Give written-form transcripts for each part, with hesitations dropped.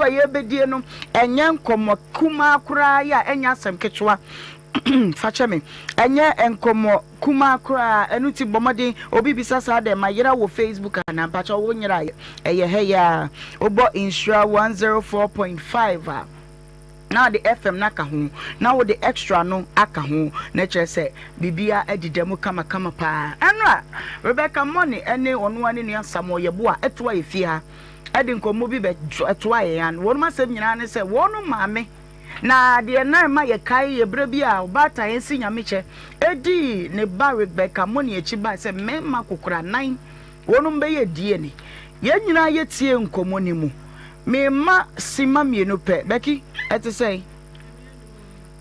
a yebedie no enye nkomo kuma kura ya enya asem ketewa fache me enye enkomo kuma kura enu ti bomodin obi bisa sa de mayira wo Facebook na pacha wo nyira eye he ya obo Nhyira 104.5 now the FM naka ho now the extra no aka ho na chere se bibia edidemu kama pa enra Rebecca money ene onu ane nua samo yebo a eto ayefi ha edi nkomo bi be eto aye an wonu masem nyina ne se wonu maame na de na ma ye kai ye bra bi a obata yensi nyameche edi ne ba Rebecca money echi ba se mema kokura 9 wonu mbe ye die ni ye nyina ye tie nkomo ni mu me ma sima mienu pe Becky ete say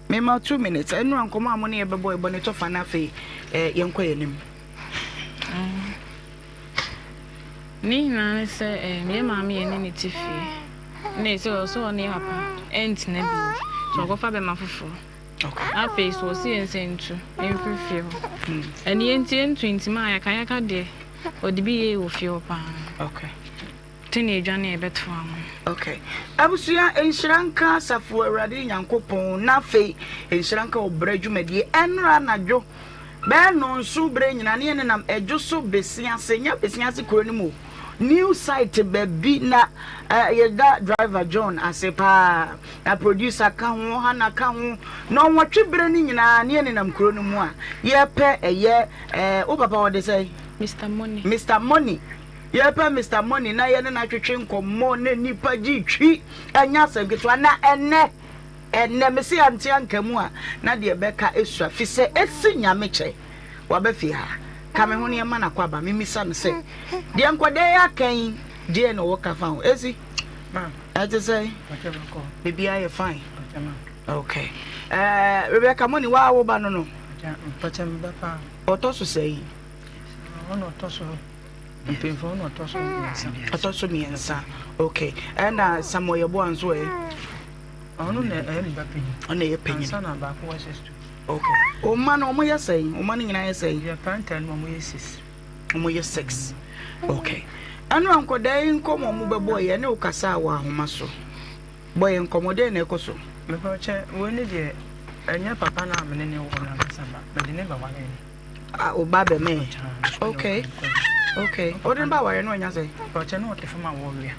me ma 2 minutes enu ankomo amone ye bebo ebo ne to fa na fe yenkwa yenim ni na se me ma me ye ni tifi ne so ni hapa ent na bi so go fa be ma fufu okay afi so si ensentu enfifie eni enti entu intima ya kan aka de odibi ye ofie opa okay tini jani ebeto am okay abusuya Nhyira safu awrade nyankopon na fe Nhyira obra dwumadi enra nadwo be no nsu bre nyina ne nam edwo so besia senya besia se kro ni mu new site baby na yeda driver John asepa na producer ka ho hana ka ho no nwotwe bre ni nyina ne nam kro ni mu a ye pe eye o papa wo de say Mr Money yepa Mr Money na ye na twetwe nkomo na nipa gi twi anya sagitwa na enne mesi anti ankamu a na de beka esua fi se esi nyameche wabefi ha kame ho ne ma na kwaba mimisa me se de nkode ya kan de no wo ka fa ho esi ma ati say baby are fine okay Rebecca Money wa wo ba no pachem ba pa otoso sei ono otoso mpemfo no otoso miensa okay and samoye bo anzo ono na ba penyi ono ye penyi sana ba ko sister okay o man o mo yesai o man nyina yesai ya pantan mo yesis o mo yes6 okay anu ankodai nkomo mo bebo ye ne ukasa wa ahoma so boy nkomode na ekoso me fa che woni de anya papa na amene ne wo na samba me de ne ba wale o ba be me okay okay odin ba wale no anya say fa che no te fama wo wia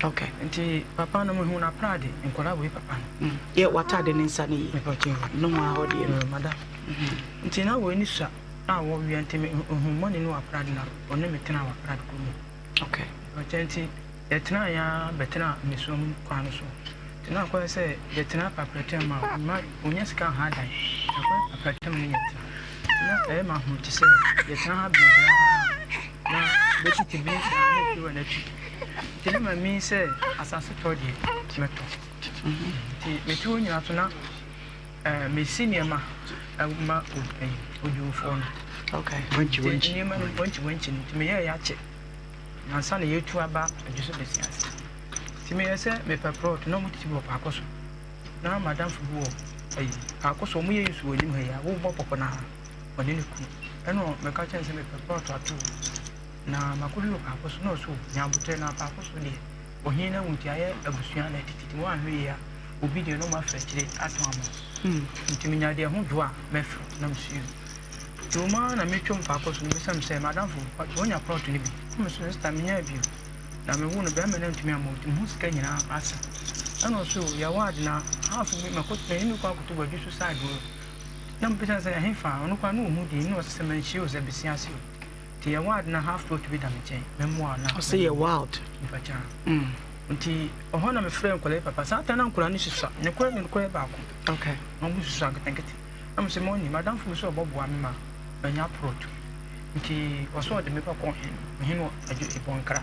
okay nti papa no mo hu na prade nkola wo papa ye watade ne nsa ne me fa che no ma ho de madam nti na wo ni sa a wo wia nti me hu money no aprade na onne metena wa aprade ko mu okay fa che nti etena ya betena mesum kwa no so tena kwa se betena papretem ma onya sika ha dan akwa papretem ni yet na ma hu ti se betena ha bibia na beti ti bi na fi wana ti tena ma mi se asase todi meto ti metu nya so na me senior ma ma oju fo no okay wanchi ni ma wanchi ti me ya che na sa na yetu aba ajuso besias ti me yese me paprot no muti bo pakoso na madam fubu ayi pakoso mu ye yusu onim ha ya wo bo popo na oni ne ku eno me ka chen se me paprot atu na makuri wo pakoso no so nyambutre na pakoso ne ohin na wuti aye abusua na tititi wo ahwe ya obi de no ma fa kire ato amo ntimi nya de ho do a me fro na msu Tuma na metwom pakoso no sam se madam fubu wonya prot ne bi me so sister me nya bi na me wonu be me na ntimi amoti mu sika nyina asa ana so ya wad na half me makoto ni kwa kutuba ju side wo na mpesa se hefa onu kwa no mu di no se man shi o se besia se ti ya wad na half to be da me chen me mo na o se ya wild ifacha nti oho na me frɛ nkola papa sa ta na nkola ni susa ne kwa ba ko okay no mu susa nketenkete na me se mo ni madam fu so oboboa me ma banya prot nti waso de me pa ko hin no aju iponkra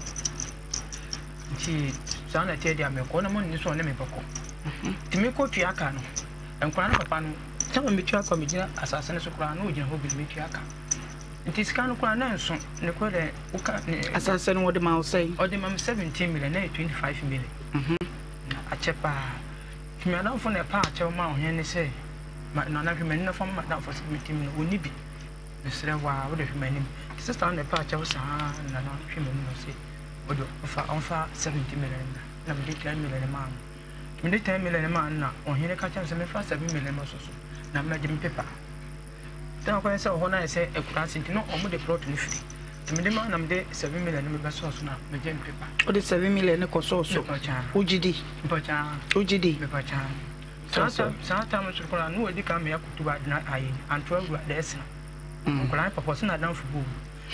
nti sana tie dia me ko na mo ni so na me pa ko ti me ko tu aka no enkora na papa no tama me tu aka me gina asase ne so kora na o gina ho bi me tu aka nti sika no kora na nso ne ko de uka asase no wode ma o say o de ma 17 million na 25 million na achepa ti me na fo na pa ache ma o hen ne say na na hwema na fo ma na fo 17 million oni bi mesre wa wo de hwema nim sister na pa ache wo sa na hwema no say odo fa 70 million na me de 10 million man me de 10 million man na ohene ka cha se me fa 7 million so na me de me paper then I say ho na say ekura sinti no omo de plot ni free me de man na me de 7 million me be so na me de me paper o de 7 million ko so ujidi me pacha Sometimes so kola no edi ka me akutu adna ayi anto awura de esna kola papa so na dan fubu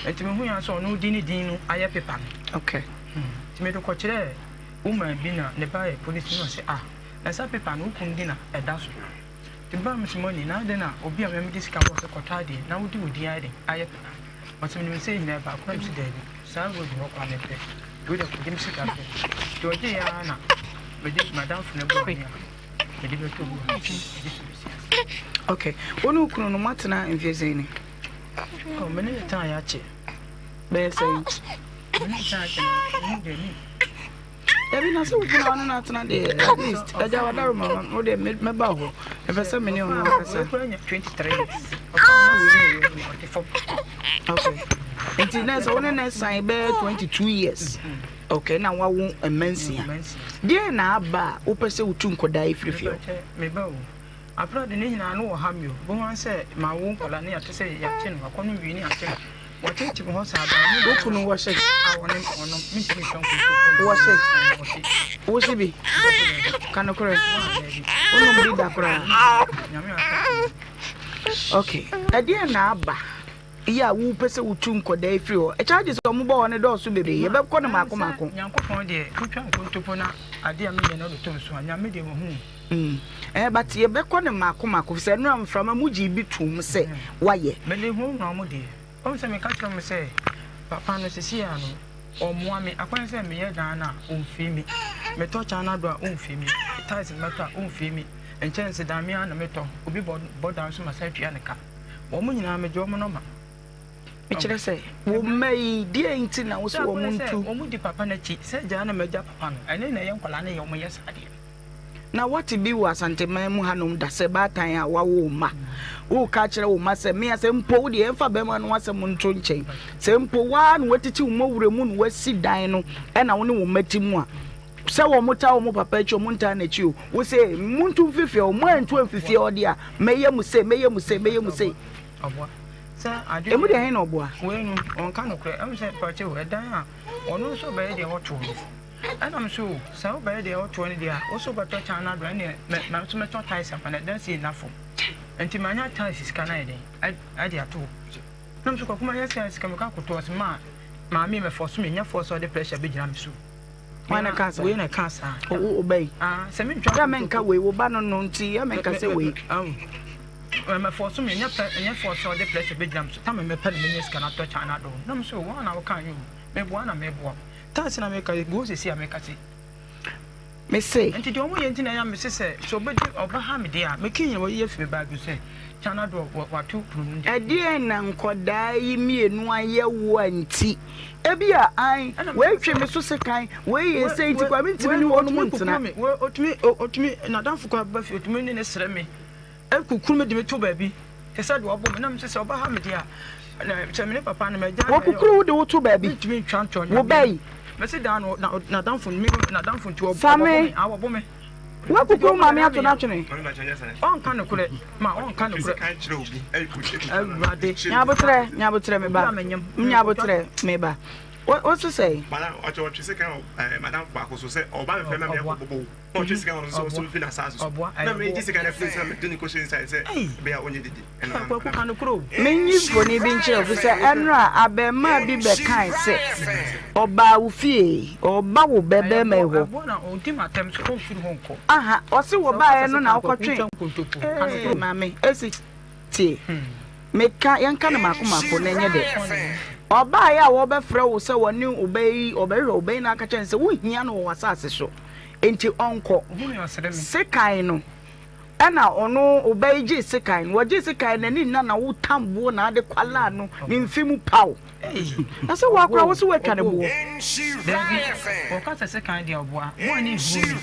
enti me hu ya so no di ni din no aye paper okay ti me do ko kire woman bi na ne ba police no say na sa paper no kun di na eda so ti ba me simoni na de na obi a me disika wo se kota de na wodi wodi aye aye paper but me say na ba ko me say de sa wo di ho kwa me pe we de ko dim sika pe to je ya na me di madam fu ne bo ya okay onu kunu no matena mfiezeni mene ta ya che be say mene ta che ni ebi na so kunu anu na tena de at least eja wadaro mama no de me ba ho e be say mene onu akasa 23 okay until next one next sign be 22 years okay na wa wo emansia die na aba wo pese utu nkoda ifrifio me ba wo afra de ni na no wo hamio bo wan se ma wo nkola ne ya te se ya che no akono wi ni ate wo che chi ho sa ba ni wo kunu wo she awon ono mi ti shon ko wo she wo she bi kanokore ono mbi da kora okay die na aba iya wo pese utu nkoda ifrifio e charges o mo bo ne do so bebe ye be ko ne mako nyankopon de kutwa nkontopo na ade a me ne no do to so anya me de mo hu but ye be ko ne mako se no amframa muji bi tum se waye me le hu na mo de o se me ka tro me se papa no sisi ya no o mo ame akwan se me ye dan na o mfi mi me to cha na do a o mfi mi ties me to a o mfi mi enchance dan mi na me to obi bodan so ma sa twa ne ka wo mo nyina me jo mo no ma me kire se wo mai die nti na wo so wo muntu wo mu di papa na chi se ja na meja papa no ene na ye nkola na ye wo ye sade na what be was anteman mu hanom da se batan a wawo ma wo ka kire wo ma se me ase mpo wo de emfa be ma no ase muntu nchen se mpo wa no watiti wo mawure mu no wasi dan no e na wo ne wo mati mu a se wo muta wo papa echi wo munta na chi o wo se muntu mfifie o mo antu mfifie o de a meye mu se obwa emu de hen no boa we nu on kan no kre am se pache we dan a onu so be de hoto anam so so be de hoto ni dia o so beto cha na do ne na so meto ties apa na dan si nafo enti manya ties ska na ide I de ato nam so kuma yes ska me ka koto as ma me force me nya force o de pressure be gina me so wana kansa we na kansa o obey se me ntwa ya menka we wo ba no no nti ya menka se we me force me nya force o de pressure be gina me so ta me pe me ska na to cha na do nam so wa na wo kan you me bo na me bo ta na me ka go se si ameka si me say enti de omo ye enti na ya me se so be oba ha me dia me kin ye wo ye fi ba du se chana do watu prum e die na nkoda yi mienu aye wo anti ebi a an we twe me so se kan we ye se enti kwa me ntimi ni wonu muntena we otumi na danfo kwa ba fi otumi ni ne sere me e kukuru me de me to ba bi se sa do obo me na me se oba ha me dia na chemene papa na me ja wo kukuru de wo to ba bi ntimi twanto wo bai me se dan na danfo mi na danfo nti obo awo me wa kukuru ma me ato na twene on kan no kure ma on kan no kure kan kire obi rade nyabotre me ba nyabotre me ba what to say bana ocho se kan madam ba ko so se oba me fe me bobo ocho se kan so fi na sa so na me ji se kan place na me do ni ko say say be ya onye didi ko kan no kure me nyi foni bi nche of say enra abema bi be kan se oba wo fie oba wo bebe me ho na o di matem so ko fi ho nko aha o se wo ba e no na okotwe mame esi ti me ka yanka na mako na enye de oba ya wo be frɛ wo sɛ woni obey na aka kyɛn sɛ wo hia no wo asase so enti onko sekai no ana ono obey ji sekai wo ji sekai na ni na wo tambo na ade kwala no ni mfimu paw na sɛ wo akora wo se wo atwa ne bo o ka sɛ sekai dia oboa wo ni huru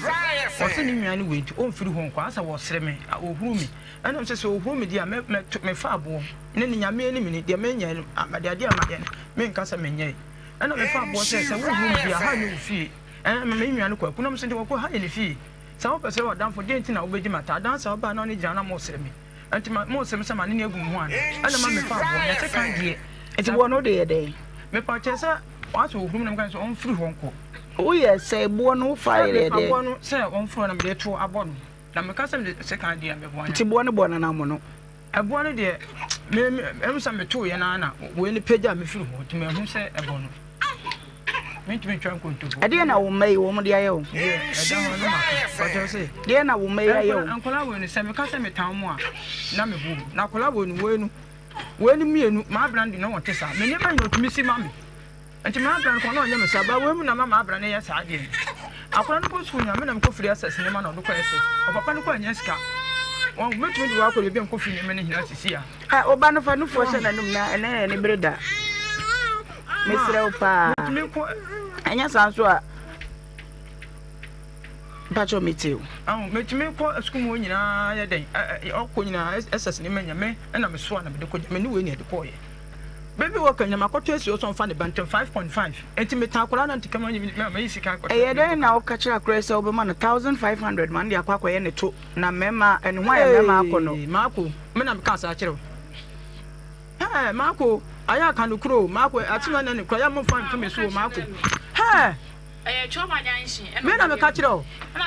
o se ni nwa ni wenti o mfiri ho nko asa wo sere me o huru mi ana sɛ o huru mi dia me fa abo ne ni nyame ni mi ni dia me nya amade ade amade me nka sɛ me nya ana me fa abo sɛ wo huru mi dia ha ni ofie me nua no kwaku na mo sende wo ko ha ye ne fi sa wo pese wo dan fo de ntina wo bedi mata dan sa wo ba na no jana mo sere me anti mo sere me sama ne egu mu ana ana ma me fa bo ya se kan die eti wo no de ye de me pa chesa wa so hum na me kan so on free hon ko o ye se bo no fa ye de bo no se on free na me de to abo no na me ka se me se kan die me bo eti bo no na mo no abo no de me em sa me to ye na na wo ni pagya me free hon ti me hu se abo no me tumi twa nkonto ade na wo mai wo mo de aye o ɛda ho no ma ko se de na wo mai aye o ankola wo ni se me ka se me tan mo a na me bu na kola wo ni wo ni mienu ma brand no wote sa me ne ma yo tumi si ma me enti ma brand ko na onye me sa ba wo mu na ma brand ye sa ade akola no ko su nya me na me ko free access ne ma na do ko ese o papa no ko anya sika wo me tumi di wa ko bi am ko free ne me ne hina sisi a o ba no fa no fo se na num na ene ne breda mesrɛ pa tumi ko anya sanso a bacho meteo me tumi ko school mo nyina ye den ko nyina ss ne manya me na me so na me de ko me ne we ne de ko ye baby work na makoto esi o so fa ne bantam 5.5 enti me ta akora na ntika ma me sika akora e den na o ka kira akora se o be ma na 1500 man de akwa ye ne to na mema ene hwa ya mema akono mako me na me ka sa kire mako aya kan kuro mako atima na ne kura ya mo fa ntome so mako choma janshi me na me ka kire o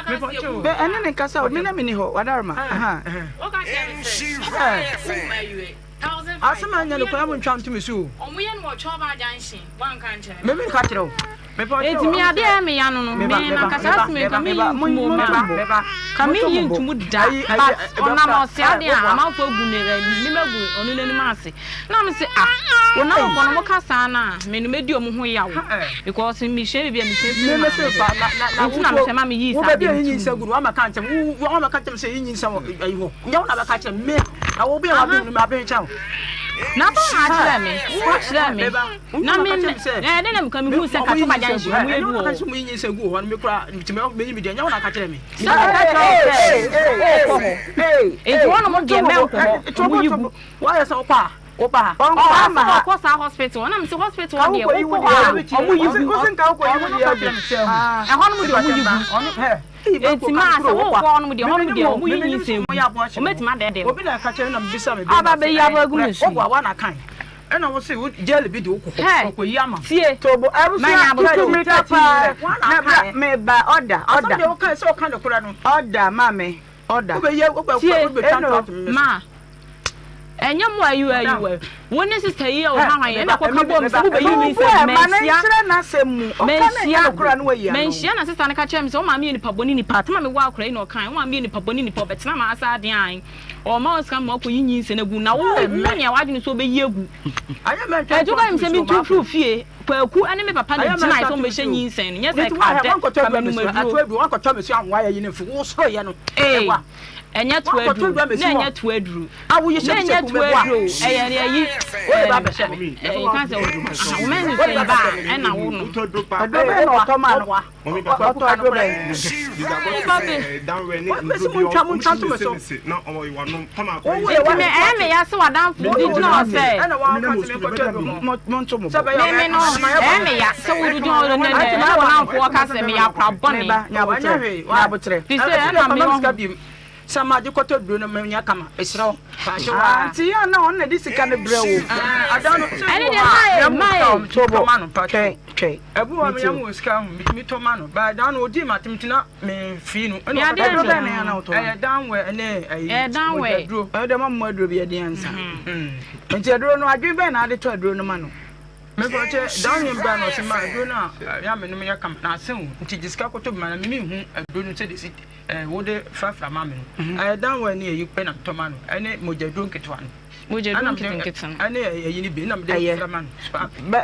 me fa kire be ene ne kasa o me na me ni ho wadarma o ka kire asema nya ne kura mo ntwa ntome so omuye no choma janshi wan kan kire me ka kire o me fa eti mi ade me ya no me na kasa me ka me mo ka me yi ntumu da but ona ma se ade a amanfo gu ne me magu onu nani ma ase na me se ona ko no mo kasa na me no medi omo ho yawo because me share bia me share me se fa na me se ma me yi sa wo be yin sa guru wa ma kan tem wo ma kan tem se yin sa ayi ho nya wo na ba ka tem me na wo be wa be no ma be cha na ba ha me na me de na me ka me hu se ka to ba janshi mo ye du o ka so mo yin sa gu ho me kura me yi me de nya wo na ka kire me e wo no mo de me ko mo yi bu wa ya sa opa ma ko sa hospital na me se hospital de o ko o mo yi bu o sen ka ko yi bu ya e ho no mo de o mo yi bu eti ma se wo ko no de ho no de o mo yi yin se o metima de obi na ka kire na me bisa me aba be ya ba gu ne su o wa na kan ena wo se wo gel bi de wo ko yi ama tie tobo abusu ya me papa na me ba order de wo kan se o kan de kura no order ma me order wo be ye wo be tan ma enya mo ayu woni sister yi o ha ye na ko ka bom so be yi mi se mensia na semu o ka na kura no yi mensia na sister na ka chem se o ma me ni paboni ni pa tama me wa akura ni o kan o ma me ni paboni ni pa betina ma asa ade an o ma o ska ma ko yin se na gu na wo nya wa dwene so be yi egu anya me twa ju ka mi se mi tu fru fie kwaku ane me papa na tina so me hye yin se nya se ka de ka me no atu wan ko twa me so anwa ya yi ne fu wo so ye no ewa enya to adru na enya to adru awu ye se se ku me wa eya ne yi o ba be se me e kan se o men se ba e na wo no odo be no to ma no wa mo mi ba to adru be down we ni ndru bi o na o wa no kama ko e me ya se wa dan fu di no se e na wa ka se me ko to mo nto mo me no e me ya se wo di o ne na wa dan fu ka se me ya pra boni nya botre ti se e na me no sama de koto duro no manya kama esro fa so wa ti ya na on na di sika ne brewo adano ene de mai tobo manu pa twe ebu wa me mu sika hu mi to manu ba dano odi matimtina me fi no ene do be na na to dan we ene ayi dan we duro e de mamu aduro bi e de ansa nti aduro no adwe be na ade to aduro no manu me fa che dan yem ba no se ma aduro na ya me no me ya kama na asen nti gisika koto bi ma na me hu aduro no se de sit wo de fafra ma me no dan we ne yi pe na to manu ene mojaduro nketwa no nketwa ane yi ni bi na me de fafra manu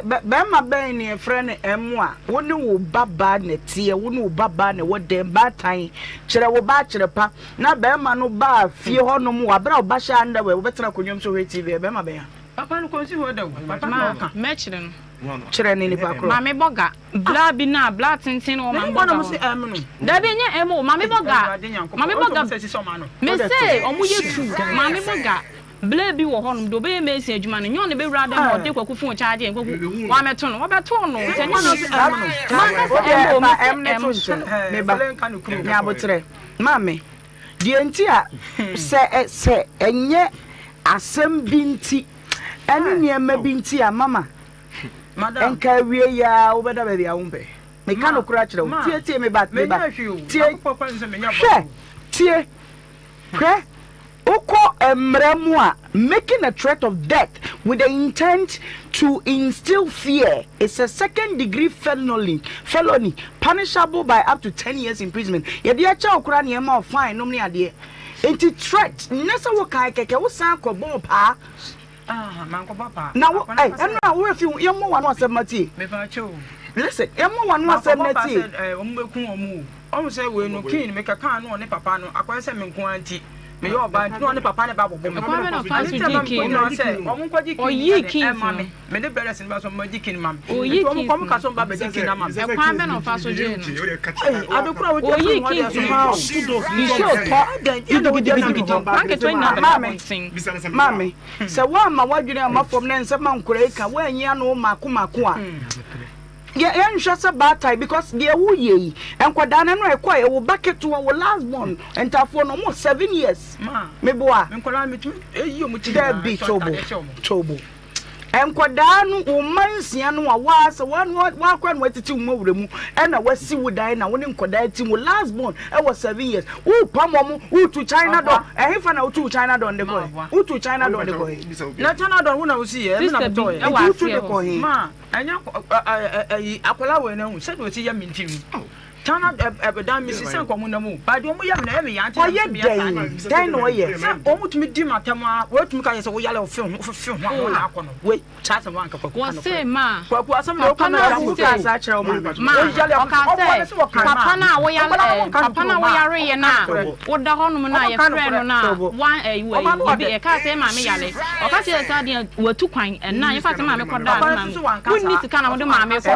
be ma be ni efre ne emu a wo ne wo baba na tie wo ne wo baba na wo de ba tan kire wo ba kire pa na be ma no ba fie ho no mu wa bra wo ba sha nda we wo betena konwom so we TV be ma be ya papa no ko si ho da wo papa no ka me kire no kire ni pa kro mame boga bla bi na bla tintin o mame boga mo se em no da bi nya em o mame boga me se o mu ye tu mame boga Blade be wo honum do be mesi adwuma no nyon ne be wura dem o de kwaku fun charge en kwaku wa meto no wo beto no se nyon no me ba me abotre mame die nti a se enye asem binti ene niema binti a mama madam enka wie ya wo beda ba bia wo mpe me ka no kura kire wo tie me ba tie tie kre Oko emremua making a threat of death with the intent to instill fear is a second-degree felony punishable by up to 10 years imprisonment. Yedi acha okura ne ma fine no me ade. Enti threat nesa wo kai keke wo san ko bon pa. Man ko papa. Na wo eno wo refi yemo wa no asem mati. Me pa cho. Listen, yemo wa no asem mati. Ombekun omu. Omu say we no kin me kaka no ne papa no akwai say me nko anti. Me yo ba no ne papa ne ba bobo me. Kwa na fa so jikin no say omu kwa jikin. Oyi kin mami. Me de brothers ne ba so ma jikin mam. Oyi kin. Omu ka so ba be jikin na mam. Kwa na fa so jikin. Adokura wo Oyi kin. Ni show to. Anke 29 mami se wa ma wadwene amafom ne nse ma nkura ika wa anya no mako a yeah, nhwese batai because the wuye enkoda na no ekwa e wo bucket wo last born entafo no mo 7 years me boa enkoda metumi eyi omuti da bi tobo enkoda no wo mansia no wa se wa kwa no atiti mo wuremu e na wasi wudan na wo ne enkoda ati mo last born e was 7 years wo pamo wo to China do e hefa na wo to China do de boy wo to China do de boy na China do wo na wo si e na do e wo to de boy ma anya akola we na hu se do ti ya mintim China ebedan mi sisen ko mu na mu ba de omu ya na me ya ante den no ye omu tumi di matam a wo tumi ka ye se wo yale ofin ho na akono we chat one ka kwaku wo say ma kwaku asam na ko na wo ka sa kire o ma papa na wo yare ye na wo da honum na ye friend no na one we be e ka say ma me yale o ka say sa de wo tu kwan na ye fa say ma me koda na wo ni sika na wo de ma me ko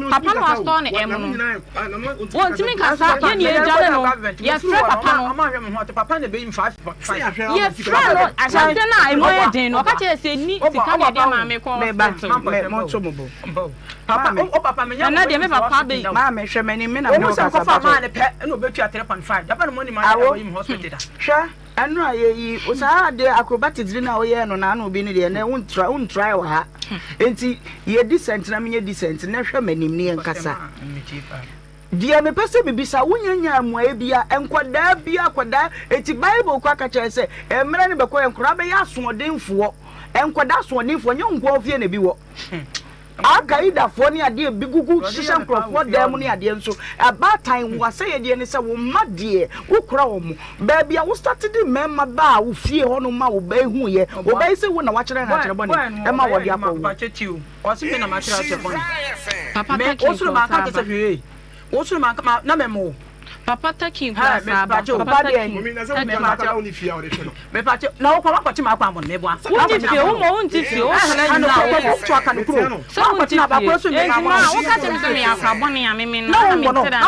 papa no store ne emu no won timi kasa ye ni ejale no ye frɛ papa no ama hwɛ me ho papa na be 5 ye frɛ no asante na emo ye den no ka che se ni sika na de ma me ko me ba mo to mo bo papa o papa me nya na de me papa be ma me hwɛ mani me na mo ka sa ba ma ne pɛ na obetua 3.5 da ba no money ma na im hospital da hwɛ anu ayeyi o sa de acrobatics na o ye no na na obi ni de na un try wa ha enti ye decent na me ye decent na hwɛ manim ne nkasa dia me pese bibisa wunyanya amoa bia enkoda bia akoda eti bible kwa ka kire se emre ne bekọ enkora be ya asodenfo enkoda asodenfo nya nko ofie na bi wo akaida fo ne ade bigugu hihya nkrofo dem ne ade nso abatan wase ye de ne se wo made wo kura wo mu ba bia wo start di memma ba wo fie ho no ma wo ba hu ye wo ba ise wo na wa kire na kire bone e ma wo de akọ papa chetiu o si me na ma kire bone papa take o suru ma ka kese hwe o suru ma na memo papa take class papa de Mami na se me ma ta oni fia o de hwe no me pa na wo kwa ti ma kwa mo me bua wonti fie wo mo wonti fie wo na na ko to aka no kuro so wonti na ba ko so me ma wo ka te me se me afra bone ya me na me tira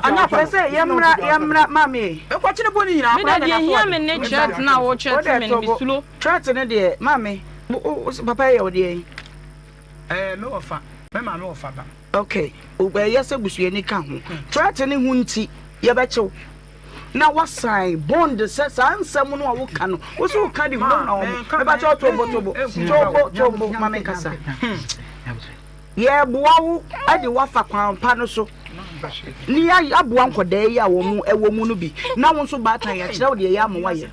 anya kwa se yamra mami e ko ti ne boni nyina me da de hia me ne chat na wo chat me ne bisulo chat ne de mami papa ye o de me ofa me ma me ofa ba okay yese busuani ka ho threat ne hu nti ye be chew na wasan bond se sansam no wo ka no wo so ka di ho na wo me ba chew tobo mama kasa ye boawo ade wafa kwan pa no so ni ya aboa nkoda yi a wo mu no bi na wo so ba tan ya kire wo de ya mo waye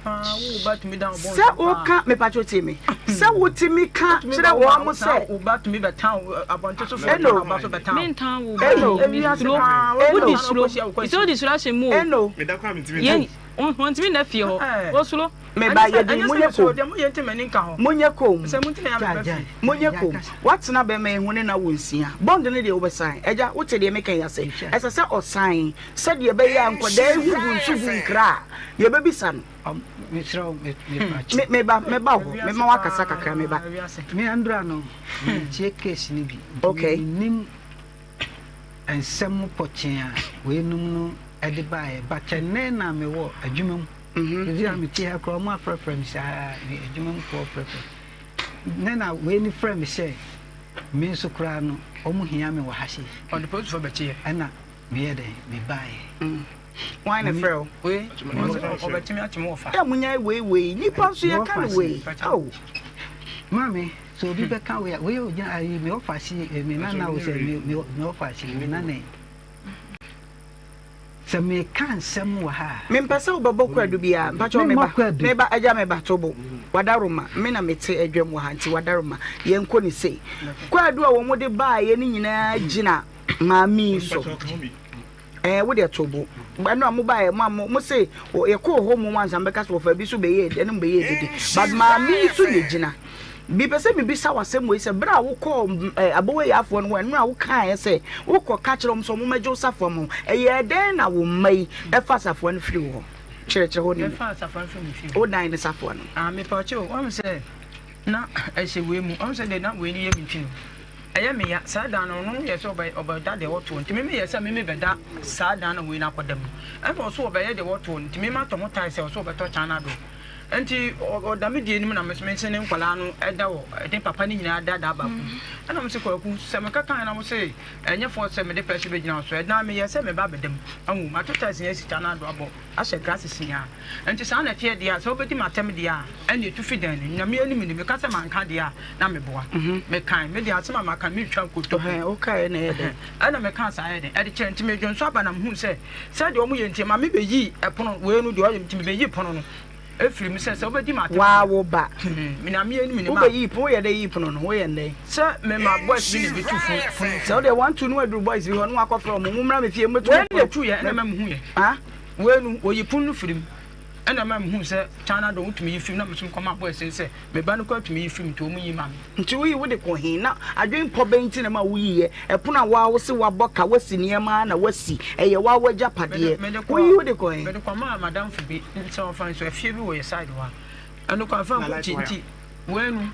se o ka me pa choti me se wo ti mi ka kire wo mo se o ba to me be town abonto so fe ba so be town me town wo wo di slow so di slow se mu me da kwa me ti me won ti me na fie ho wo slow me ba ye di munye ko de mo ye ntime ni nka ho munye ko se mu ntime ya me munye ko what na be me hu ne na wonsia bond ne de wo be sign eja wo te de me kan ya se esa se o sign se de be ya nkoda hu gunsu gunkra ye be bisa no me ba ho me ma wakasa kakra me ba me andra no tie case ni bi okay nim ensem pochen a we num no ede bae ba chene na me wo adwumam Nhyira me tia kro mo afrefrem saa adwuma mko afrefrem na we ni frem say me so kra no omo hia me wo hahye on the post for betie ana me yede me bae why na frɛ we obetimi atimo ofa ya munya we nipa so ya kan we oh mami so bi be kan we o ja ayi me ofa si me na wo say me ofa si me na ne se me kan sem wo ha me mpasa wo babo kwadu bia mpacho me ba aja me ba tobo wadaroma me na mete adwam wo ha nti wadaroma ye nko ni sei kwadu a wo mo de ba ye ni nyina gina maami so wo de tobo no mo ba ye mo say ye ko ho mo wansa mbeka so fa bi so be ye de no be ye dede but maami so ye gina bi pese bi bisa wasem we se bra wo ko abowe yafo no enu a wo kan se wo ko ka kire so mo majo safo mo ye den na wo mai e fa safo no firi wo kire ho ni e fa safo no firi o dan ne safo no me pa che o se na e se we mu o se de na we ni ye bitinu eye me ya sa dan no ye so oba da de woto ntimi me ye se me beda sa dan na we na kodam e fa so oba ye de woto ntimi ma to mo tai se so oba to chana do enti odame die nim na mesmense ne nkwala no eda wo de papa ni nyina da ba ku ana mo se kwaku se me kaka na mo se enye fo se me de pese be gina so eda me ye se me ba bedem awu ma tota se esi chana do abo ahye grass sia enti sa na tie dia so obedi matem dia ene tu fidan ni na me anim ni me ka se manka dia na me boa me kan me dia asema maka me twa nkoto o kai na ye de ana me kan sa ye de e de chenti me dwon so aba na mo hu se de o mo ye nti ma me be yi epono we nu de o ye nti me be yi pono no efiri mi se obedi matem wa wo ba me na me anim ni ma wo be yi po ye de yi pono no wo ye ndey se me ma boys bi ni bi tu fun so they want to know adru boys bi ho no akofro mo mumra me fie metu we tu ye na ma mu hu ye ha we nu oyi pun no firim ena ma mu hu se chana do utumi yi firim na mesum koma boys se me ba no kwa utumi yi firim to mu yi ma nti wo yi wo de ko hin na adwen po benti na ma wo yi ye epona wa wo se wa boka wasi niema na wasi eye wa waja pade wo yi wo de ko hin me de kwa ma madam fu bi nti on fan so afie bi wo ye side wa anu kwa fan ko tinti we nu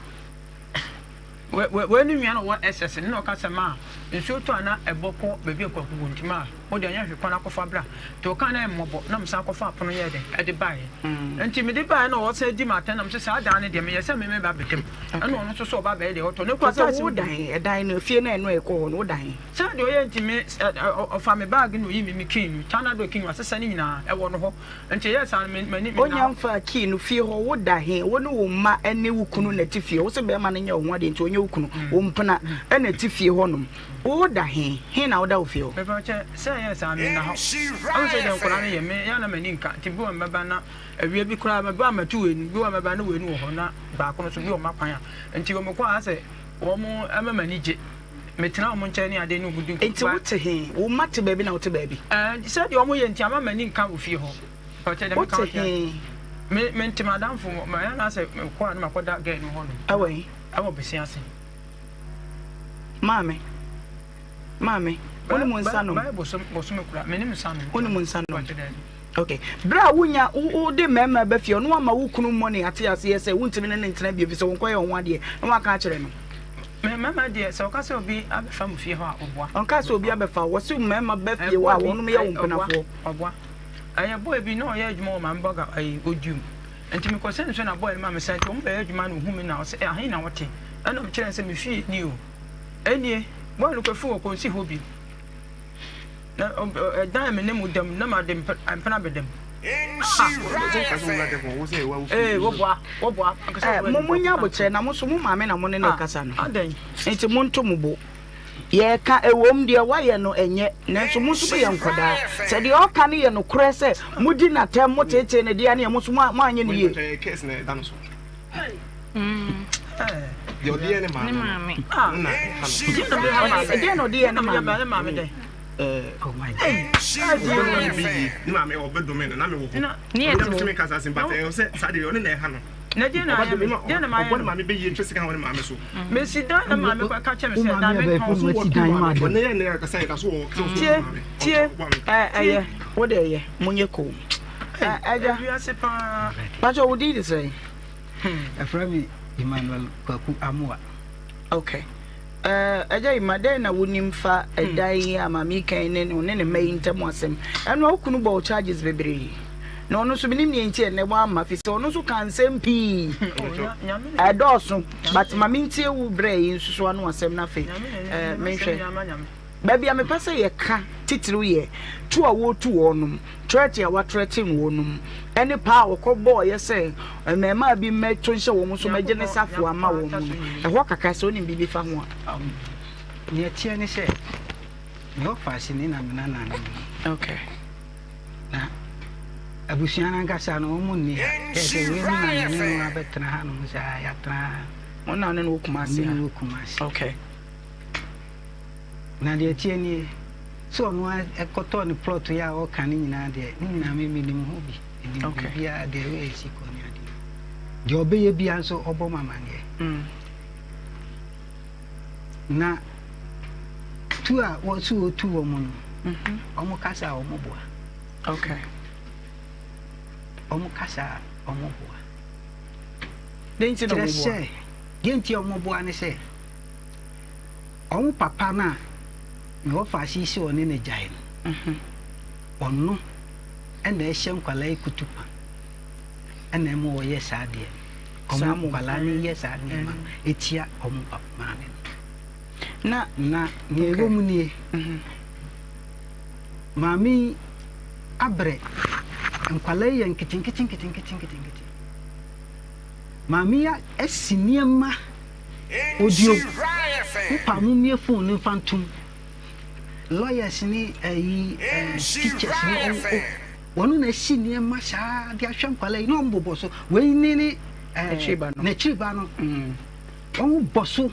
we nu nwa na wo ss ni no ka se ma nso to ana eboko bebi ekwaku ntima o de anya hwe kwana kofa bra to ka na emmobo na msa kofa apono ye de e de bae nti me de bae na wo se di mata na mse sa dan ne de me ye se me ba betem ana ono so so ba bae de oto ne kwa sa wo dan e dan no fie na eno e ko no dan sa de o ye nti me ofa me bag no yi me kin chana do kin asesa ni nyina e wo no ho nti ye sa me onya mfa kin no fie ho wo dan he wo no wo ma ene wo kunu na ti fie wo se be ma na nya wo de nti onya wo kunu wo mpena ena ti fie ho no wo da he na wo da wo fie ho me fa che se ye sa me na ho am se de nkora na ye me ya na mani nka ti bi wo meba na awie bi kura meba matu we ni bi wo meba na we ni wo ho na ba ko no so bi wo makwan a nti wo me kwa ase wo mo amamani je metena wo nche ni ade ni gudu enti wo te he wo mate ba bi na wo te ba bi se de wo mo ye nti amamani nka wo fie ho fa che de me ka me nti madam fu ma ya na se kwa na makoda ga ni ho no awe awo besi ase mame oni munsano boso me kura menim nsano oni munsano okay bra wunya wo de mema ba fie no ama wo kunu money ate ase ye se wuntimi ne ntena bia fi se won koye ho ade no aka kire no mema de se oka se obi abefa mu fie ho a oboa onka se obi abefa wo se mema ba fie wa wonum ye won penafo oboa aye boy bi no ye adwuma o man boga ayi odum ntimi ko se nso na boy ma me se to mba adwuma no hu me na o se ahin na wote ana me kire se me fie ni o enie boy no ko fu ko si hobi na dan me ne mu dem na ma dem ampana bedem wo boa mo munya bo kire na mo so mo maame na mo ne kasa no adan enti mo nto mo bo ye ka ewom de wa ye no enye na so mo so be yankoda se de o ka ne ye no kure se mudi na tem mo tete ne de ne mo so mo anye ne ye case na dan so yo de ne maame na de no de ne maame de oh my god ni maame obedomen na me wo ni eti wo me kasa sin but e se sade oni na e ha no na je na ma obo maame be ye twese kan woni maame so me si dan na maame kwa ka cheme se na me kan so wo dan ma de ne ne ka sai ka so tie aye wo de ye munye ko aja wi ase pa pacho wo di say aframi Emmanuel Kwaku Amua okay aja imade na wonimfa edai ama mi kan ne ne mai ntem asem eno okunu bo charges bebre no no so binim ne ntie ne wa ma fi so no so kan sem pi e do so but mami ntie wu bre yi nsuso anu asem na fe menhwe baby am pese ye ka titiri ye tu a wo tu wonum church ya wa threaten wonum any pa wo ko boy ye say me ma bi meto nche wo so meje ne safo ama wo mu e ho kaka so ni bibi fa ho ne tie ne se no fasi ni na mena na okay na abusiana ngasa no mu ni e de we na ni na betra ha no sa ya tra ona ne no kumasi okay na de tie ni so no e koto ni plot ya o kan ni nyina de ni nyina me ni mu hobi okay bia de we si ko ni ade de obeye bia nso obo mama ne na tu a wo su tu wo mu omo kasa omo boa okay omo kasa omo boa denti no boa denti omo boa ne se omo papa na me wo fa si oni ne jai onno ena ehye nkwala ikutupa ena mo wo yes ade omo nkwala ni yes ade ma etia omo papa na ne ego mu nie mami abre nkwala ye nkitin mami ya esiniema odio pa mu mie phone ni fantum lawyers ni teachers ni wonu na esiniema sha dia hwe nkwala yi no mbobo so we ni na chiba no onu boso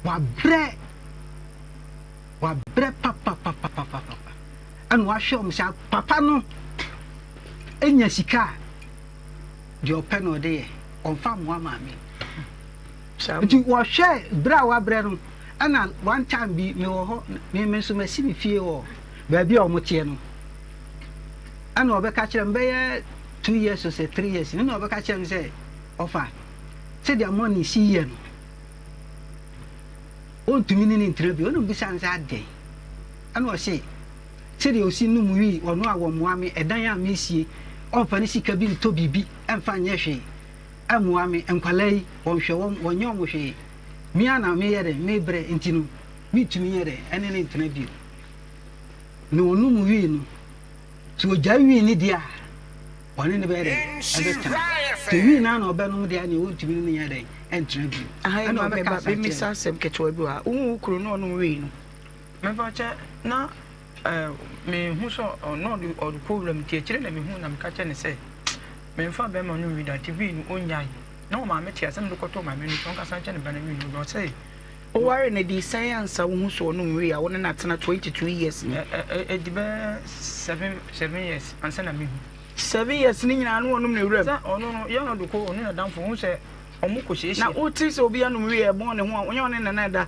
wa bre papa anu wa hwe om sha papa no enya sika de openo de onfa mo amami nti wa hwe bra wa bre no ana one time bi me wo ho me so masi mi fie wo ba bi o mo tie no ana obeka kire mbe ye 2 years or 3 years no obeka kire me say ofa say their money see ye no on tumi ni interview on bi san sa de ana o say sede osi no muwi ono awo muame edan ya mesie onfa ni sika bi to bibi emfa nye hwe amuame enkwalai wonhwe wonye omohwe mia na me yere me bre ntinu mi tumi yere ene ne ntena bi no onu muwi no so jawi ni dia woni ne bere abeta to wi na na obenu dia ne wontumi ni yere entena bi ana be ba be misa sem keto bi wa ukuru no onu wi no me fa che na me hu so no the problem tie kire na me hu na me ka che ne se me fa be ma no wi da tv no onyai na ma me tie asem do koto ma me no tonka san che ne ba na mi no say o ware ne di science hu so no wi a wona na tena 22 years ni di be 7 years ansa na me hu 7 years ni nyina no onum na wura sa ono no ya no do ko ono na danfo hu se omo ko hyehyɛ na o ti se obi anum wi e bon ne ho onye one na na da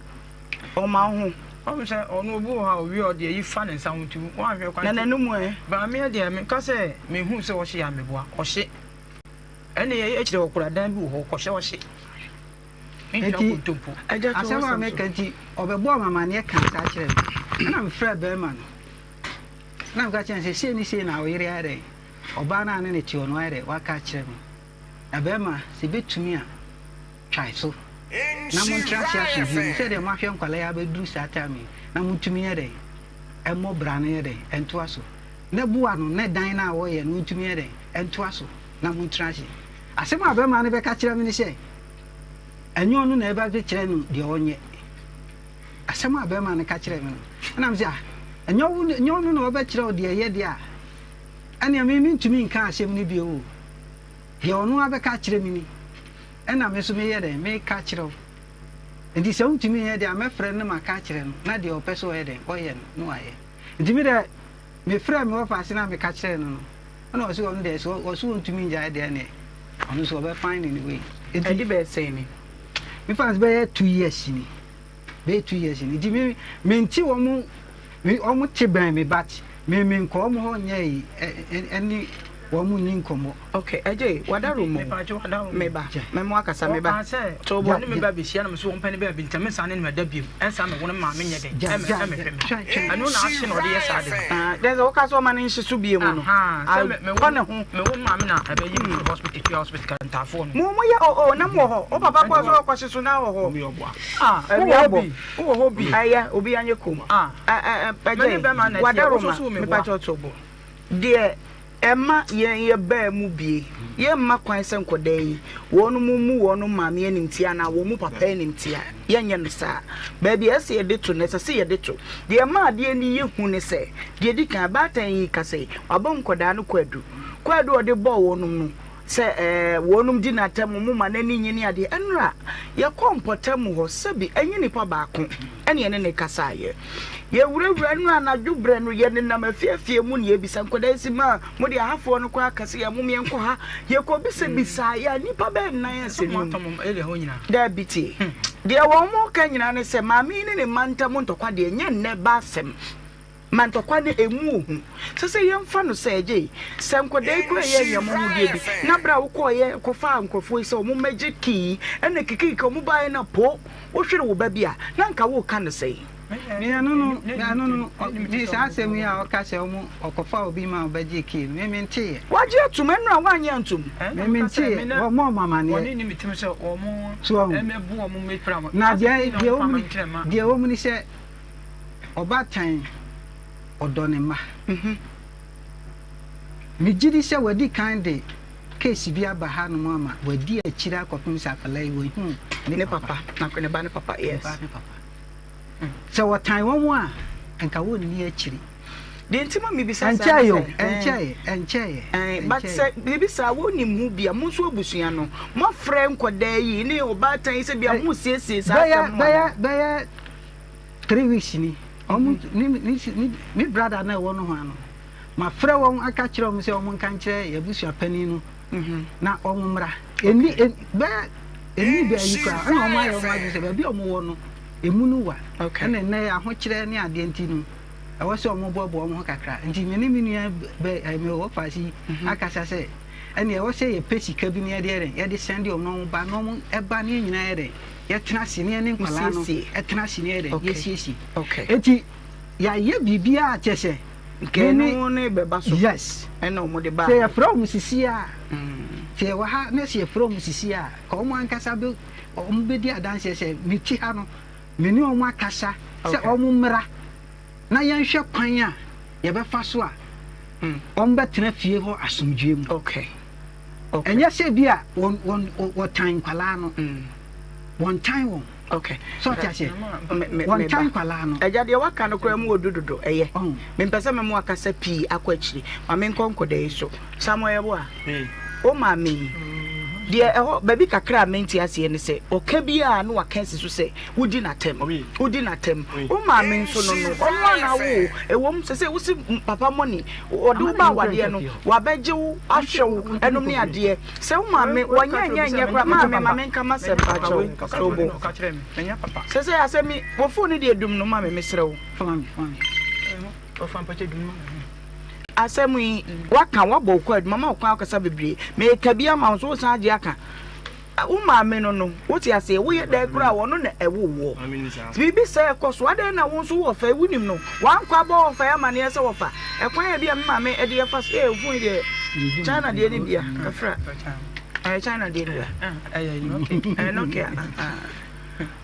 o ma ho I'm saying, oh no, we are the fan and sound to one of your country. But I mean, dear, because me who saw she am or she any age of Kuradam who or she. I just make a tea of a bomb, my neck can't touch it. I'm Fred Berman. Now got chance to see any say now, area or banana and it on wire, what catch him. A Berma, see bit to me. Try so. Na mo ntrasia hwe se de mahwe nkwala ya bedru satami na mutumi yede emo brane yede ento aso na buwa no na dan na wo ye no mutumi yede ento aso na mo ntrasia asem abema ne be ka kire me ni se enyo no na eba be kire no de onye asem abema ne ka kire me no na mzia enyo no na oba kire o de ye de a ane me mintumi nka asem ni bi o ye ono abe ka kire me ni ena me so me yede me ka kire ndi se untimi yede a me frɛ ne ma ka kire no na de opeso yede oye no aye ndi me de me frɛ me ofa ase na me ka kire no no na o se on de so o so untimi nja de ne onu so be find in the way edi be say ni me fans be 2 years ni be 2 years ni ndi me nti wo mu me o mu te ban me bat me nko mo ho nya yi eni womu ni nkomo okay eje wadaro mo meba memo akasa meba to bo ni meba be hia na so won pani be bi ntame sa ne me da biem ensa me won ma me nye de anu na ahye no de yesa de there's o kaso ma ne nhye so biem no me won ma me na ebe yi hospital kan ta fo no mo ye o na mo ho o papa kwa so kwa hye na wo ho wo ho bi aya obi anye kom eje wadaro ma me pa cho bo de Emma ye ba mu bie ye mma kwan se nkoda yi wonu mu wonu maame animtia na wo mu papa animtia ye nye no sa ba bia ese ye de to ne se ye de to de ma de ni ye hu ne se de di kan ba tan yi ka se wabon nkoda no kwadu ode bo wonu mu se wonum di na tem mu ma na ni nyini ade enra ye kompotem ho se bi enyi nipa ba ko ene ene ne kasa ye ye wurawura nu anadwo bre no ye ne na mafiafie mu ne ye bisa nkoda isi ma mo de ahafo no kwa akase ya mu me enko ha ye ko bisa ya nipa be nan asenu ele ho nyina da biti de wo mo ka nyina ne se ma mi ne manta mo ntokwa de nya ne ba sem mantokwa ne emu ohu sese yemfa no seje senkoda ikura ye yamo mu de bi na bra wo ko ye ko fa nkofo ise o mu meje ki ene kiki ka mu bae na po wo hwere wo ba bia na nka wo ka no sei no ni sa asem ya o ka se o mu okofa obi ma obaje ki me ntie waje atum enu a wanye antum me ntie o mo mama ne oni ni mitim se o mu emebu o mu mepra na de o mu ni se obatan odonema mi gidi se wadi kan de case bi aba ha no mama wadi akira akopim safalai wo hu ne papa na ko ne ba ne papa yes so what time one a enka wo ni akiri de ntima mi bisa sa enche but say bisa wo ni mu bia mo so abusua no mo frɛ nkoda yi ne obatan se bia mo siesie sa baya 3 weeks ni ni brother na wo no ho ano ma frɛ won aka kyerɛ om se om nka nkyerɛ yabusua pani no na omumra eni be yi kwa na om ayo ma se be om wo no emunu wa na na ahokyerɛ ne ade ntinu ɛwɔ se om bobo om ho kakra nti mene minua be me wo fasi akasa se ɛne ɛwɔ se ye pesi ka bi ne ye de send om no ba no om eba ne nyina ye de ye tena sine ne nkwala no etena sine ye de ye siesi eti ya ye bibia a chese kenu ne beba so yes ena omo de ba se from sisi a se wa ha ne se from sisi a ka omo ankasa be omo be di adanse se miti ha no meni omo akasa se omo mra na ye nhwe kwan a ye be fa so a omo be tena fie ho asomdwem enya se bia won time kwala no one time won so tiase one time kwala no eja de waka no kura mu odudodo eye me mpese me mu akasa pi akwachiri ma me nkonkoda yi so samoye bo a o ma me de baby kakra menti ase ne se oka bia no waka si so se wudi na tem o ma me nso no o na wo ewom se wusi papa money ode wo ba wade no wabeje wo ahwew enom ne ade se wo ma me wanya kra ma me nka ma se pa cho so bo ka kire me menya papa se ase mi wo phone de edum no ma me mesre wo fami o fam pa che dum asemi waka wabo kwad mama okwa akasa bebre me ka bia ma so san age aka wo ma me no woti ase wo ye da kura wo no na ewo bibi say koso ade na wo so wo fa wunim no wan kwa bo fa ya mane ese wo fa ekwan ya bia mama me ede fa so fun de China de ni bia kafra China de ni no ke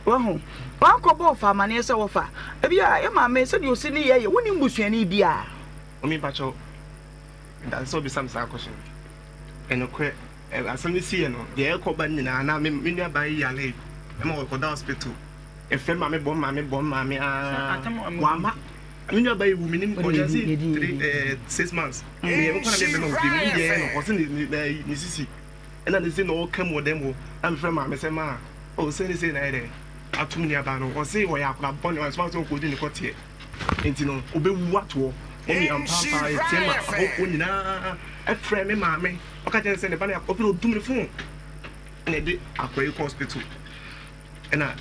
wo ho wan kwa bo fa mane ese wo fa e bia ya mama me se de osi ni ye wunim busuani bia omi pacho dan so bi sam sa akoso enokwe asami sie no de e ko ba nyina na me nua ba yi yale e ma wo ko da hospital e fe ma me bom ma me wa ma nua ba yi wu minim ko ya si 6 months me ko na me no bi mi de no ko se ni sisi ena de se no kam wo dem wo am fe ma me se ma o se ni se na ere atum ni aba no o se wo ya akra bon o so ko di ni ko tie enti no obewu ato Omi ampapa etema akoko nyina efre me maame oka je nse ne ba na opino dum ne fun na de akwai hospital na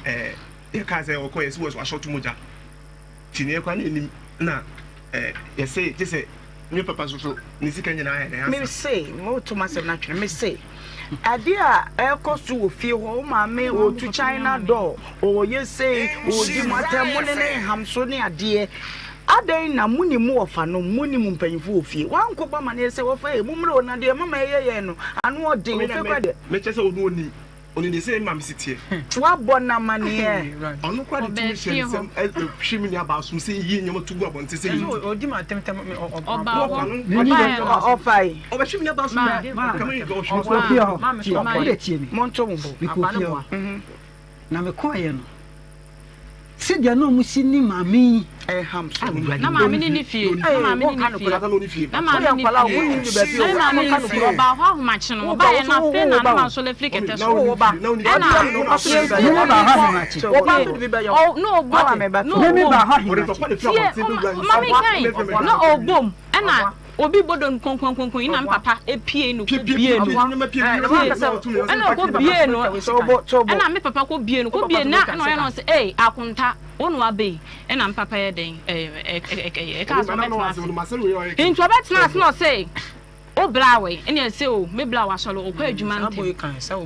ye ka se okoye si wo short moja tini e kwa na ni na ye say je say Me papa so ni sika nyina ya. Me say mo to myself na twene me say ade a ekoso wo fie ho ma me o to China door o ye say o di matem ne hamso ne ade adan na muni mu ofa no muni mu mpanyifo ofie wan ko ba ma ne se wo fa e mumre na de mama ye no anu odin o fe kwa de me chese onu oni de say mam sitie wa bona mane onu kwa de timi sem hwimi ni aba so say yi nyama tugu abonte say yi odi ma temtem ofa hwimi ni aba so kama yi go hwimi monto mo na me ko ye no se dia no musi ni mami hamso na mami ni fie na mami ni fie na mami ni kwala wo ni be fie na mami ni fie ba ho ahomache no ba ye na fe na na so le flick ete so wo ba no ba ha no mami kai no obom na obi bodon konkon ina papa epie no ko bie no ana ko bie no ana me papa ko bie no ko bie na no ya no say akunta wonu abe ena papa ye den ka so metna into betna no say o brawe ene say o me bla wa solo o kwa adwuma ntem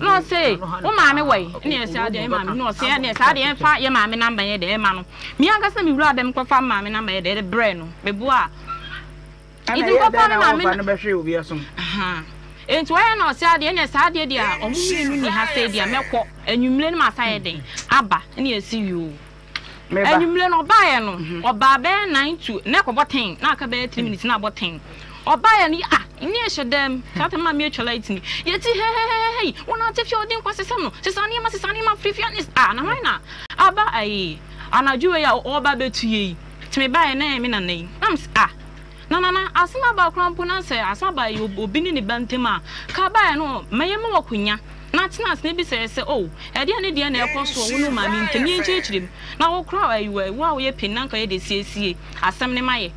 no say o maame we ene say ade maame no say ene say ade fa ye maame number ye de ma no mi anga say mi wura dem ko fa maame number ye de bre no me bua Idi ko fa maame no be hwe obi asom enti wa na ose ade ene sa ade dia omumienu ni ha say dia mekọ anwumle no masaye den aba ene esi wi o anwumle no ba ye no oba be 9 to ne ko boten na aka be 3 minutes na boten oba ye ni ini ehedem tata ma mi etwala itini yeti hey wona te fi odin kwasesem no sesani ma frifianis na wina aba ai anajuwe ya oba betuye timi ba ye na mi na nei nams na asema ba krampo na se asaba yi obi ni bantema ka ba no mayem wakunya na tenas ne bi se oh e de ne de na ekoso wonu ma mi ntemi enchichirim na wo kra ayi wa wo ye pinanka ye de siesie asem ne maye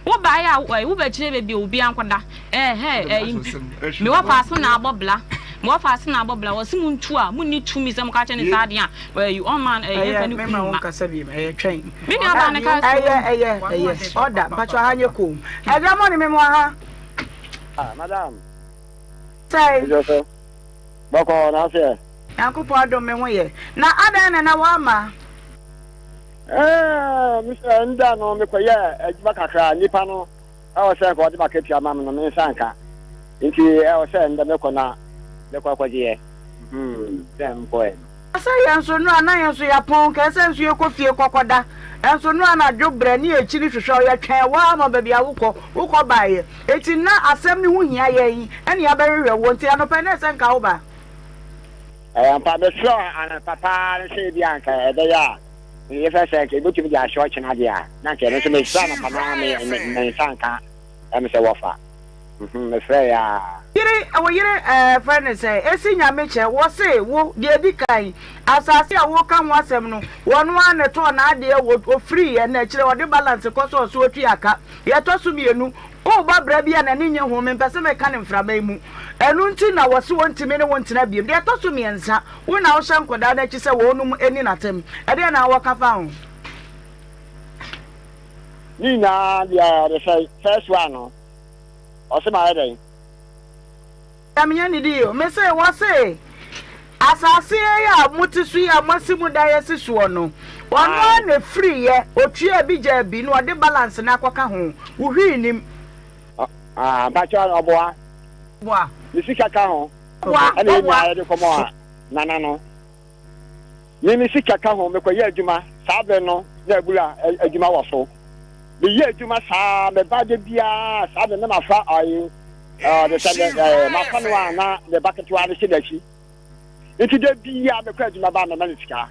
wo ba ya wo ba kire be bi obi ankoda me wa fa so na abobla mo fa se na abobla wo se muntu a munni tumi se mo ka che ne sa de a you on man e me ma won kasa bi e twen me ni aba ne ka order pacho hanye ko e ga mo ni me mo ha madam say bako na se yakupo adom me ho ye na ada na wa ma Mr. Nda no me koye adwuma kakra nipa no e se ko de baketia ma no me sanka nti e se nda me ko na le kwa kwaje dem boy asa yanso no ana yanso ya pon ka ese nso ye ko fie kokoda enso no ana dwobre ni echiri hwehwe ya twen wa ma ba bia wukọ baaye eti na asem ni hu hia ye yi ene ya berehwe wo nti anopa na ese nka wo ba ampa me so ana papa ne se bia nka ede ya ye fa se ke buti bia sho chena dia na ke ne se me sa na pana me sanka em se wofa me fe ya yire friend say esi nyame che wo say wo de di kan asase a wo kan wo asem no wono an to na ade wo free e na kire wo de balance ko so otu aka ye to so mienu o ba bra bia na ne nye ho me pese me kan mframa mu enu nti na wo se wontime ne wontina biem de to so miensa wo na wo hye nkoda na chi se wo num eni natem e de na wo ka fa ho ni na dia the first one no o se ma ede amenya ni dio me say wo say asase ya mutisu ya masimu da yesiso no ono na free ye otue bi ja bi no de balance na akwaka ho wo hwi nim ba cha oboa boa ni sika ka ho boa boa de komo a nana no ni sika ka ho me ko ye adwuma sabe no na bula adwuma wo so me ye adwuma sa me ba de bia sabe na ma fa ayi the said my panwa na the bucket one is dachi into the bia me kwa adwuma ba na manisika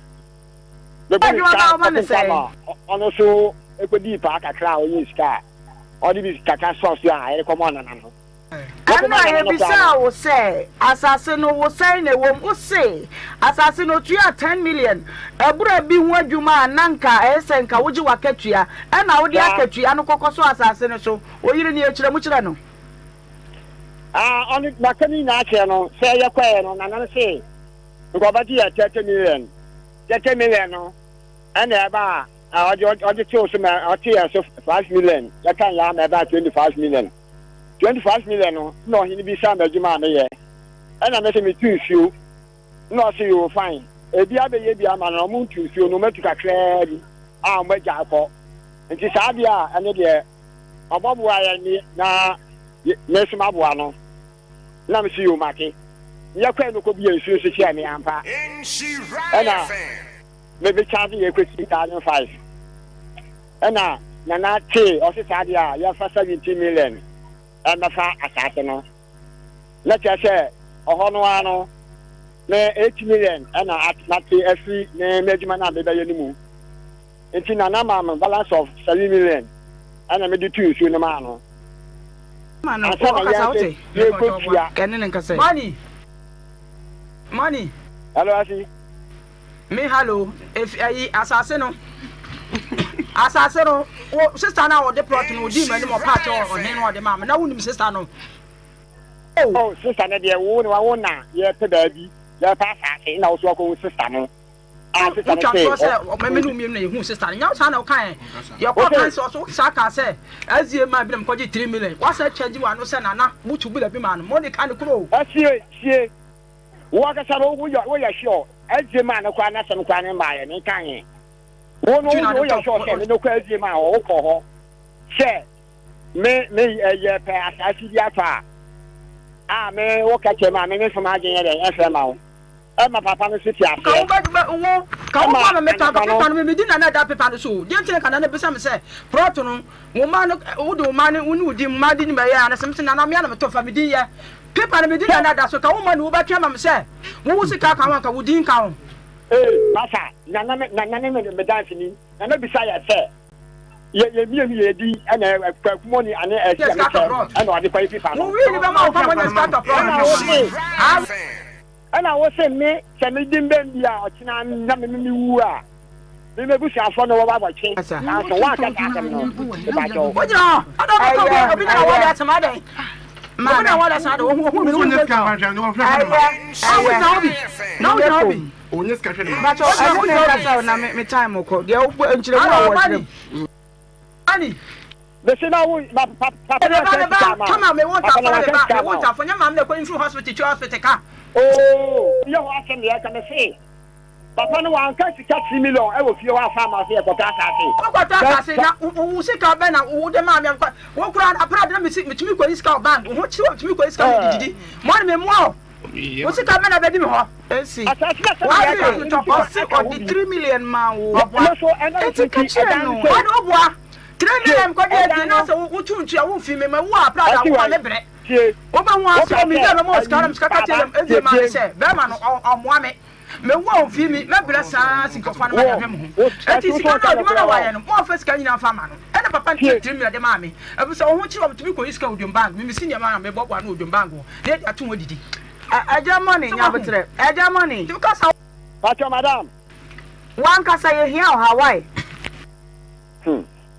the adwuma ono so ekodi pa kakra onyi sika odi bi kaka sauce ya ere komo na no ana ye bisa wo say asase no wo say na wo mo say asase no tua 10 million ebura bi hu adwuma nanka esenka woji wakatua na wo de akatua no kokoso asase no so oyire ni ekire mu kire no on makani na ache no say ye kwae no na na say ngo ba di 30 million no ana eba ɔde te o so ma ɔte yɛ so 5 million yɛka yɛ ama ɛbɛa 25 million 25 million no na ɔhene bi sa ma adwuma a meyɛ ɛna mɛsɛ metu nsuo na ɔse yɛ fine ebi abɛyɛ bi ama no ɔmo ntu nsuo no ɔmatu kakraa bi a ɔmagya akɔ nti saa deɛ a ɛne deɛ ɔbɔboa yɛ ni na mɛsom aboa no na mesi yɛ omake yɛkɔɛ no kɔbi yɛ nsuo so kyia me ampa ɛna mebɛkyade yɛ kɔ 3,500 ɛna nana tee ɔse saa deɛ a yɛfa 70 million ɛmɛfa asase no na kyerɛ sɛ ɔhɔ no ara no na 8 million ɛna nate afiri ne m'adwuma no a mebɛyɛ no mu nti nana ma me balance of 7 million ɛna mede tu nsuo no maa no money hello asi me hello if asase no asase no wo sister na wo de plot no di mani mo part o hen no de ma na wonim sister no oh sister na de wo ni wa wo na ye pe da bi ye pa asase na wo so ko sister no sister na say me no miem na ye hu sister nya wo sa na wo kan ye ko kan so sa ka say azie ma bi na ko 3 million wa sa charge wa no say na butu bi la bi ma no mo de kan kuro sie wo ka sa wo ya sure azie ma na kwa na sam kwa ne ma ye ne kan ye wo no wo ya sure say ne kwa azie ma wo ko ho she me ye pe asasi bi afa me wo ka che ma me ne fama agye ye e fe ma wo ma papa no siti afa ka wo ma me ta paper no me di na da paper no so di ntene kana na besa me say prot no wo ma no wo de wo ma ne wo di ma di ni me ya na semse na me ya na me to fa me di ye paper no me di na da so ka wo ma no wo ba twa ma me say wo sika ka ka wo di nka wo masa na me dance ni na bisa ya say ye mi di ana kwakumoni ane e se ana ade kwa paper no wo wi ni ba ma wo pa mo start up ana wo se me se me dimbe bia ochina na me wu a me busi afọ no wo ba twe so wa ka ta no ba jo wo jira ada ko obi na wo da sama dai ma na wo da sama da wo hu ne ska wa no na obi onye ska hwe ba cho e mo na sa na me time ko de wo nchire wo wo ani the na wo papa come on me want to for nyama me ko in hospital ka oh you want to me I can say papa no wan ka sika 3 million e wo fie wa farm say ko ka asase na wo sika be na wo de ma me wo kura apra de na me timi ko iska bank wo chi wo timi ko iska didi mo me mo wo sika be na be di me ho esi asase na o di 3 million ma wo so and eti ka che no wo boa 3 million ko de na so wo tuntu a wo fi me wo apra da wo me bre wo ba wo aso mi da mo ska ka che ezi ma me se be ma no omoa me wo fi mi me bre sa sikofa no ma ya hwem ho eti sika na oduma na wa ye no mo fa sika nyina fa ma no e na papa nti 3 million de ma me e bi so ho chi wo tumi ko iska odum bank mi si nyama na me bobo na odum bank ho de atu wo didi aja money nya betre aja money because pacho madam wan ka say here Hawaii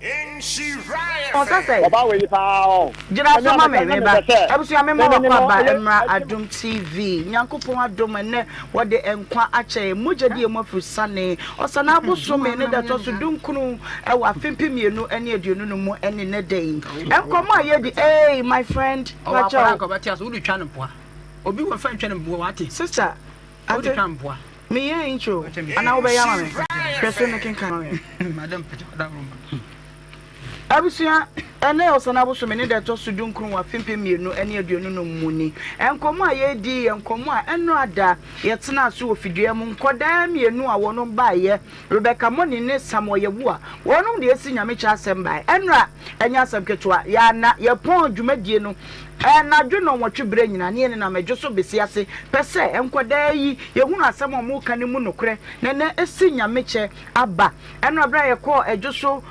Nhyira Baba we pa o jira so ma me ba ebusu ya me mo kwa ba emra adum TV nyankopon adum ene wode enkwa ache mujadi e mafu sane osana aboso me ne da to so dunkunu e wa fimpi mienu ene aduonu no mu ene ne den enkomo aye di my friend pacho ko batia so udi twa no poa obi wo fa ntwa no bo wate sister udi twa mpoa me ye intro ana wo be ya ma me kwese no kenkan me madam pacho da room abusia ene osana aboso me ne da to so dunkunu wa fimpi mienu ene aduonu no mu ni enkomo aye di enkomo a eno ada yetena so ofidua mu nkoda mienu a wono ba ye Rebecca Moni ne Samoye wu a wono de esi nyame cha asem ba enra enya asem ketua ya na ye pon dwumadie no na dwono nwotwe bre nyina ne ne na medwo so besi ase pese enkoda yi ye hu asem o mu ka ne mu nokre ne na esi nyame che aba enra bra ye ko edwo so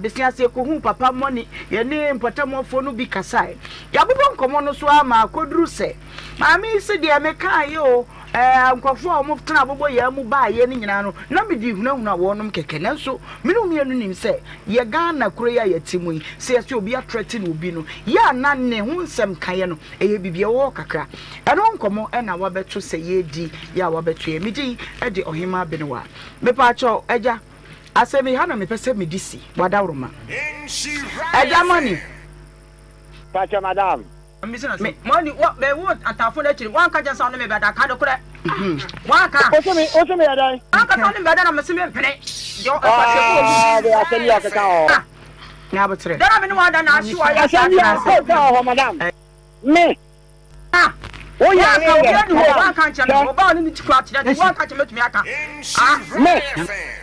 besi ase ko hu papa Moni ye ne mpotamofo no bi kasai ya bobo nkomo no so ama koduru se maami se de me kan yo nkofo o mo tena bobo ya mu ba ye ni nyina no na me di hunahuna wonom keke nanso menu mienu nim se ye Ghana kuro ya yatimu yi se ye obi atrete no obi no ya na ne hu nsem kaye no eye bibie wo kakra eno nkomo na wabeto se ye di ya wabeto ye midi e de Ohemaa Benewaa me pa cho eja Ase me ha na me pese me disi wada roma. Eja money. Pacha madam. Me money what be what atafo na chiri wan ka je sound me be da ka do kure. Wan ka. Oso me ya dai. Wan ka sound me be da na me se me mpene. Yo They are telling you to come. Na botre. Dara me no wada na asu I ya send you to come, madam. Me. ah. Oh yeah, wan ka nche no ba ni ti kwa tire wan ka che metumi aka. Me.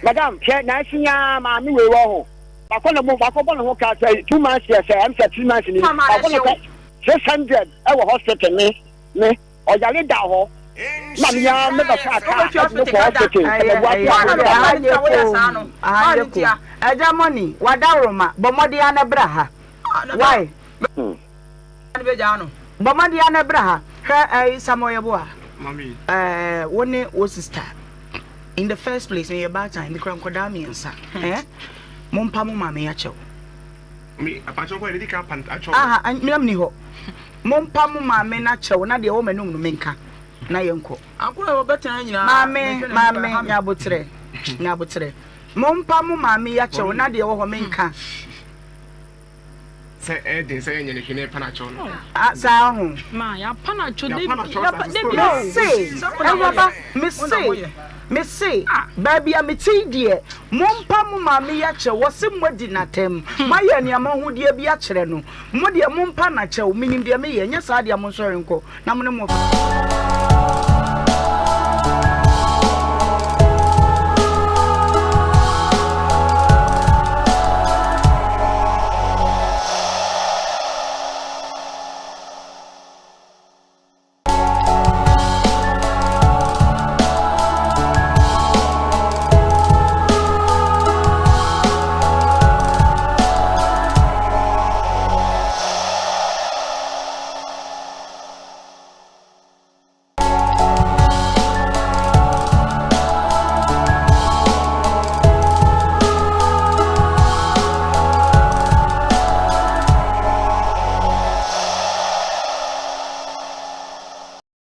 Madam, che na sinya ma mi we wo ho. Bakona mo bakona ho ka say 2 months here say am say 3 months ni. Bakona 600 e wo hospital me. Oyale da ho. Mamia me ba fa ka. No go hospital. Eja money wada roma bomodi ana braha. Why? Bomodi ana braha. Samoya boa. Mommy. One was sister. In the first place, in your bad time, the crown kodami and sa. Mompamu mame yacho. Me, a patch of where they can't pan. And Milamniho. Mompamu mame nacho, not the woman no menka. Na yonko. Uncle better than you. Mame, Nabutre. Mompamu mame yacho, not the woman menka. Say, Eddie, say, and you never panacho. Sound. Ma ya panacho Me say, baby, I'm a tea dear. Mompamu mame yacho was some wedding at him. My yama who dear be a chereno. Modia mompanacho, meaning dear me, and yes, I am monsorenko. Namunamo.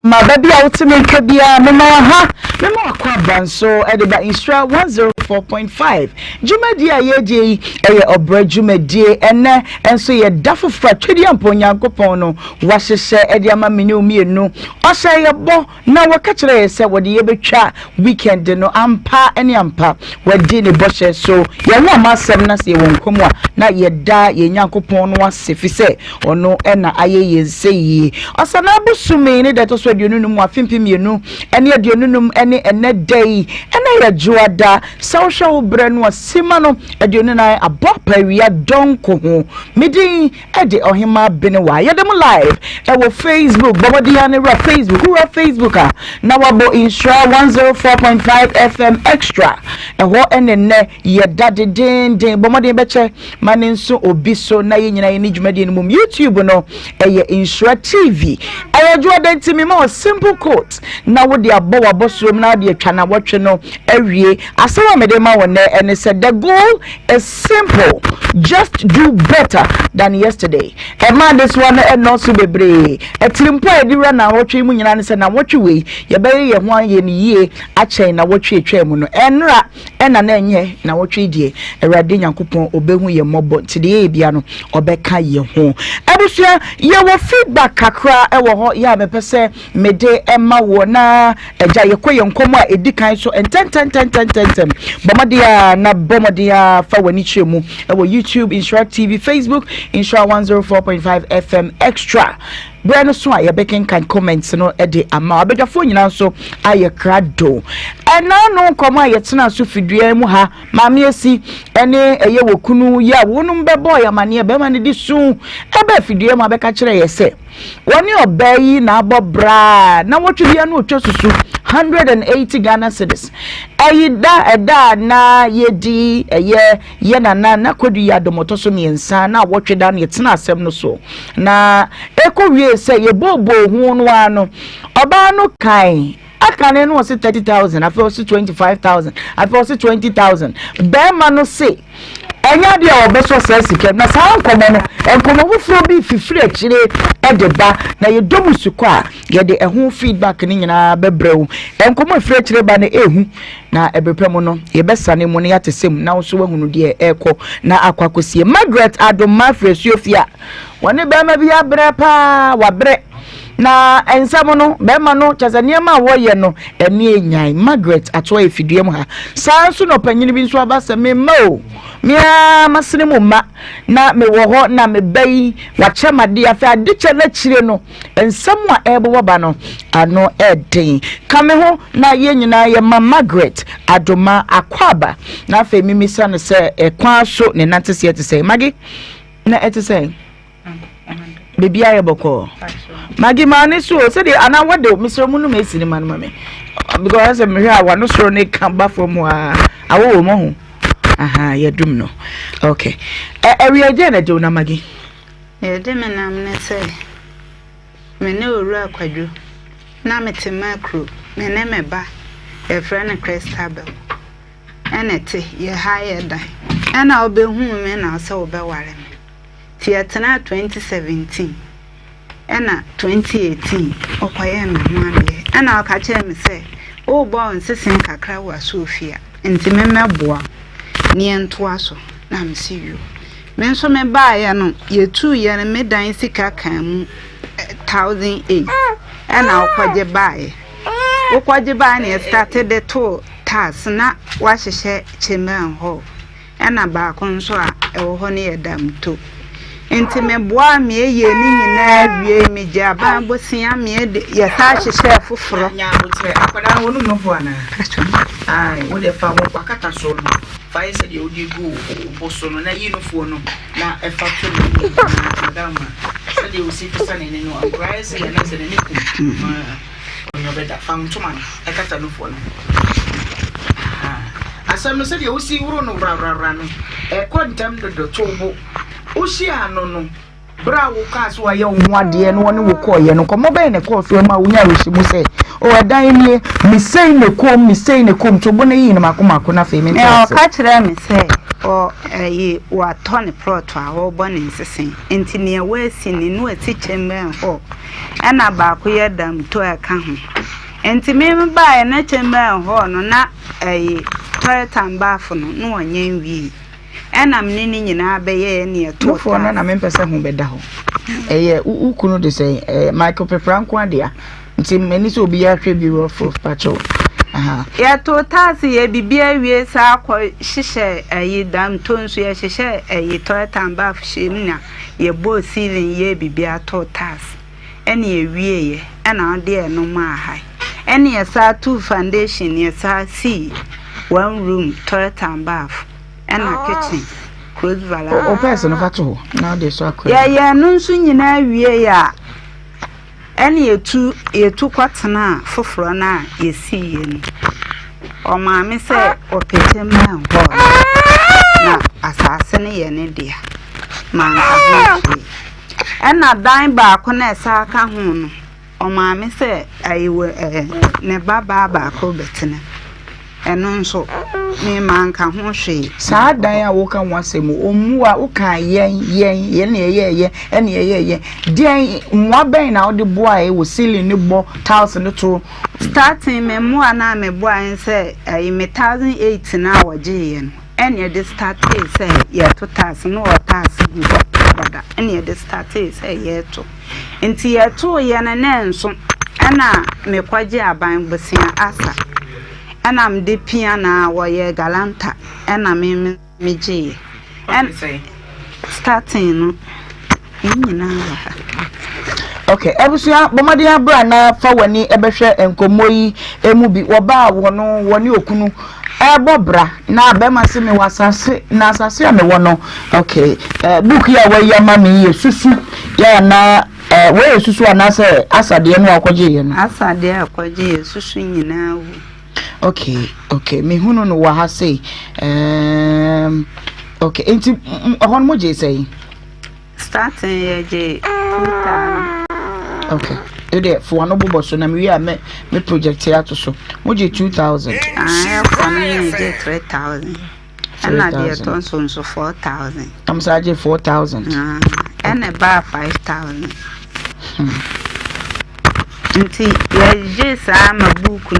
My baby ultimate kabia mama ha mama akwa banso edeba instra 104.5 jumadi ayedi eye obra jumadi ene enso ye dafo fra twedi ampo nyankopon no wahyehe ede ama menu mienu osha ye bo na waka kire se wode ye betwa weekend no ampa ene ampa wadi ne boshe so ye wo amasem na se wonkom a na ye da ye nyankopon no asefi se ono ena aye ye nseyi osana busumi ne deto so aduonum afimpiemienu ene aduonum ene day ene ya juada social brand wasima no aduonu na abopawia donko ho midin ede Ohemaa Benewaa yedem live e Facebook bobodi ya ne Facebook who Facebook na wabo insure 104.5 FM extra e ho ene ne yedade den bomodi beche mane nso obiso na ye nyina ye ni dwumade no mum YouTube no e insure TV e juada ntimi ma simple quote na wo de abo wabosom na de atwa na wotwe no awie asawa medema wona and said the goal is simple, just do better than yesterday. A man this one and not so bebre a trimpo edira na wotwe mu nyina ne se na wotwe we ye be ye ho an ye ni ye a chen na wotwe twam no enra ena na enye na wotwe die awrade nyankopon obehu ye mobo tide bia no obeka ye ho abusua ye wo feedback kakra e wo ho ya mepese mede ema wo na eja ye koye nkomo a edikan so ten bomadia na bomadia fa wani chemu e wo YouTube, Insure TV, Facebook, Insure 104.5 FM extra. Brand so ya beken kan comments no e de ama abedafo nyina so aye krado ena no nkoma ye tena so fidua mu ha maame esi ene eye wokunu ya wonum bebo ya mane be mane di su ebe fidua mu abeka kire ye se woni obayi na abobra na wotwe no otwa susu 180 Ghana cedis ayida eda na yedi ye na kodu ya domoto so miensa na wotwe da na ye tena asem no so na ekowie say ye bobo hu no ano oba no kai akane no say 30,000 I feel say 25,000 I feel say 20,000 be ma no say enya de a obeso se sika na saa nkomo no enkomo fufuro bi fifire akire de ba na ye domusuko a ye de ehu feedback ni nyina bebrew enkomo fifire akire ba na ehu na ebepem no ye besane mu ne yatesem na wo so wahunu de eko na akwakosie Margaret Adoma Fresuofia woni be ma bi abre pa wabre na ensamo no bema no chazaniema woye no eni enyan Margaret atwa efidiem ha sanso no panyini bi nso abasa me mo mia masene mu ma na me wo ho na me bai wachemade afa adiche na chire no ensamo a ebo ba no ano eden kame ho na ye nyina ye ma Margaret Adoma akwaba na afa mimisa no se ekwan so ne nantese etese magi na etese baby aye boko magi mani so say the ana what do Mr. Munu me cinema no me because me here wa no so ne kan ba from wa awo mo ho aha ye dum no okay area je na do na magi ye de me na me say me ne oru akwadwo na me te macro me ne me ba e friend Christabel enete ye higher dan ana obehu me na say obeware me Fiatana 2017 ena 2018 okoye me hwande ena akache me se o bo nsesen kakra wa Sofia enti me meboa ne ento aso na me se yo me nso me ba ya no ye tu ye ne me dan sika kan mu 1008 ena okoje ba ye okoje ba ne started the to tas na wa hyehe chemen ho ena ba ko nso a ewo ho ne yedam to enti me boa me ye ni nyina wie me jaba bosia me de ye sa hyehyɛ foforo nya botre akwada wonu no fo ana ai wo de fa mo pakata so no fa ise de odi gu boso no na yi no fo no na e fa to no madama se de usi pesa ne no agrai se na se ne ku onyo beda fa mto man e kata no fo no asam no se de usi wuro no bra no e kontam do tobo Ushia no bra wo ka so aye wo ade no woni wo ko ye no komo be ne ko so ma wo nya roshi mu se o edan nie mi sei ne kom to bo na yi ne makomako na fe mi o ka kire mi se o yi wa toni prot a wo bo ne nsesen enti ne we si ne no ati chemben ho ana ba ko ye dam to e ka ho enti me ba e na chemben ho no na yi toilet and bath no onye nwi ena mnini nyina beye ne to fo na na mempese hu beda ho eye ukunu de say Michael Pepranko adia nti meni so obi ya hwe bi ro for pacho aha ya to tasi ye bibia wie sa akọ hyehyɛ ayi dam tonso ye hyehyɛ ayi toitamba fhimna ye bo ceiling ye bibia to tas ene ye wie ye ena ade eno ma hai ene ye sa two foundation ye sa see one room toitamba and a kitchen close vala o person of ato now they so akwa ya no nso nyina wie ya ene yetu kwatena foforo na yesi ye ni o ma me se o pete ma ho na asase ne ye ne dia man ka ho ena dan ba ko na esa ka ho no o ma me se ayiwe ne baba ko betena eno nso me man ka ho hwe saa dan a wo ka wasem omu a wo ka yen ne ye ene ye den mwa ben na wo de boa e wo ceiling ne bo tiles ne to starting me mu ana me boa nse ayi me 1008 na waje ye no ene de start say ye to tiles no o tiles gu bada ene de start say ye to enti ye to ye na nso ana me kwaje aban bosia asa ana mde piana wo ye galanta ana me je and starting no nyina okay ebusia bomade abra na fa wani ebehwe enkomoyi emu bi wo ba wono woni okunu ebobra na be mase me wasase na asase a me wono okay book ya wa ya ma me ye susu ya na we susu anase asade no akoje ye no asade akoje ye susu nyina wo okay me hunu no wa ha say okay enti hon mo je say starting ye je 2000 okay ede for one obo so na me wi me project ya to so mo je 2000 for me je 3000 and I did also 4,000. I'm charging 4,000. And about 5,000. Until yes, I'm a book,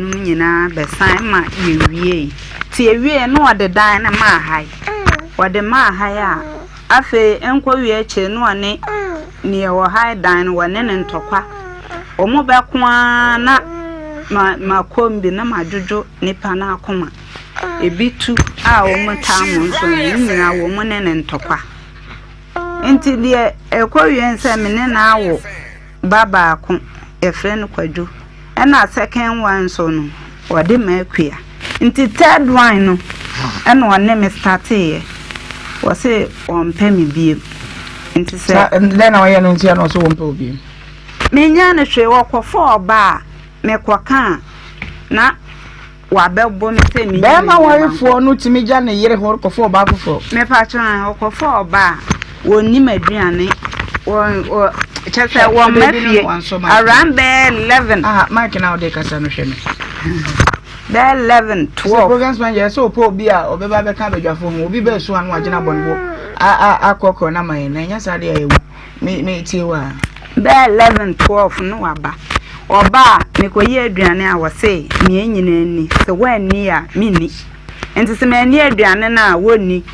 beside my ear. See, we are no other dine a ma high. What the ma higher. I say, enquiry a chain one near or high dine one and topa. Or more back one, my combi, no, my juju, nipana coma. A bit too, our woman time, so you our woman and topa. Until the Aquarian Salmon hour, Baba, a friend quadru, and our second one son, or the mercury. Until third wine, and one name is Tate, was it on Penny Beam. And then I am also won't be. Minyana she walk for 4 bar, make what can not. Wabel bonne say me. Bema worry for no to me, Johnny, yet work for 4 bar before. Me patron or 4 bar, one name Adriani, or just one Matthew, around there 11. Mike and now they can send there 11, 12 programs when you're so poor beer or baby cabbage of home will be best one watching up on board. I cock on my name, yes, I dare me too. There 11, 12, no abba. Or bar, make a year Adriana was say, me any, so when near Minnie. And to some near Adriana, wouldn't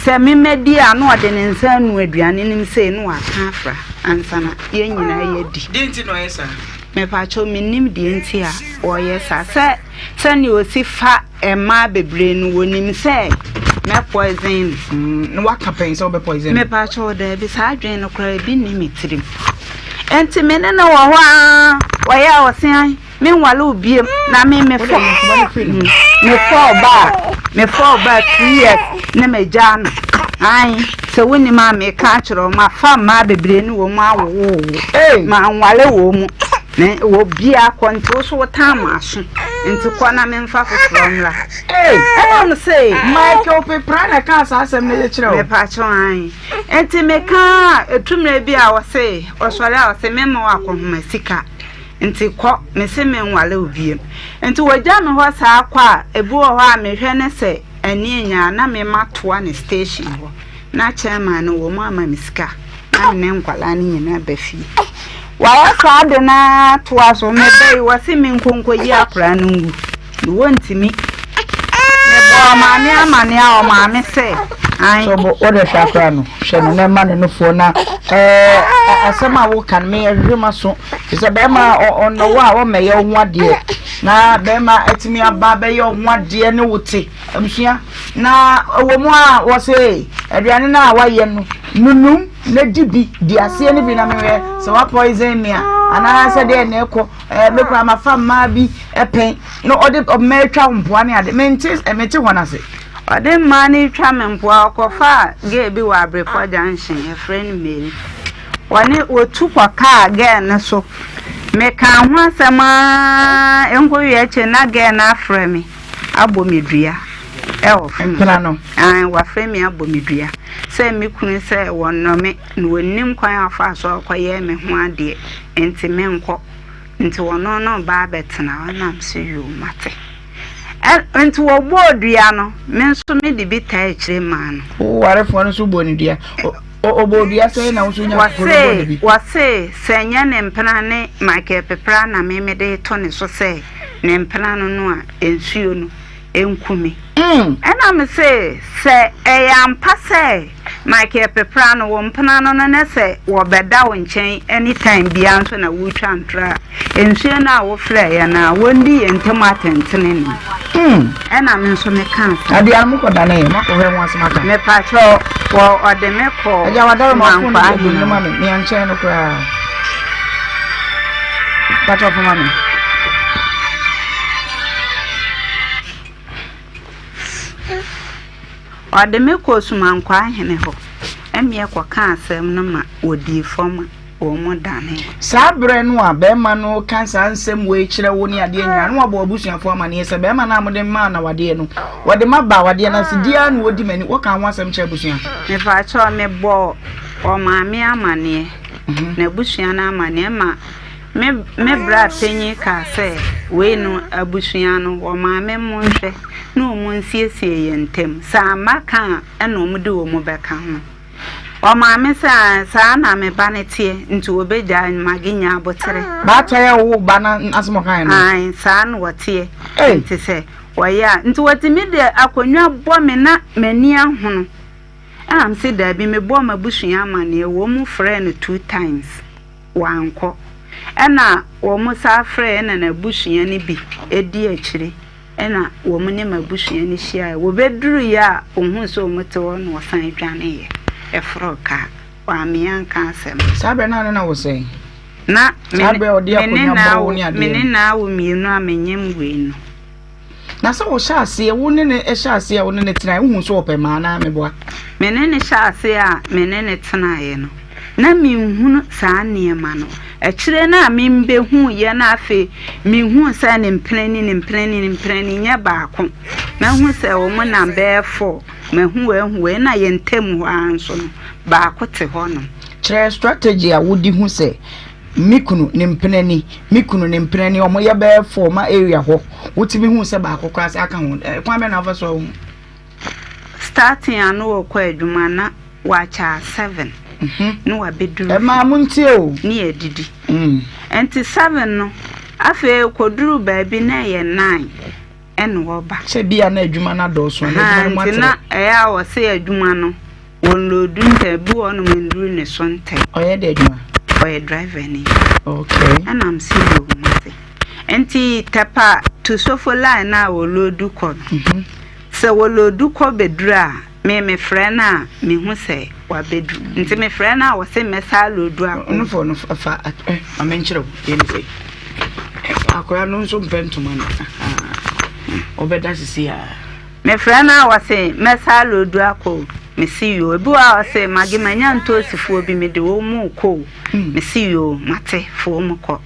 say me media, no, then in San Adrian in say no, I can't, and Sana, didn't you know, sir? Me pacho me nim di entia o yes ase send you see fa e ma bebre no wonim say me poison no what campaign so be poison me pacho there be sa adwen no kra bi ni metirim enti me ne no wo ho a ya o sen me nwale obiem na me fo me fo ba 2 years na me jana ai so woni ma me ka chiro ma fa ma bebre no wo ma wo ma nwale wo mu ne wo bia kwonto so tamaso nti kwana me mfa from la I don't say Michael Pepra na ka asem na chire me pa cho an enti me ka etumre bia wo say osore a wo say me ma wa kohoma sika nti ko me se me nwale obiem nti wogya me ho sa akwa ebu ho a me hwe ne se ani nya na me matoa ne station ho na chairman no wo ma me sika na me nkwala ni nyina bafi why father na twas o me dey wasi me nkonko yi akra no ngu no wonti mi me bo ma me amane a o ma me se ai so bo o de shakra no hwe no na ma no fo na asema wo kan me ehwema so se be ma ono wo a wo me ye ho ade na be ma etimi aba be ye ho ade ne wote abusua na wo mu a wo se aduane na wa ye no nunum na dibi di ase ne bi na me so wa poison me ana se de na ekọ me kra ma fa ma bi epen no ode metwa mpoa ne ade mentis emeti hona se ode mani twa me mpoa okofa ge bi wa abreko junction e friend me wani otu kwa ka ge ne so me ka ho asema enko ye che na ge na afre me abomedua Empana no. Wa frame abomedua. Say me kunu say wonno me no nim kwan afa so koye me ho ade enti me nko nti wono no ba betena na se yo mate enti wo bodua no me nso me de bi ta ekire ma no ware fo no so bonidua obodua say na so nya ko bi wase senya ne mpana ne make pepra na me de to ne so say ne mpana no no a ensuo no enkumi ena me say ampa say Mike pepra no wo mpana no na say wo beda wo nchen anytime bia nso na wo twa ntra ensuo na wo frɛ ya na wondi ntem atentene ni ena me nso me kan ade am ko da na ye mako hwe mo asema ka me pa cho wo ode me ko aja wadaro mo ko ni ma me nchen no kra pa cho fo ma me ode me ko sumankwa hene ho emie kwa ka asem no ma odi foma o mo dane sabre no a be ma no kansa ansem we kire wo ni ade nya no abo abusuafo ma ne se be ma na amode ma na wade no wode ma ba wade na sidia na wodi mani wo kan wasem kire abusua me fa cho me bo o ma me amane na abusua na amane ma me bra penyi ka se we no abusua no wo ma me mo hwe no mun siesie yentem sa maka eno mu de wo mu beka ho o ma me sa na me ba ne tie nti obeja maginya abotere ba taya wo ba na asmo kan no ai sa no wotie nti se waya nti wotimi de akonwa bo me na mani ahono am se da bi me bo mabusua amane wo mu frɛ no 2 times wanko ena wo mu sa frɛ na na busua ni bi edi akire ena wo mu ne mabusua ni hia wo beduru ya ohun so mu te wo no san dwane ye efroka wa mian ka asem sabe na wo sei na sabe odi akonya bo ni ade mene na wo mienu amenyem we no na so wo sha ase wo ne ne sha ase wo ne tena wo hu so opema na meboa mene ne sha ase a mene ne tena ye no na mi hunu saa niema no akire na mi mbe hu ye na afe mi hu sa ne mpreni nya baako na hu se wo mo na be 4 ma hu we na ye ntem ho anso no baako te ho no kire strategy a wodi hu se mikunu ne mpreni omo ye be 4 ma area ho wotimi hu se baako kwa se aka ho kwa be na fa so starting anu wo kwa adwuma na wacha 7 no abeduru e ma muntie o ni edidi enti 7 no afi koduru baabi na ye 9 eno wo ba se bia na adwuma na do so na adwuma na ya wo se adwuma no won lodu ntabu ono menduru ne so ntai oye de adwuma oye driver ni okay and I'm seeing mate enti tapa to sofo line na wo lodu ko se wo lodu ko bedura me friend na me hu se wa bedu nti me friend na wo se mesa lodu a no for no fa amenchiro yemi se akoya no nso mpentuma na obeda sisi ya me friend na wo se mesa lodu akọ me see you ebu a say magi manya ntosifuo bi me de wo mu ko me see you mate fo mu ko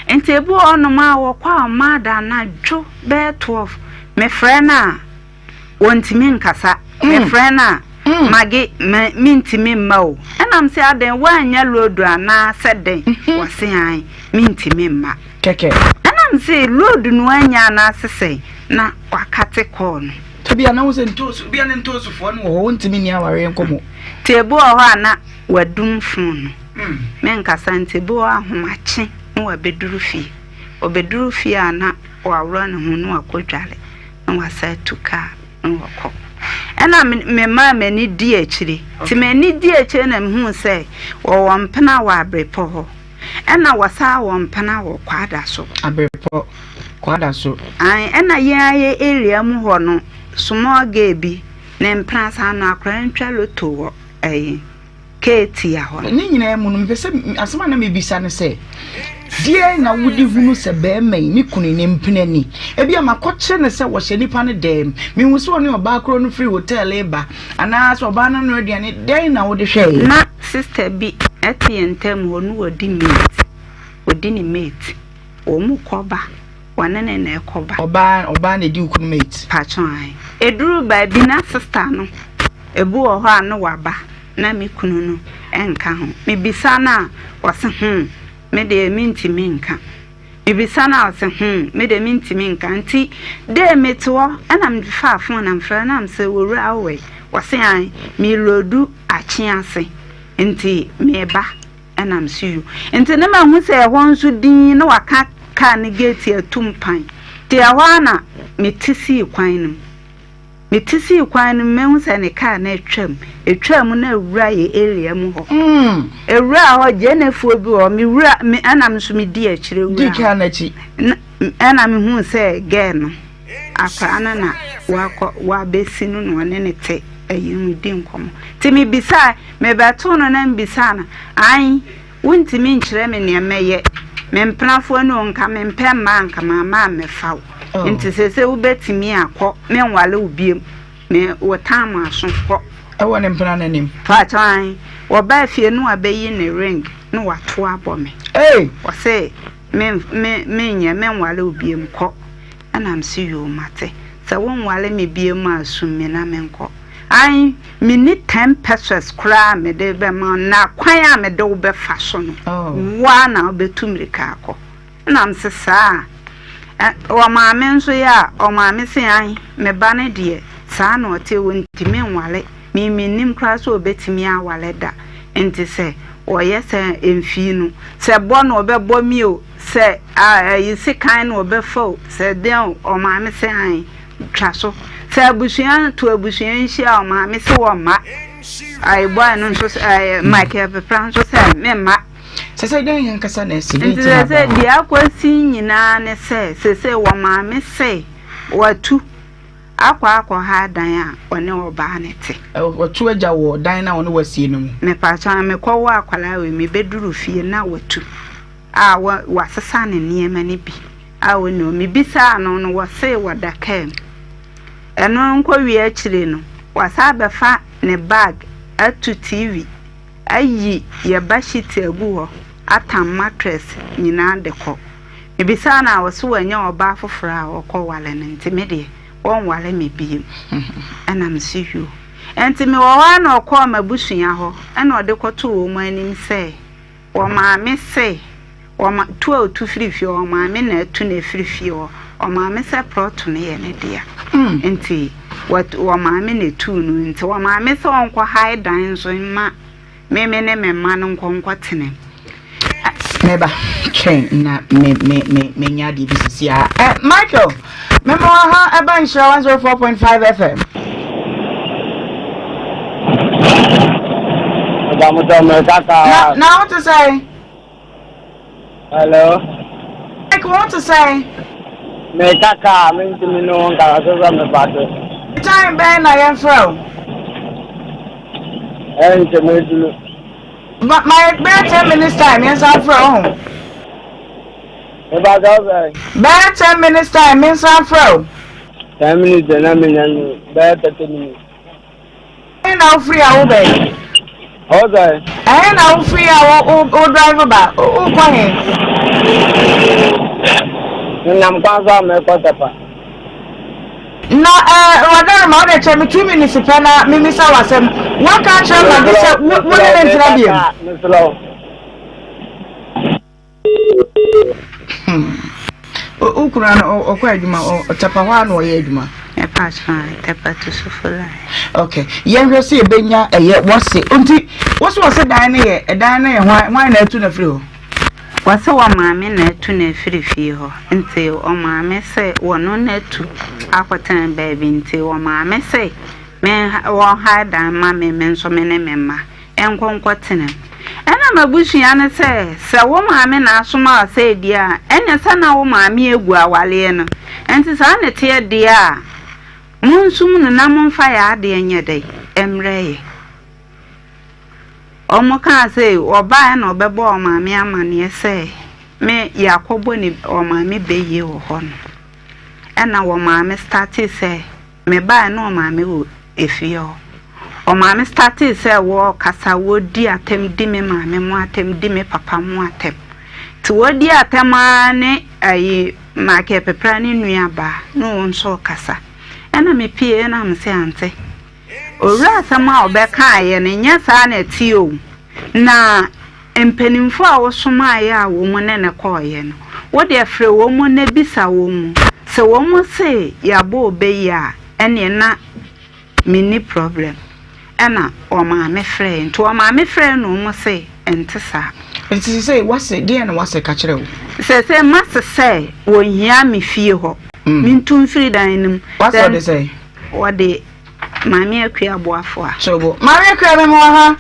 enti ebu ono ma wo kwa amada na dwo be 12 me friend na wontimi nkasa me friend na magi mintimi mma o enam se aden wanya lodu ana seden wo se an mintimi mma keke enam se lodu no anya na sese na wakate ko no bia na wo se ntosu bia ne ntosu fo no wo ntimi ni aware nkomo tebu oho ana wadum fun men kasante bu ahomache no abeduru fie obeduru fie ana wawro ne hu no akodwale na wasa tuka no wako ena me ma mani di akire ti mani di akire na hu se wo wampena wa abrepo ho ena wasa wampena wo kwada so abrepo kwada so ai ena ye area mu ho no small gabi na mpransa na akra ntwa loto wo keti ya ho ni nyina mu no mpese asema na mebisa ne se die na wudi hunu se be mai ni kunu ne mpinani ebi amakoche ne se wo hye nipa ne dem me hu so ne oba akro no free hotel eba ana so oba na no aduane den na wode hwe na sister bi etiyentem ho no wodi mate wodi ni mate o mu koba wanene na ekoba oba na di ukunu mate pachon eduru ba bi na sister no ebu ho anu waba na me kunu no enka ho me bisa na wose me de mintimi nka me bisa na wose me de mintimi nka nti de meto ana me fa afon na mfra na mse wora awe wose an me lodu achi ase nti me ba ana msiyu nti na ma hu se ho nso din na waka ka ne gate atumpan te awana metisi kwan no metisi kwan no mehu se ne ka na etwam na ewura ye area mu ho ewura ho je na fuo bi ho me wura me anam so me di akire wura di ka na chi ana me hu se ge no akwa na wa besi no no ne te ayi di nkomo ti me bisa me beto no na mbisa na ai wontimi nkyere me ne meye memprafo no nka mempemma nka mama mefaw nti sese wo betimi akọ menwale obiem me wotam aso kọ ewo ne mpena nanim faatan wo ba fie no abeyi ne ring no wato abome wo se me menwale obiem kọ ana msi yo mate se wonwale me biem asum me na menko ai mini 10 pesos kra me de be ma na kwan a me de wo be fa so no wa na obetumrika akọ na msesa o maame nso ya o maame se an me ba ne de saa na o te wontimi nwale mi nim kra so obetimi awale da enti se o yese emfi nu se bo na obebo mi o se yisi kan na obefo se den o maame se an twa so se abusuan to abusuan hia o maame se wo ma ai boy no nso Michael Pepran so se me ma se den yan kasa na esi bi se di akwasi nyina ne se wo maame se watu akwa ha dan a one oba ne te watu agya wo dan na one wasie no mu me pa cha me kwo akwala we me beduru fie na watu a wasesa ne niema ne bi a woni me bisa no no wose wadaka eno nkwa wi akire no wasa befa ne bag atu TV ayi ye bashiti agu ho atam mattress nyina de ko me bisa na wose wanya oba fofora a okọ wale ne ntimede on wale me biem ana msihu enti me wo wa na okọ mabusua ho ana ode kwoto wo mu anim se wo maame se wo ma tu tu frifie wo maame na tu na frifie wo maame se proto ne ye ne dia enti wo maame na tu no enti wo maame se onko high dan so ma me ne me ma no nkonko tene meba train na me nya di bisisi a Michael memo ha eba Nhyira 104.5 FM now what to say? Hello. Michael, what to say? Me kaka minti mino nga so me bato. Time ben I am from. Ente me dulu. But my 10 minutes time, yes, I'm from. About over. Bad 10 minutes time, yes, I'm from. 10 minutes and I mean, bad 30 minutes. And now free I will be. Okay. And now free I will drive about. Oh, quiet. I'm going to make No, whatever mother tell me 2 minutes pena me miss our sem. One can't tell me this what Ukran o kwa adwuma o tapawa na o ye adwuma e pa chan tapatu sufula okay ye hwe se ebenya eye wose nti wose dan na ye dan na ye hwan na atu na firi ho wase wa maame na atu na firi fie ho nti o maame se wono na atu akwatan baabi nti o maame se me wo ha dan ma me nso me ne memma enkonkwo tene ena mabusua ne se wo maame na asoma ase dia enya sana wo maame egu awale no enti sa ne te dia munsum no na momfa ya ade enye dai emreye omoka se oba na obebo o maame amane se me yakobo ni o maame beye wo ho no ena wo maame start se me ba na o maame wo efio o maame start say wo kasa wo di atem di me maame mo atem di me papa mo atem ti wo di atem ane ayi make pepra ni nuaba no nso kasa ena me pie na me se ante owura sama obeka aye ne nya sa na ti o na empanimfo a wo soma aye a wo mo ne ne koye no wo de afre wo mo na bisa wo mu se wo mo se ya bo obeyi a ene na mini problem ena o maame frɛ nto o maame frɛ no mo se entesa nti se wase de na wase ka kyerɛ wo se masse se wo hia me fie ho mintum firi dan nim wase de se wo de maame akua boafo a so bo maame akua me mo ha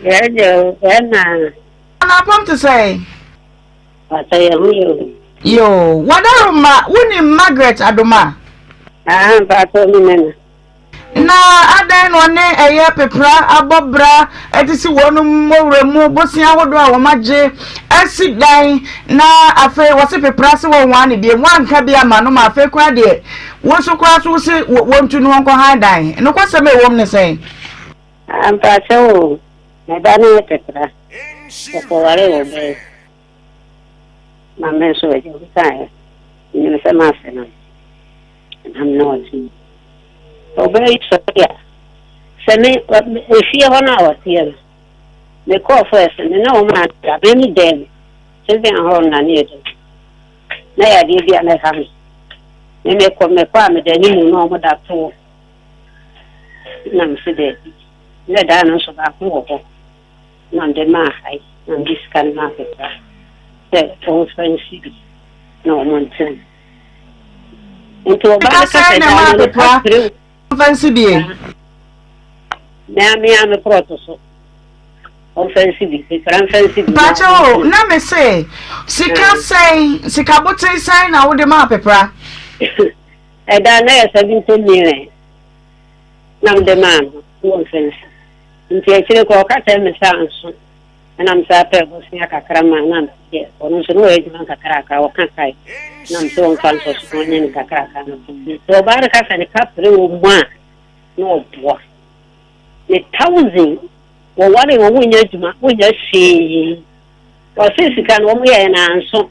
Yo, na pom to say Atayo. yo wadaruma woni Margaret Adoma Ba to mi nena. na adan no ne eye pepra abobra etisi wonu mowremu bosia hodo a wo magye asidan na afa wose pepra se wo wan ne de wanka bia ma no ma afa kwa de wo so kwa so se wontu no wonko hadan no kwasem e wom ne sen Ba to na da ne pepra. Ko wale wo be. Ma men so e sai. Ni se ma se na. I'm not. Obey Sophia. Send me if you want out here. The call first, and no man, any day. Sitting on a near. na ya de bia na ha me me kwa me de ni mu no mo da to na me se de na da no so ba ko ho na de ma hai na diskan ma pe ta de to fancy no mo ntene into ba ka se da no pa fancy bi na me am proto so offensive offensive Pacho na me say sika botin sai na wo de ma pepra e da na ya 17 million na de man no offense nti e kire ko ka tell me sa anso na me sa pe go sia kakra ma na ye ono so no e juma kakra ka o kan kai na me so on kan so so ni kakra ka no to ba ka sa ni kapre wo ma no bo ni 1000 wo wale wo nya juma wo nya hwe wo sisika no mo ye na anso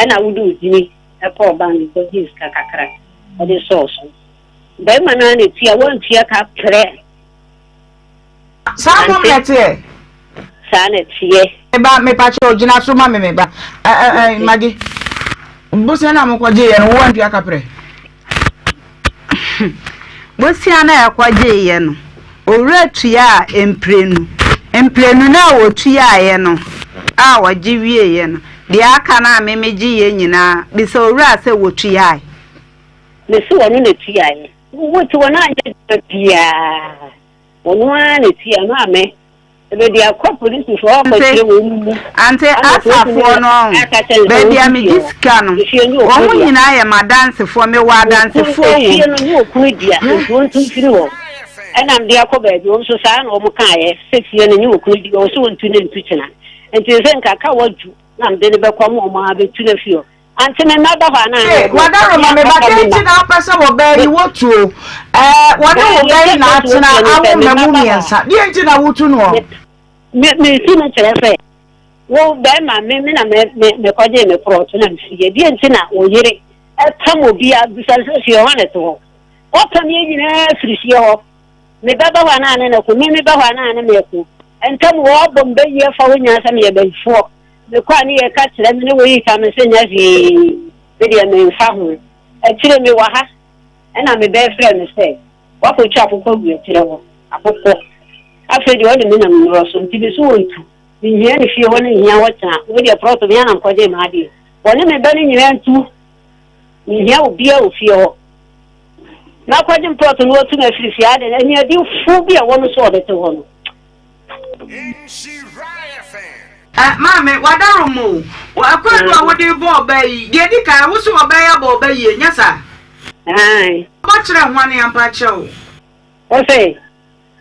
na wudu dini e po ban ko his kakra o de so be mana ne tia won tia ka pre sa mo mete sa ne tie e ba me pacho gina so ma me ba magi bosia na mo kwaje ye no won tia ka pre bosia na ya kwaje ye no owura tua emprenu na wo tua ye no a waje wie ye no de aka na memeji ye nyina bi so owura se wo tua le so wonu ne tua ye wo ti wona anya tia wonu ne tia no ame ebe dia ko police for ko tire wo mu ante asafo no baby am diska no wo nyina ye madansefo me wa dansefo wo no wo ku dia wo tun tire wo enam dia ko baby wo so sa na wo kan ye sefie no ni wo ku dia wo so ntu ne ntu kina enti ze nka ka waju na mde ne be kwa mo ma be tu na fio ante me na ba ha na wadaro ma me ba tenti na pesa wo be yi wotu wona wo be na atena awo memu miensa die enti na wotu no me tu na chere fe wo be ma me na me kwaje me pro to na mfie die enti na wo yire tam obi a bisanse fie ho ne to o tam ye nyina frifie ho me ba ha na ne ko me ba ha na ne me ko entam wo bombe ye fa wo nya sam ye be fo the kwani e ka kire me we ka me senya fi be dia me fa ho e kire me wa ha e na me be friend say wa ko twa akoko gu e kire ho akoko afi di woni me na me ro so nti bi so wontu ni hia ni fi ho ni hia wo ta we dia proto me na nkoje ma ade woni me be ni nyira ntu ni hia obi a ofi ho na kwaje proto no tu na fi fi ade ni adi fu bi a wono so de to ho no mame wadaro mo akwadu a wode bo bayi de di ka wo so obaya bo bayi nyasa ba kire hwane ampa chewo o say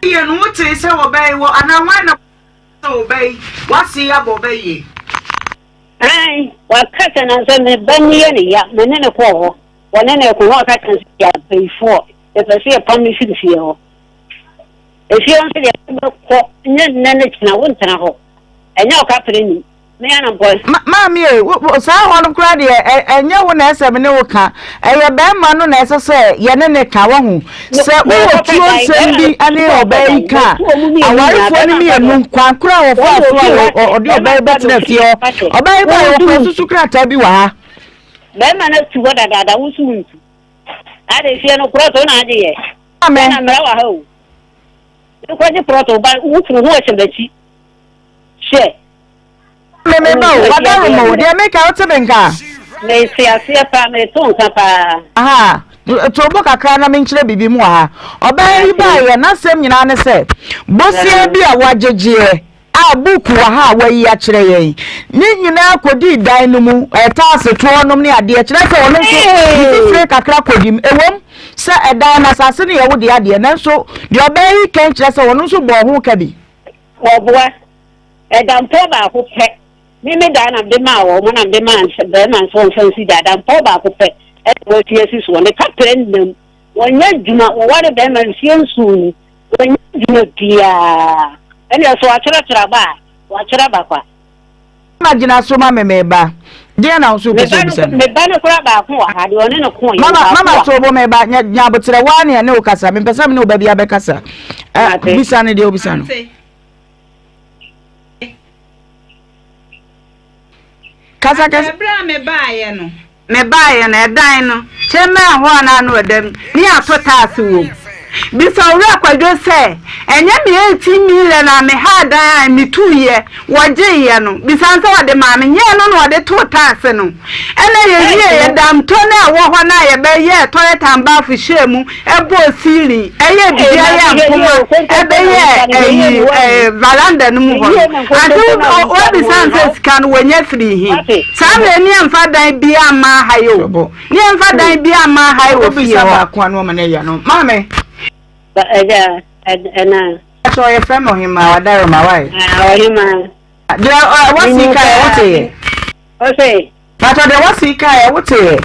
ye no wote se obayi wo ana wana obayi wasi ya bo bayi wa kata na se me banye ne ya me ne ko ho wona ne ko ho kata ya before e pe se pam fi fi ho e fi on se ya ko ne kina won tana ho enya o ka pere ni me ya na boy mami sa ho no kra de enya wo na ese me ne wo ka eye be ma no na ese se ye ne ka wo hu se wo tuo sembi ani obai ka awarifo ni me enu kwankura wo fo aso o de obai betina fie obai ba wo ko susu krata bi wa ha be ma na tu woda dada wo su ntu ade fie no kro to na ade ye amen na mra wa ha o ko je proto ba wo tu no wo chebachi she me ba wadaro mo de me ka ote benka me sia pa me to nka pa aha to bo kakra na me nkire bibi mu ha obai ba ye na sem nyina ne se bosie bi a wagegye a buku wa ha wa yi a kire yen ni nyina kodi dan no mu taase to onom ne ade kire se wono so fifre kakra kodim ewom se edan na sase ne ye wo de ade na so de obai ken kire se wono so bo ho ka bi wo boa edan po ba ko pe me da na de ma wo mo na de man se be man so fancy da dan po ba ko pe e wo tie si so ne ka pen nam wonya djuma wo ware be man sie nsu ni wonya djuma dia ene so achira ba wa achira ba kwa imagine so ma me ba dia na so pe so bisa me ba ne kura ba ko ha de one ne ko yi mama to bo me ba nya botre wa ne ne o kasa me pesa me ne o ba bia be kasa bisa ne de o bisa no kasa bra me ba ye no me buy na dan no chema ho na no dem ni atotase wo bisa owura kwadwo se enye me 18 million na me ha dan me 2 year woje ye no bisa nse wode ma me nye no no wode totase no ene ye dam to na wo ho na ye be ye toilet and bath shemu ebo siri eye bibia ya nkoma ebe ye valanda no mu ho adu o bisa nse sika no wenye free hi sa me ni amfa dan bia ma hayo ni amfa dan bia ma hayo wo bisa ba kwa no ma na ya no mame so your friend Ohemaa wadaro ma why Ohemaa what's he kai wote okay but the what's he kai wote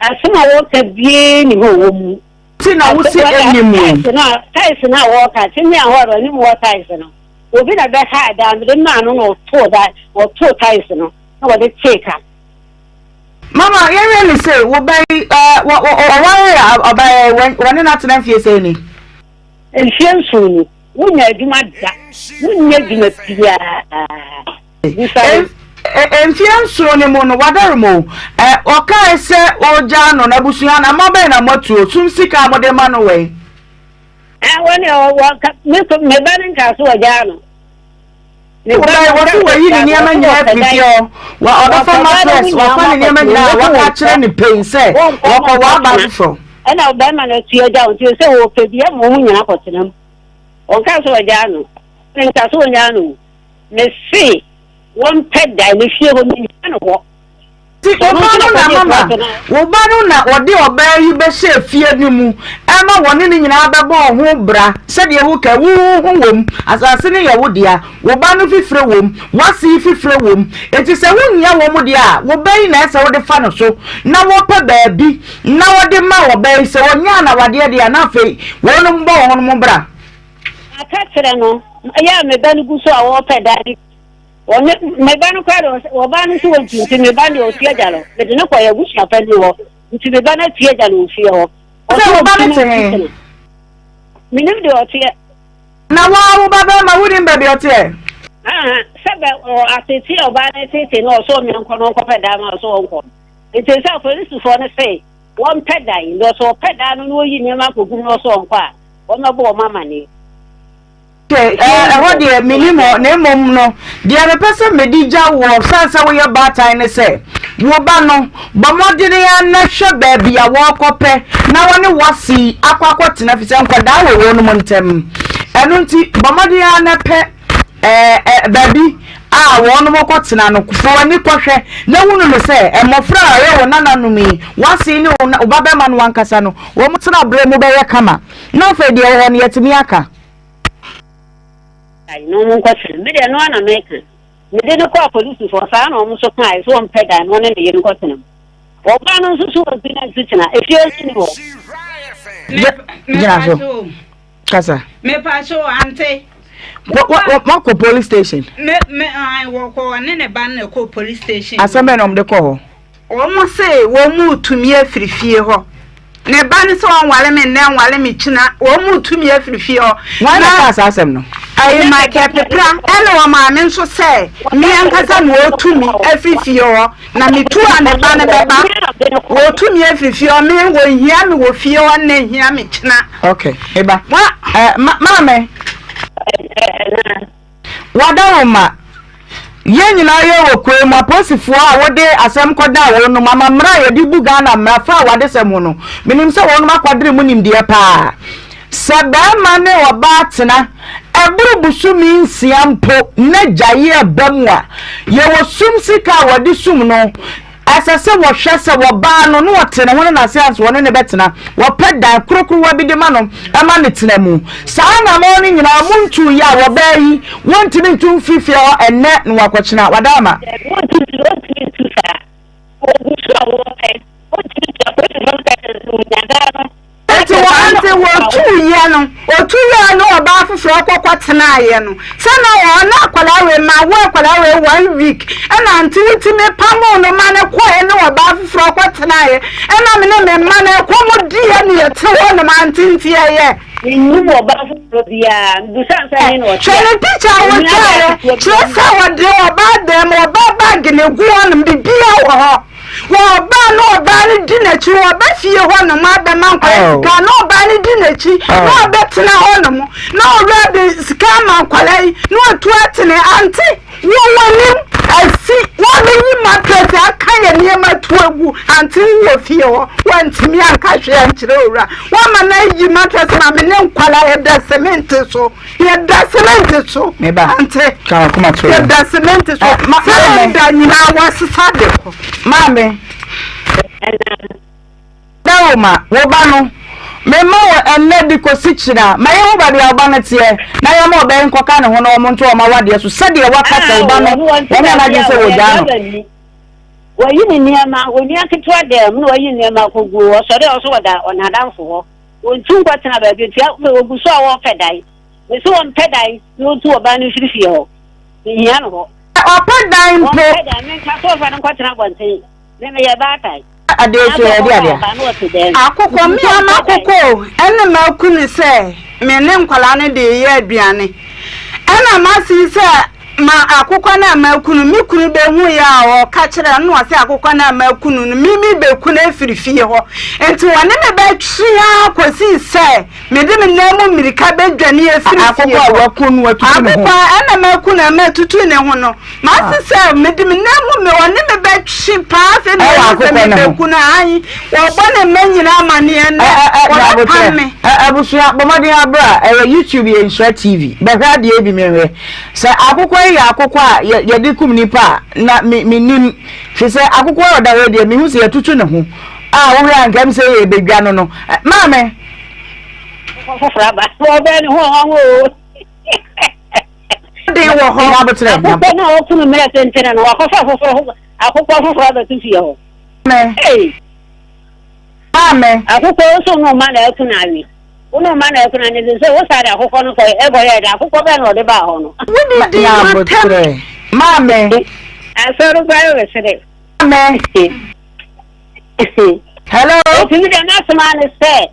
asema wote bie ni ho mu ti na wo si enimu na tais na wo ka ti ni ahoro ni mo tais no obi na be ha da me na no no to da o to tais no na wo de cheka mama you really say wo buy when not na fie say ni enfianso ni wonya adwuma da wonya adwuma pia enfianso ni mo no wadaro mo oka ese oja no na busua na mabe na motuo sum sika mo de ma no we woni o me ba nka so oja no me ba wo so we ni niam nya pipio wa odo for mattress wa kwa ni niam nya wa ka kire ni pain say wo ko wa ba so ana obama na tuyo ja o tuyo se wo pe bia mo hunya akotenam on ka so ja no nka so nya no me see won peda ni fie ho ni na ho ti obano na mama obano na ode oba yi be she fie ni mu ema woni ni nyina bebo ho bra se de wo ka wo wom asase ni ye wo dia obano fifre wom wasi fifre wom enti se wo nya wo mu dia wo bai na se wo de fa no so na wo pa baabi na wo de ma wo bai se wo nya na wade dia na fe wo no mbo ho no bra aka kire no ya me bani guso a wo peda ni woni me bani kwado wo bani so wonti me bani o tie jalo me de no kwa ya guso pa ni wo nti me bani tie jalo o fie ho se wo bani te minim de o tie na wa wo baba ma wudi mbabe o tie sebe o ateti o bani tete no so me nko no ko peda ma so nko nti se police for no say won peda yin do so peda no no yi ni ma ko gun no so nko a o ma bo mama ni what the minimum name no the other person medija wo sansa we bad time say wo ba no ba modine ya na hwe baby ya wo kope na woni wasi akwakwotena fise nkoda wo no montem enu nti ba modine ya na pe baby wo no mokotena no kufo wani kohwe na wunu no say emofra aye wo nananumi wasi ni wo ba be ma no wankasa no wo mutena bre mu be ye kama no fe de wo ne yetimi aka no mun kwatin me de no na meka me de no kwa police for sa na o so kai so on peda no ne de kwatin o ba no so bi na zitina e fie ni wo ya so kasa me pa so ante what ko police station me ai wo ko ne ban na ko police station aseme no mde ko o mo say wo mu tumi afirifie ho ne ban so on wale me ne wale me kina wo mu tumi afirifie ho why na kasa asem no ayi ma ke pepra ene wo ma me nso say me ankasa no tumi afirifie ho na me tu ane ba ne beba wo tumi afirifie ho me wo hia me wo fie ho ne hia me kina okay eba mama wadaroma ye nyina ye wo kwe ma posifo a wode asem koda wo no mama mra ye di buga na mra fa wade sem no minim se wo no makwadre mu nim de pa seba ma ne oba tena eburu busumi nsiampo na jaye bamwa ye wo sum sika wade sum no asase wo hwese wo ba no no tena ho na science wo ne betena wo peda krokru wa bi de ma no ama ne tena mu saa na mo ni nyina muntu ya wo ba yi wonti mi tum fifia o enne no wakochina wadama eti wo ante wo tu ya no oba afoforo kokotena ye no sana wo na akwalawe ma wo akwalawe 1 week ana anti me pamo no ma ne ko e no oba afoforo kokotena ye ana me ne me ma ne ko mo die ne ye te wo no ma anti ntie ye ni mo ba afoforo dia du sansa ni no chele picture wo tare chesa wo de oba dem oba bag ne guo no bibia wo ho no bani dinachi wa be fie ho no ma be man kwala sika no bani dinachi no be tena ho no mo no ready sika man kwala no atu atene anti wo wani asi wo be yi market aka ye niema tuagu anti wo fie ho wantimi anka hwe ankyere owura wo ma na yi market na me ne kwala ye da cement so ye da cement so anti ka kuma to ye da cement so ma da nyina wa sisade ko mame Dauma, wobano. Memo enne di kosichira. Ma ye ho ba dia oba na tie. Na ye mo be nkoka ne ho no mo nto o ma wade so. Sade ye wakasa obano. Wo na je se wo jano. Wo yi ni niama, wo ni aketwa dem, no yi niama kogu. O sore o so wada onadamfo ho. Wo ntu kwatena ba bi tia ogu so wo pedai. We so on pedai, no tu oba ni firifie ho. Ni ya no ho. O pedai mpo. Pedai men ka so fa na kwatena bonten. Ne ye batai. Adeso ya dia. Akoko mi ama akoko ene ma kunu se me ne nkwala ne de ye aduane. Ena ma si se ma akoko na ma kunu mi kunu be hu ya o ka kire no se akoko na ma kunu mi be kunu afirifie ho. Enti wone me be tria kosi se me de me na mu mirika be dwane afirifie akoko wa kunu atutu ne ho. Akoko ena ma kunu ma tutu ne ho no. Ma si se me de me na mu me wone me be twi pa fe me kuna ai wobone manyina amane ene abusua bomade abra YouTube ye Nhyira TV be radio bi menwe se akoko ya akoko a ye de kum nipa na menim hwe se akoko o da radio me hu se atutu ne ho a wo hwe ankam se ye bedwa no mame fofra ba wo be ni ho de wo ho abetre akoko na o kunu mere tentene no akofa fofra akoko fofra ba tufi ho hey ame akoko so no ma na eku na wi uno ma na eku na ne so wo sare akoko no ko e go ye da akoko be no de ba ho no woni ya abetre mame asoro ba yo sere mame hello timi de na sma ne se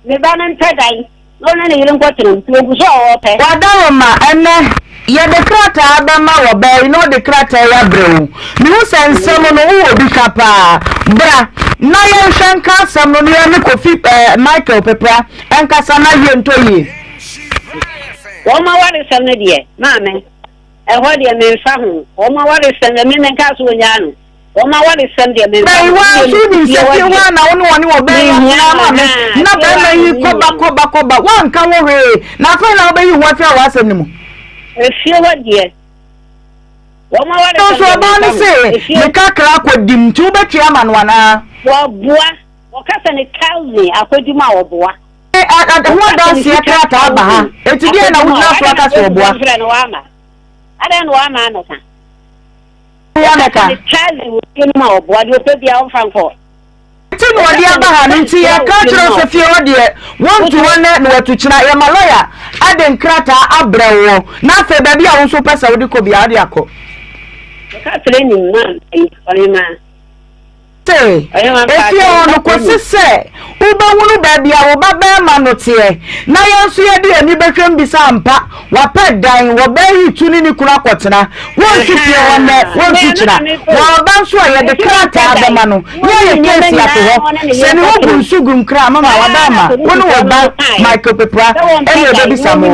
me ba na ntadai no na ne yirin kwatrum tu ogu so o pe wadawo ma enne ye de krata abema wo be no de krata ya brewu mi hu sensem no wo bi kapa bra na ye hwenka sam no ye me kofi Michael Pepra enkasa na ye ntoye wo ma ware sam ne de mame e ho de me fa ho wo ma ware sam ne me nka so nya no wo ma ware sam de me be wa su ni se ti wa na woni woni wo be na ma me na be na yi koba wa nka wo he na fa na wo be yi wo fa wa asem ni mu efie wa de wo ma ware sam so ba ni se me kakra akodim ti wo betu ama no ana wo bua wo kasa ne kalni akodim a wo bua ho da se krata aba ha eti die na wo na so aka so bua ada no ama no ka ya meka kalni wo ma wo bua de pe bia wo franco ti no odi aba ha nti ya cultural se fie odi won to one na watu kira ya maloya aden krata abrewo na fe ba bia wo so pesa wo di ko bia ade akọ ka training man e ma te efi ono kwosese uba hunu ba bia wo ba ba ma no te na yenso ye de ani behwem bisa ampa wa pedan wo ba yi tuni ni kura kwotena won tupie won tukira wo ba nso ye de krata adama no ye kesi ato ho se ni wo bunsugum kra mama wa ba ma won wo ba Michael Pepra ene be bisa mo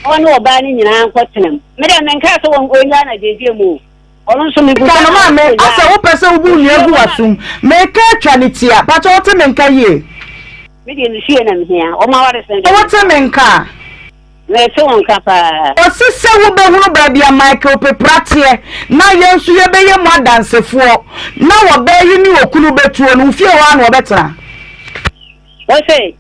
won wo ba ni nyina kwotena me de men ka so won onya na jeje mu olunso mi buta no ma me asa wo pese wo bu nuagu wasum me ka twanitia pato wote menka ye me de ni sie na me hia o ma ware sen wote menka me so won ka pa o sise wo be hunu ba bia Michael Pepra tie na yensu ye be ye mo adansefo na wo be yi ni okunu betuo no fie wa na wo betena o se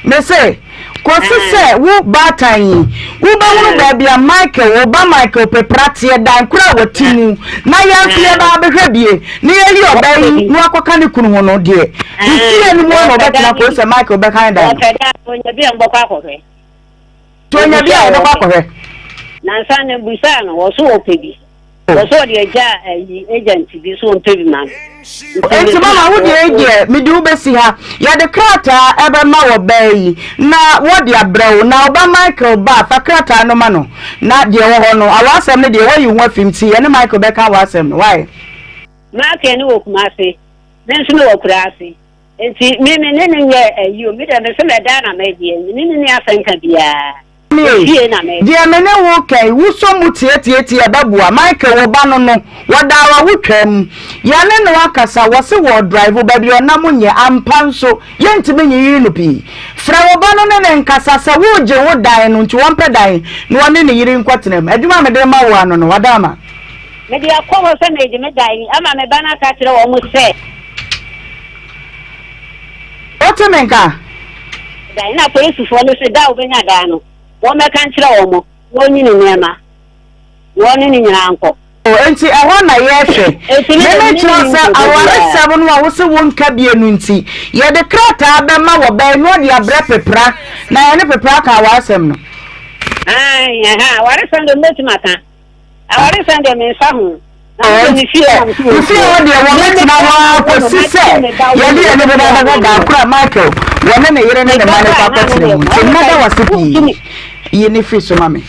me say kosise wo batan wo ba hunu ba bia Michael Pepra tie dan kura wotimu na yansu ye ba behwe bie ni ye li obai no akoka ni kunu ho no de fie ni mo no betena ko se Michael be kan dan onya bia mbokwa akọhwe tonya bia mbokwa akọhwe na nsa ne busa no wo so opebi wo so de ja agent bi so opebi man enti mama wo de ege me de ubesi ha ya de krata ebe ma wo bai na wo de abrew na oba Michael ba fa krata no ma no na de wo ho no awasem ne de wo yi ho afimti ene Michael be ka awasem no why ma ke ni wo kuma se men so me wo kura se enti me ne nye ayo me da me se me da na me die ni afanka bia die na me die me ne wo kai wo so mu tie babua Michael wo ba no wadawa wo twam ya ne no akasa wo se wo drive ba bi onam nye ampanso ye ntime nyi no pi fra wo ba no ne nkasa sa wo je wo dan no nti wo mpe dan no one ne yiri nkwatenam adwuma me de ma wo ano no wadama me dia ko ho se me je me dan ama me ba na ka kire wo mu se otemenka dan na police fo no se da wo benya dan no wo me kan kire wo mo wo nyi ne nema wo ne ni nyina anko enti ehọ na ye hwe me kire sa aware seven wa wo se won ka bie nu nti ye de krata be ma wo be no de abre pepra na ye ne pepra ka wa asem no aware sando meti maka aware sando me sa hu ni fie o de wo meti na wa ko sise ye de ne be da kura Michael wo ne ne yere ne de ma ne ka patire mu ti na da wasipi ye ne fi so mame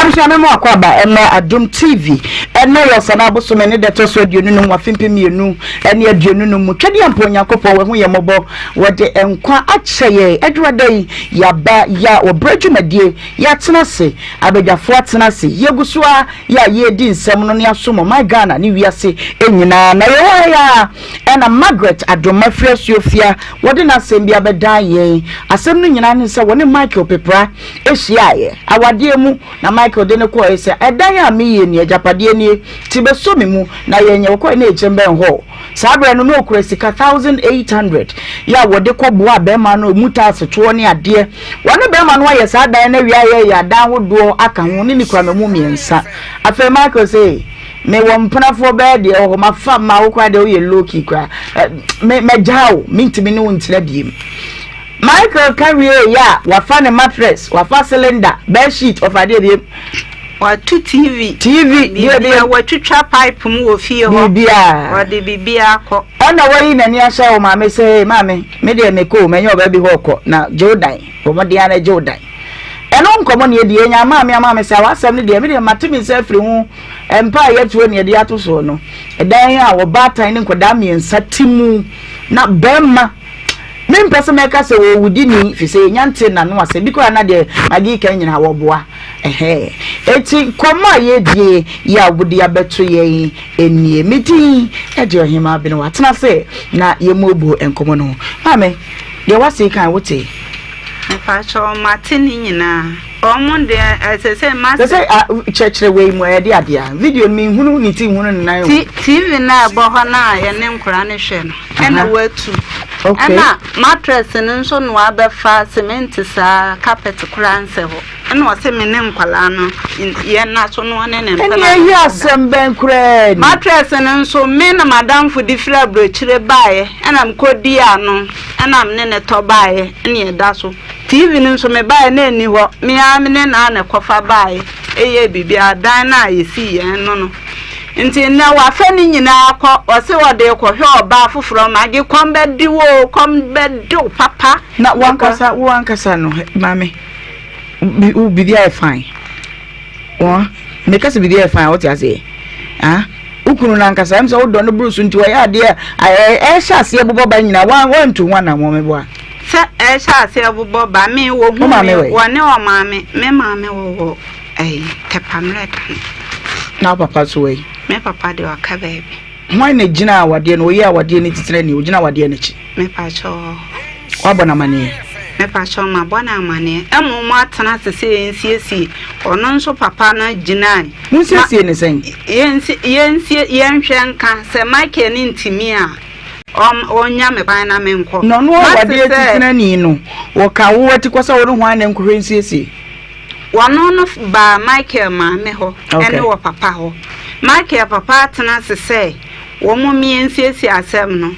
abisha me mo akwaba ema Adum TV ene yo sana aboso me ne de to so aduonu no afempem yenu ene aduonu no mu twede ampo nyakopo we hu ye mobo wode enkwa acheye edwadai ya ba ya obradwumadie ya tenase abedwafo tenase yegusua ya ye di nsem no ne asomo my Ghana ni wiase enyina na ye ya ena Margaret Adom Afriasuofia wode na asem bia bedan ye asem no nyina ne se woni Michael Pepra ehia ye awade mu na Michael de ne ko ese edan ya me ye ni ajapade ni tibe so me mu na ye nye ko na echembe ho sabre no no okura sika 1800 ya wode ko boa be ma no muta seto ne ade wone be ma no ye sa dan na wia ye ya dan hodo aka ho ni kura me mu miensa afa Michael say me wompanafo be de ho ma fa ma wo kwa de wo ye loki kwa me jao mintimi ne wontira diem Michael carry ya wafa ne mattress wafa cylinder bed sheet of ade wa tu TV dia wa twitwa pipe mu wo fie ho bibia wa de bibia akọ ona wai na ni ahya wo mame say mame me de me ko menye oba bi ho ko na Jordan wo mo dia na Jordan eno nkomo ne de nya mame say wasam ne de me de matimi say firi hu empa yetuo ne de ato so no edan a wo batan ne nkoda miensa timu na bemma me mpese meka se wo wudi ni fi se nyante na no ase biko na de magi kan nyina wo boa eti koma ye die ya wudi abeto ye enie meti e de Ohemaa Benewaa tena se na ye mobo enkomo no mame de wase kan wote fa cho matini nyina omonde asese master say church we mu e de ade video mi hunu ni ti hunu na yo TV na bo ho na ye ne nkura ne hwe no ena watu okay ena mattress ne nso no abefa cement sa carpet kura nse ho ena o se me ne nkwala no ye na so no ne ne mpana ena ye asem ben kura mattress ne nso me na madam fu di fira brochire baaye ena mkodi ano ena me ne to baaye ena ye da so TV ne nso me baaye na eni ho me amene na na kofa baaye eye bibia dan na yesi ye no nti na wa fa ni nyina akọ o se wo de ko hwe oba foforo ma gi kombedi wo kombedi papa na wankasa no mame bibia e fine wa me kase bibia e fine what you say ukunu na nkasa em se wo do no bruce nti wo ya de e sha ase bobo ba nyina one to one na mo me bo se e sha ase bobo ba me wo hu wo ne o mame me mame wo tepamre na papa so we me papa de waka baby why na gina awade no yi awade ni titire ni ogina awade ni chi me pa cho wabona mane me pa cho ma bona mane emu mu atana sese ensiesi ono nso papa na gina nsiesi ni sen yenhwe nka se Michael ni ntimi a onya me ban na me nko no no awade titire ni no wo ka wo ati kwasa wo ho an nko nsiesi wano no ba Michael ma me ho ene wo papa ho Michael papa tena se wo mo miensiesi asem no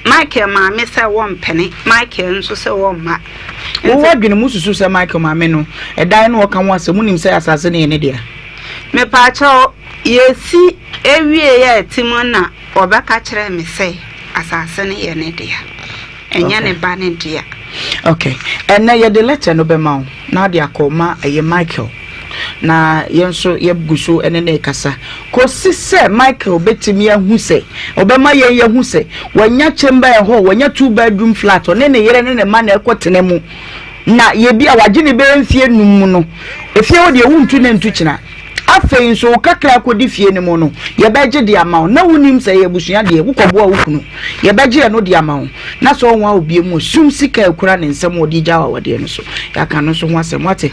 Michael ma me se wo mpene Michael nso se wo ma wo wadwene mususu se Michael ma me no edan no wo kan wo asem nim se asase ne ne dia me pa cho yesi ewie ya timona obeka kire me se asase ne ne dia enya ne ba ne dia okay and na ye the letter no be ma na dia akoma eye Michael na yenso yebuso ene na ekasa kosi se Michael betimi ahu se obema ye hu se wanya chemba e ho wanya 2 bedroom flat one ne yere ne ma na ekotene mu na ye bia waje ne be mfie num no efie wo de wuntu na ntu kina afei nso kakra akodi fie ne mu no ye beje de amawo na wonim se ye busua de wukọbo awukunu ye beje no de amawo na so won obie mu sum sika ekura ne nsem odi gya wawade no so ya kan no so ho asem wate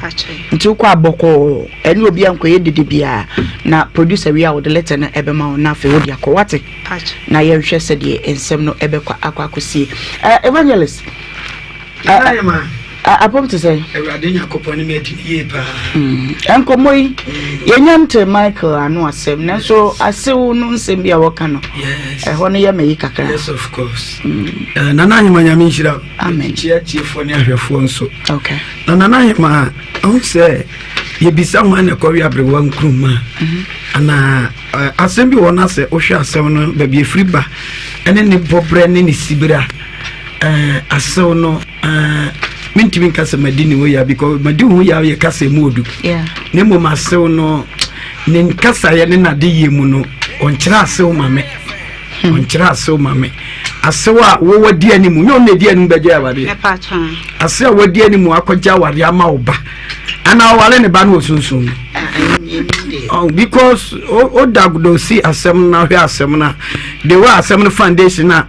nti ukọ aboko eni obi ankoye dede bia na producer wi a wo de letter na ebema na afei wo de akọ wate na ye hwɛ se de nsem no ebekwa akwakosie evangelist apom to say Ewurade Nyankopɔn ne medini ye pa enkomoyi yenyante Michael anu asem na so asew no nsem bia wo ka no ho no ye meyi kakra yes of course nana ahema nyame Nhyira amen chiefo ne ahwefo nso okay nana ahema on say ye bisa ho na kɔwe abrewa nkruma ana asem bi wona se ohwe asem no ba bi efiri ba ene ne bobre ne ne sibira asew no mintimi kasa madini wo ya because madini wo ya ye kasa mu odu ne mo masew no ne kasa ye ne na de yemu no onkyira asew mame onkyira asew mame asew a wo wadi animu no ne di animu beje aware asew wadi animu akogya aware ama oba ana awale ne ba no osunsun oh because o dagdo si asem na hwe asem na the way asem no foundation na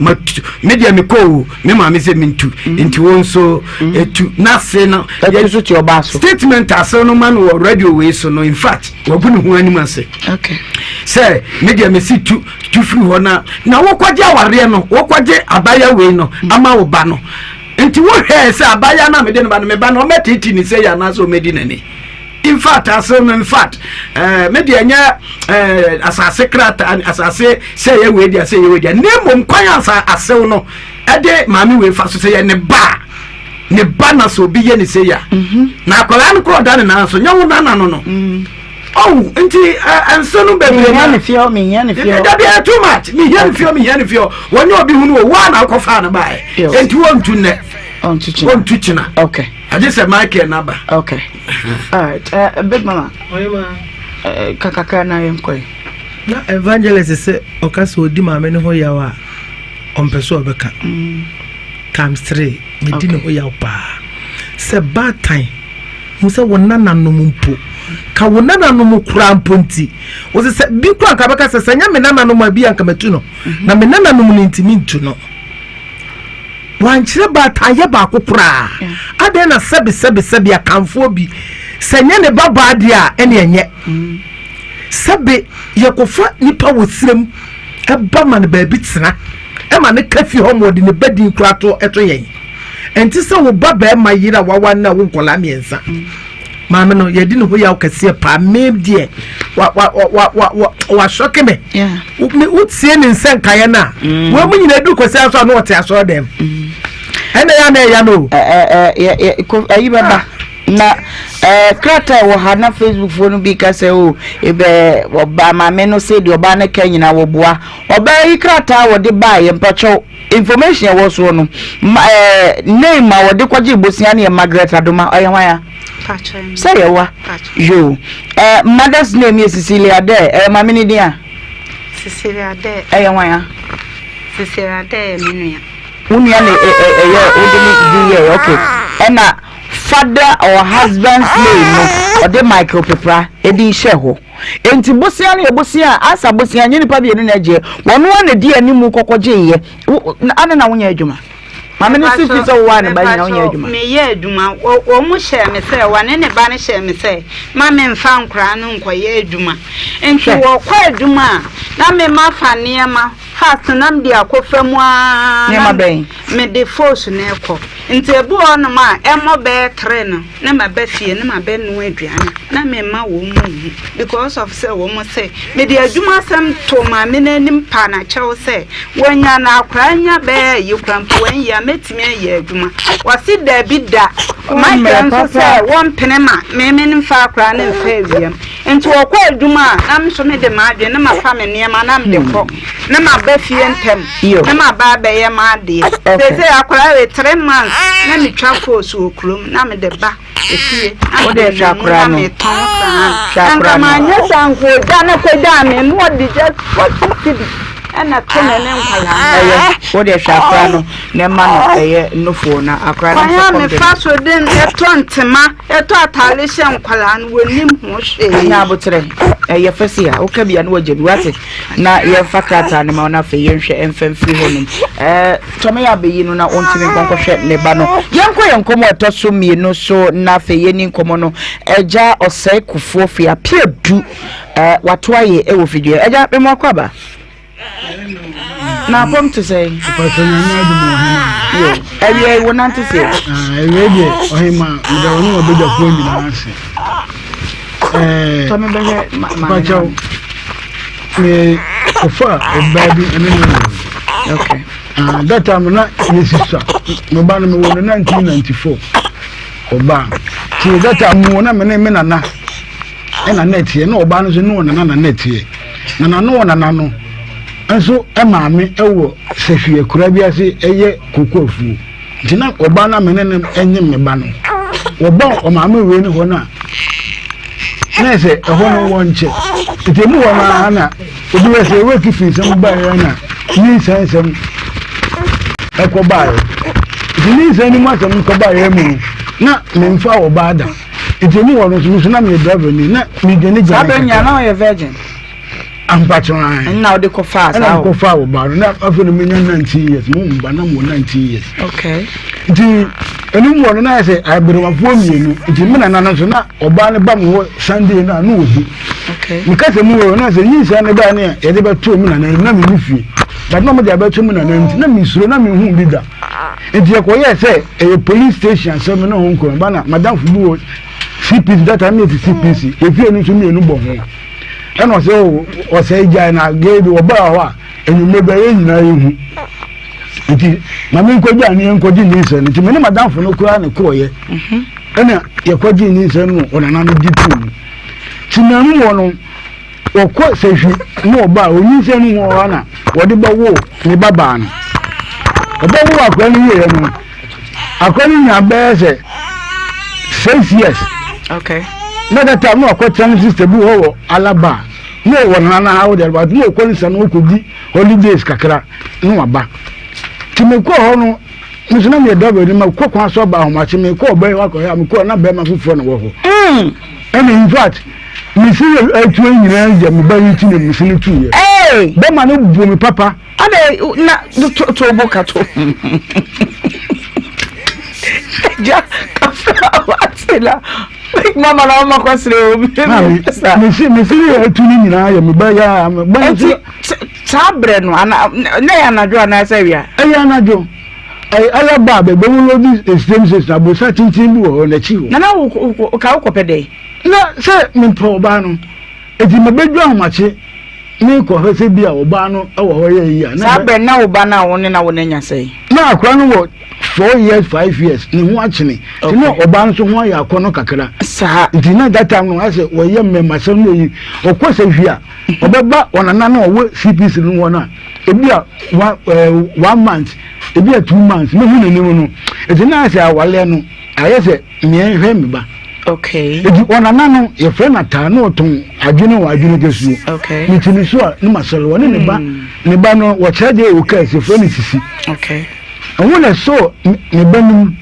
media me ko me ma me se mintu enti won so etu na se na ye so ti oba so statement asem no man wo radio we so no in fact wabu ne ho anim ase okay say media me si tu free ho na wo kwaje aware no wo kwaje abaya we no ama wo ba no enti wo hwe se abaya na me de no ba no me ba no metiti ni se ya na so medi nani in fact media nya asase krata asase say ye we dia say ye we dia nemo kwan asew no ede maami we fa so say ye ne ba na so bi ye ni say ya na akola no kro dan na so nya wo na no oh nti enso no bebre me ne fio da be too much me here ne fio woni obi hunu wo wa na akofa na bae enti won tu ne on tuchina okay I just said Michael number okay all right big mama kakaka na yenkoi na evangelist say okaso odi maame ne ho yawa ompeso obeka times 3 medi ne ho yawa pa se bad time musa wonana no mpo ka wonana no mukura mponti wo se bi kwa ka beka se sanya me nana no ma bi anka metu no na me nana no mu ntimi ntu no wanchire ba taye ba kokura ade na sebe akamfo bi senya ne baba ade a ene enye sebe yekofa nipa wosrem eba man ba bi tsena e ma ne kafi ho mode ne badin kurato eto yen enti se wo baba e ma yira wawa na wo nkola miensa maame no yedi ne ho ya okase pa mem die wa shoke me me utie ne nsenkaye na wo mu nyina du kwase aso na wote aso dem ene ya no ayi baba na krata wo ha na Facebook phone bi ka se o ebe oba maame no se de oba na kanyina wo boa oba yi krata wo de ba ye mpacho information wo so no name wo de kwaje bosia na Margaret Adoma oyenwa ya say wa yo mother's name is Cecilia de maame ni dia Cecilia de oyenwa ya Cecilia de menua unia ne odini die okay ena father or husband's name no ode Michael Pepra edi sheho enti bosia na ebosia asa bosia nyini pa bi enu na je wono na di animu kokoje ye ana na wonya adwuma mama ne sifi so wa ne ba nya wonya adwuma me ye adwuma wo mu hye me se wa ne ba ne hye me se mama mfa nkra no nkoye adwuma enti wo kwa adwuma na me mafa ne ma fast nam dia kofamu a nema ben me de force na ekọ nti ebu ono ma emo be tre no na ma ba fie na ma be no aduane na me ma wo mu because of say wo mo say me de adwuma sam to ma me na nim pa na chew say wonya na akra nya be yi krampo wan ya metimi aye adwuma wasi da bi da ma kan so say won pene ma me nim fa akra na fa aviam nti wo kwa adwuma na me so me de ma adwe na ma fa me niam na me de kọ na ma fie ntem na ma ba be ye ma de se akora we 3 months na mi twa force okrom na me de ba efie o de shakura no shakura manya sanko dana ko dame no de just what city ana tona ne nkwala o de shakura no ne ma no nofo na akra no kwa me faso den etontema eto atale hye nkwala no wonim ho hwe nya abotre fesi a o ka bia no wajedu ate na ye fakata ne ma na fe ye hwe emfamfiri honum tome ya beyi no na ontimi nkonkɔhwe ne ba no yenko etoso mienu so na fe ye ni nkomo no eja osai kufuo fi apia du wato aye wo video eja be mo akwaba na pom to say patanya na du mo yo ewie wo nanti say ewie de Ohemaa meda woni obeja ko nyina ase tome be pacho me ofa obabi enene okay that time na yesisa no ba no me wo 1994 oba ti that time wo na me nana na netie na oba no so no na netie na no enso emaame ewo sefie kura bi ase eye kokofu ntina oba na me ne enye me ba no oba o maame we ni ho na se eho no wonche itemu wo ma na obi we se we kifi sem ba ya na ni sensem ekoba yo ni seni mo asem ko ba ya mu na me mfa oba da itemu wo no so na me driver ni na me gene gene abenya na o virgin I'm patron. Now they go fast. I'm go far about now. After the 19 years, more than 19 years. Okay. The anyone I say I better have 1 year. It's a man and answer or ban bam Sunday na no. Okay. Because the more when I say yes and about near about 2 minutes and I'm with but nobody about 2 minutes and let me so na me who did that. It's your quiet say a police station, so no home come banner, Madame Fubu CPC that I made the CPC. If you need to me no bomb. And was o say jana gave oba wa enu mebe yin na yin nti na me nkoji ani nkoji ni se nti me ne madam fo no kura ne ko ye ena ye koji ni se no onana no ditu ti na mu wono okọ sehwi no oba oni se no wo na wo de ba wo ni baba no oba wo akwa ni ye no akwa ni nya be se 6 years. Okay. Na that time no akwa tran sister bi ho Alaba no wona na how there but no kwani no kodi holidays kakra no aba ti me ko ho no nso na me double ni ma ko kwa so ba ho ma chi me ko ba wa ko ya me ko na be ma fufo no wo ho and in fact me see atu nyina je me ba yi ti na me see tu ye be ma no bu me papa ade na to boka to ja what's mama na mama kwasire me see atu nyina ye me ba ya me ba sabre no na ya na jo na sawia ya na jo Alaba be wo lo di extensions na bo sa tintin bi wo na chi wo na ka wo kopede na se me po ba no edi me bedu ahomache ni ko he se bia oba no e wo ho ye yi na sabre na oba na wo ne na wo nya sei na akwa no wo 4 years 5 years ni ho achene ti no oba no so ho ya akono kakra sa edi na that time no ase wo ye me masem no yi okose hwia obeba onana na wo CPC no wona ebia 1 month ebia 2 months me hu nanim no edi na ase awale no ayese me hwe me ba. Okay. Edi onana no ye friend ata no ton adwene wa adwene kesu. Okay. Mitini so a ni masolo woni ne ba no wo chede e wo ka se friend sisi. Okay. Wona so ne ba nim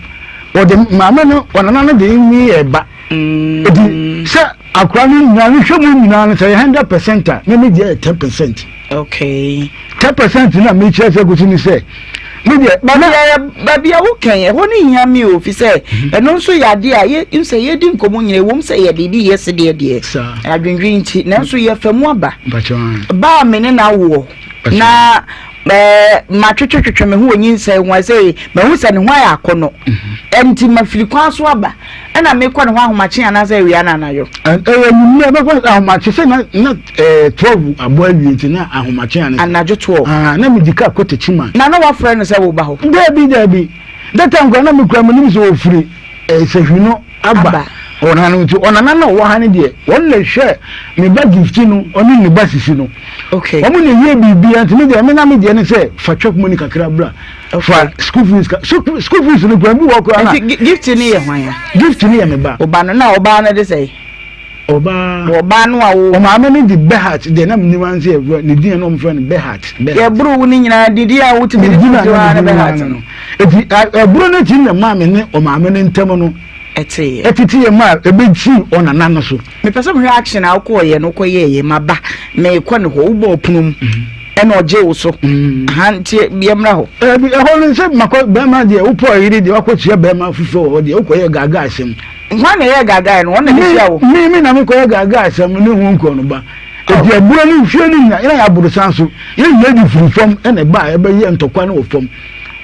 wo de mama no onana no de ni e ba. Edi se akwa ni nyane hwemu nyina no say 100% a me de 10%. Okay. 10% na me chere se guti ni se media babia wo kan ye honi hia mi o fi se eno nso yade a ye nse ye di nkomo nyine wom se ye de di yes de adwendwen nti na nso ye famu aba ba me ne na wo na ma twetwetwe me ho onyi nse nwa se me hu se ne ho ya akono enti ma fili kwa so aba na me kwa ne ho ahomache ana se wi ana na yo ni me ba ahomache se na 12 abo awi nti na ahomache ana anajo 12 na me dika kote chima na wa friend se wo ba ho debi that time kwa na me kwa me nim so ofiri se hwino aba ona no nti ona na wo ha ne de won le hwe me ba gift no oni ne ba sisi no okay omo ne ye bibia nti me de me na me de ne se fa chok money kakra bra for school fees no gba mi wo ko ana gift ni ye hwan ya gift ni ye me ba oba no na oba no de say oba no a wo o ma me ni di behat de na me ni wan se ne din no mfra ne behat ya bro ni nyina didi a wo ti bi di na behat no eti bro no tin na ma me ne o ma me ne ntem no etiti ye ma ebeji ona nano so me person reaction a ko ye no ko ye maba me ko ne ho ubo opunum ena oje wo so ha ntie biemra ho ho no se mako be ma de wo po yiri de wakotua be ma fufu ho de wo ko ye gaga asem nwa na ye gaga no wona de sia wo mi na me ko ye gaga asem ne hu nko no ba eti aburo ni hwe ni na ya aburo sanso ye lady furu fom ena ba e be ye ntokwa na wo fom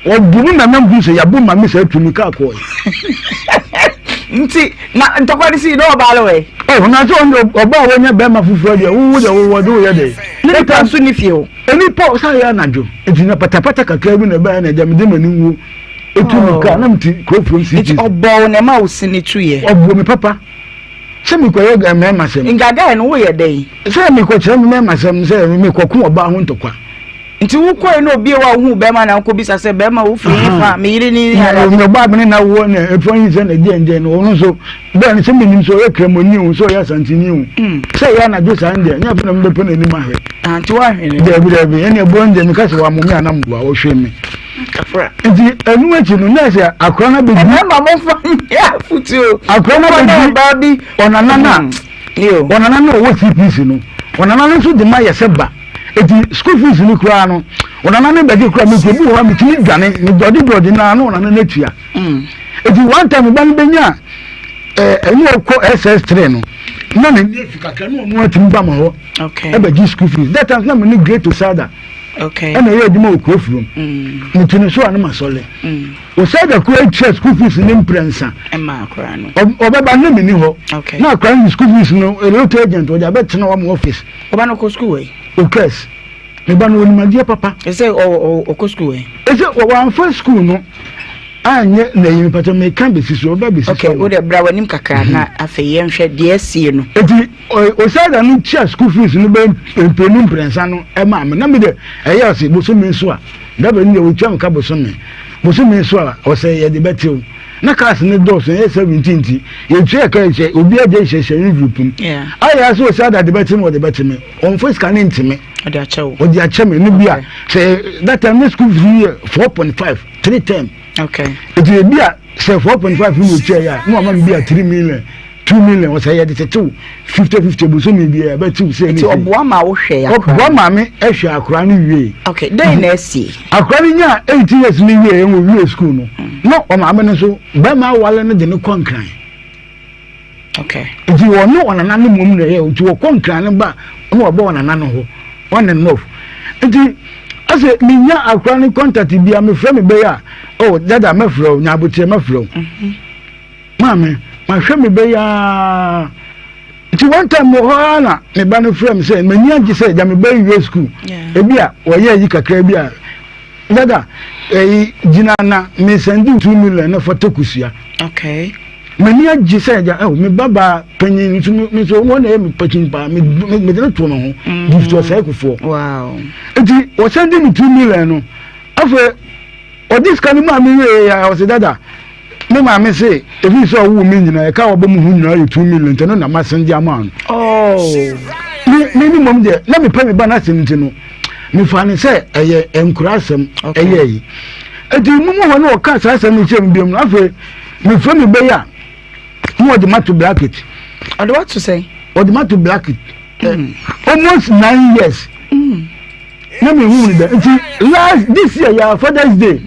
wo bunu na nambu se ya bu ma me se tumi ka ko nti na ntokwadi si no obalo we na so oba wonya be ma fufu de wo de wo do ye de ni pa so ni fie o eni pa sa ya najo eti na patapata kakra bi na ba na jam de mani wo etu mi ka na mti ko from city obo na ma usini tu ye obo mi papa se mi ko ye ga me ma sem ngaga no wo ye dey se mi ko chere me ma sem se mi ko ku oba ho ntokwa nti wo ko no bi wa hu be ma na ko bisa se be ma wo firi fa me yiri ni ya no ba me na wo na efo yin se na je no no so be ni se mi nim so ye kremoni o so ya santini o se ya na jo san de nya fa na mbe pe na ni ma hwe anti wa hwe ni de ene bonje mi ka se wa mo mi anam bua o hwe mi kafra nti enu echi no na se akora na be ma mo fa ya futu akora na ba bi onana na yo onana na wo CPC no onana no so de ma ye se ba eti school fees ni kura no onana ne be de kura mi ko bu ho mi tini dwane ni dodi na no onana na tua eti one time ba ni benya eni ko SS3 no na me ni fika ka no no atim ba ma ho okay e be gi school fees that time na me ni great to sada okay and ye dimo ko from ni tini so anu masole o sada ko e school fees ni imprensa e ma kura no obeba na me ni ho okay na kura ni school fees no a lot agent o ja be tena wa mo office oba no ko school we o case me ba no ni ma dia papa e say o ko school we e say o wan for school no anye na yimi pata me kan be siso oba be siso okay o de bra wanim kakra na afa ye nhwe de asie no eti o say da no chia school fees no be empenu prensa no e ma me na me de e ye o se bo so me so a da be ni o twa ka bo so me so a o say ye de betew na class ni dos ye 17 ti ye twa ka che obi aje hye group m aya so say da de betew mo de betew me on first can ntime o de achew me no bia say that time school fees 4.5 3 term okay it will be a say 4.5 million chair no man be a 3 million 2 million was say the 50 bu so me be a bet say it oboa ma wo hwe ya oboa ma me ehwe akura ni wie okay then na esi akura ni nya 18 years ni wie en wo school no o ma me so ba ma wale no de ne konkran okay it wo no ona na mum na ye o ti wo konkran ba no obo ona na no ho one and no it ase minya akura ni contact bia me frɛ me be ya oh dada me frɛ nya abotie me frɛ mama ma hwɛ me be ya ti one time mo ho na me ba no frɛ me sɛ mani agi sɛ ja me ba yi school e bia wo ye yi kakra bia dada jina na me send 2 million na for tokusua okay mani agi sɛ ja me baba panyin me so wo na me pakin pa me de no to no ho gift was ekufo wow enti o send me 2 million no afa o this kan ma me ya o se dada me ma me say if you saw wo me nyina e ka wo ba mu hu nyina 2 million teno na ma send amount me mom de na me pa me ba na send no me fa ne say eye enkurasem eye yi enti mu ho na o ka sa asem ni chem biom afa me fa me be ya mo de mato bracket I what to say o de mato bracket almost 9 years na me hu ni da enti last this year ya Father's Day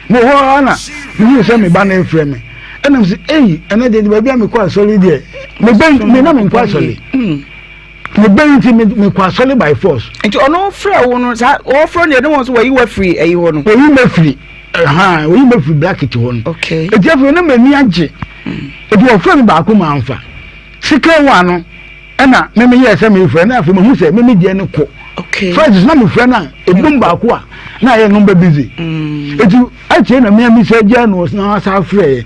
mo ho ana me say me ba na frɛ me and I'm say ena de ba bia me kwa solid there me na me kwa solid me ben ti me kwa solid by force enti ono frɛ wo no sa o frɛ no de won so wa yi wa free ayi ho no wo yi ma free wo yi ma free bracket ho no okay enti afro na me ni age enti o frɛ me ba ko ma anfa sika wa no ena me ye say me frɛ na afro me hu say me die ne ko okay first na me frɛ na ebum ba ko a na ye no ba busy enti ache na me say ja no na sa frɛ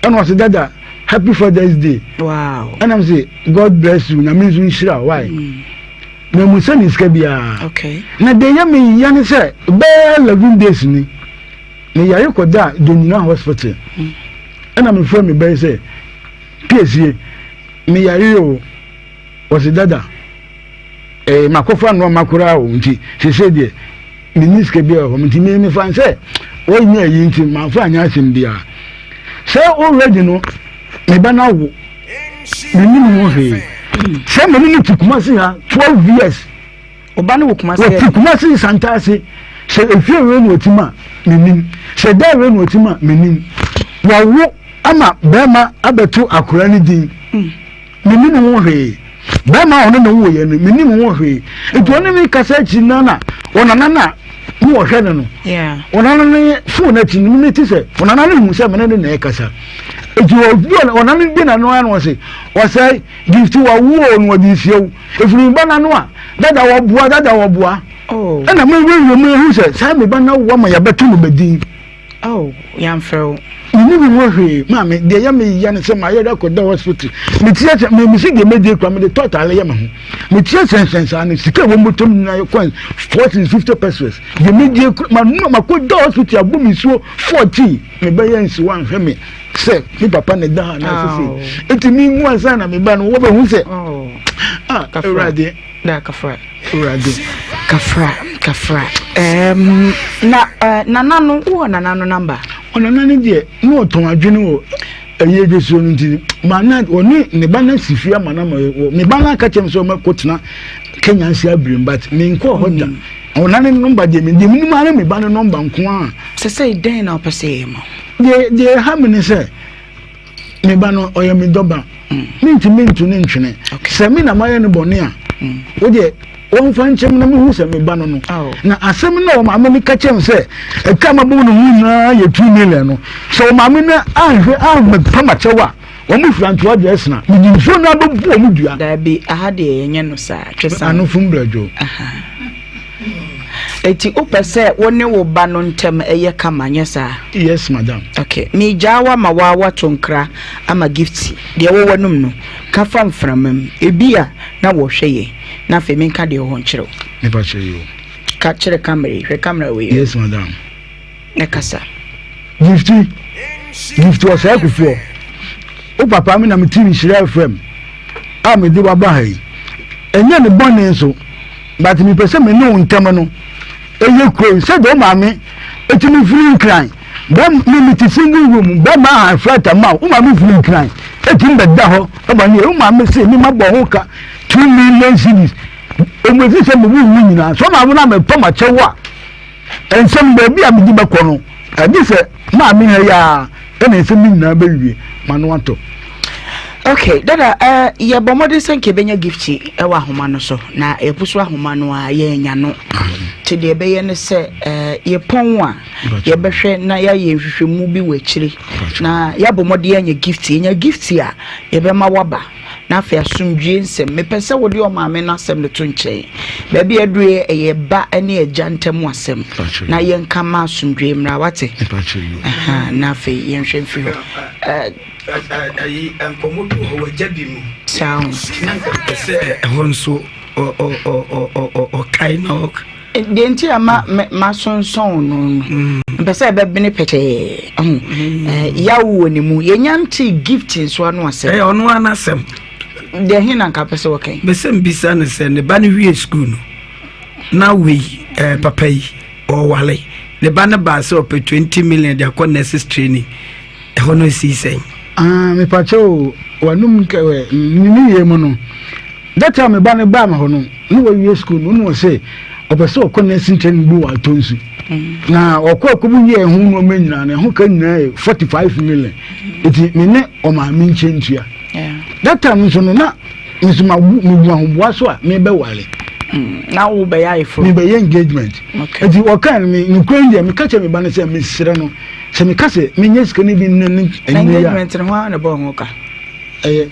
ena o se dada happy Father's Day. Wow. And I'm say God bless you. Na means Nhyira why? Na musa ni skabia. Okay. Na de ya me ya ni say be 11 days ni. Me ya rekoda Donina hospital. And I'm from me be say PSA me ya yo was dada. Makofa no makura o nti se se de me ni skabia o nti me fan say o nya yi nti ma fa anya asem bia. Say already no me ba na wo me ni mo he say me ni tukumasi ha 12 years oba na wo kumasi wo tukumasi santase say efie we no otima me nim say da we no otima me nim wa wo ama bema abeto akura ni din me ni mo he bema ono na wo ye no me ni mo he eto ne me kasa chi nana onana na mo wo hwe no yeah onana ne phone ati ni me ti say onana ne mu say me ne na kasa eji onana bi na no anu say say gift wa wo no di siew efiri ba na no a dada wo bua oh na me we hu say me ba na wo ma ya betu no bedin oh yam fro ni mo hwe ma me de ya me ya ne say ma ya da ko da hospital me tie me si de me de kwa me de total ya ma ho me tie sense ani sika wo motom na coin 40-50 pesos de me de ma ko da hospital abu mi so 40 me ba ya nsi wan hwe me say me papa ne da na sisi eti mi nwu ansa na me ba no wo ba hu say oh Urade da kafra Urade kafra nana no wo nana no number onana ne de no ton adwene wo eye jesu no nti mana oni ne ba na sifia mana me ba na ka chem so makotena Kenya nsi abrim but me nko hoda onana ne number de me de me ma me ba no number nko a say den na opese mo de ha me ne say me ba no oya me doba mintu ne ntwene se me na maye no bone a wo de won fan chem na me hu se me ba no na asem na o ma me ka chem se e ka ma bu no hu na ye 2 million no so ma me na ahwe me pama chewa wo mu franto address na me di so na bu o mu dua da bi aha de yenye no sa twesa anu fum brajo eti upese woni wo ba no ntem eye kama nyesa yes madam okay mi jawa ma wa tonkra ama gift de wo wonum no ka fam framam ebia na wo hweye na fe mi nka de ho nkyereo me ba cheyo ka kire camera we yes madam ne kasa gift was help before o papa mi na mi TV Nhyira FM a me de wa ba hai enye ne bone so but mi pese me no ntem no eye ko se do ma me etimi free cry bam mi ti single room bam ma flat ma o ma me free cry etim be da ho o ba ni o ma me se mi ma bo ho ka 2 million cedis o mo fi se mo wu nyina so ma na me pa ma chewa ensem ba bi a me di ba ko no adi se ma me ha ya ena ensem mi nyina ba wie ma no ato okay dada ye bomode senke benya gifti e wa homa no so na e puso ahoma no a ye nya no te de be ye ne se ye pon a ye behwe na ya ye hwehwemu bi wachire na ya bomode ye nya gifti a ye be ma waba na fa asumdwe nsem me pese wode o maame na asem ne to nkyɛn ba bi adure ye ba ene agya ntem asem na ye nka ma asumdwe mra wate na fa ye nhwe mfi ho ayi ankomodu ho wajabi mu sound se honso o kainok de nti ama ma sonson no mpese be bene pete yawo ni mu yenyanti gifting so anu asem ono anasem de hin na nka pese wokai besem bisa ne se ne ba ne wie school no na we papa yi o wale ne ba ne ba se op 20 million de akọ nurses training hono si sen me pacho wanum kewe ni ye mu no that time ba ne ba ma hono no we school no say opeso okonnesi training bu wa tonsu na okokubu ye hu no menyina ne ho ka nyina 45 million eti me ne o ma mi nchentua that time so no na nsuma mu bu ahobua so a me be wale na wo be ya ifo me be engagement eti o kan me nkwenje me ka che me ba ne se me sire no se me ka se me nyesika ne bi engagement no ho na bo ho ka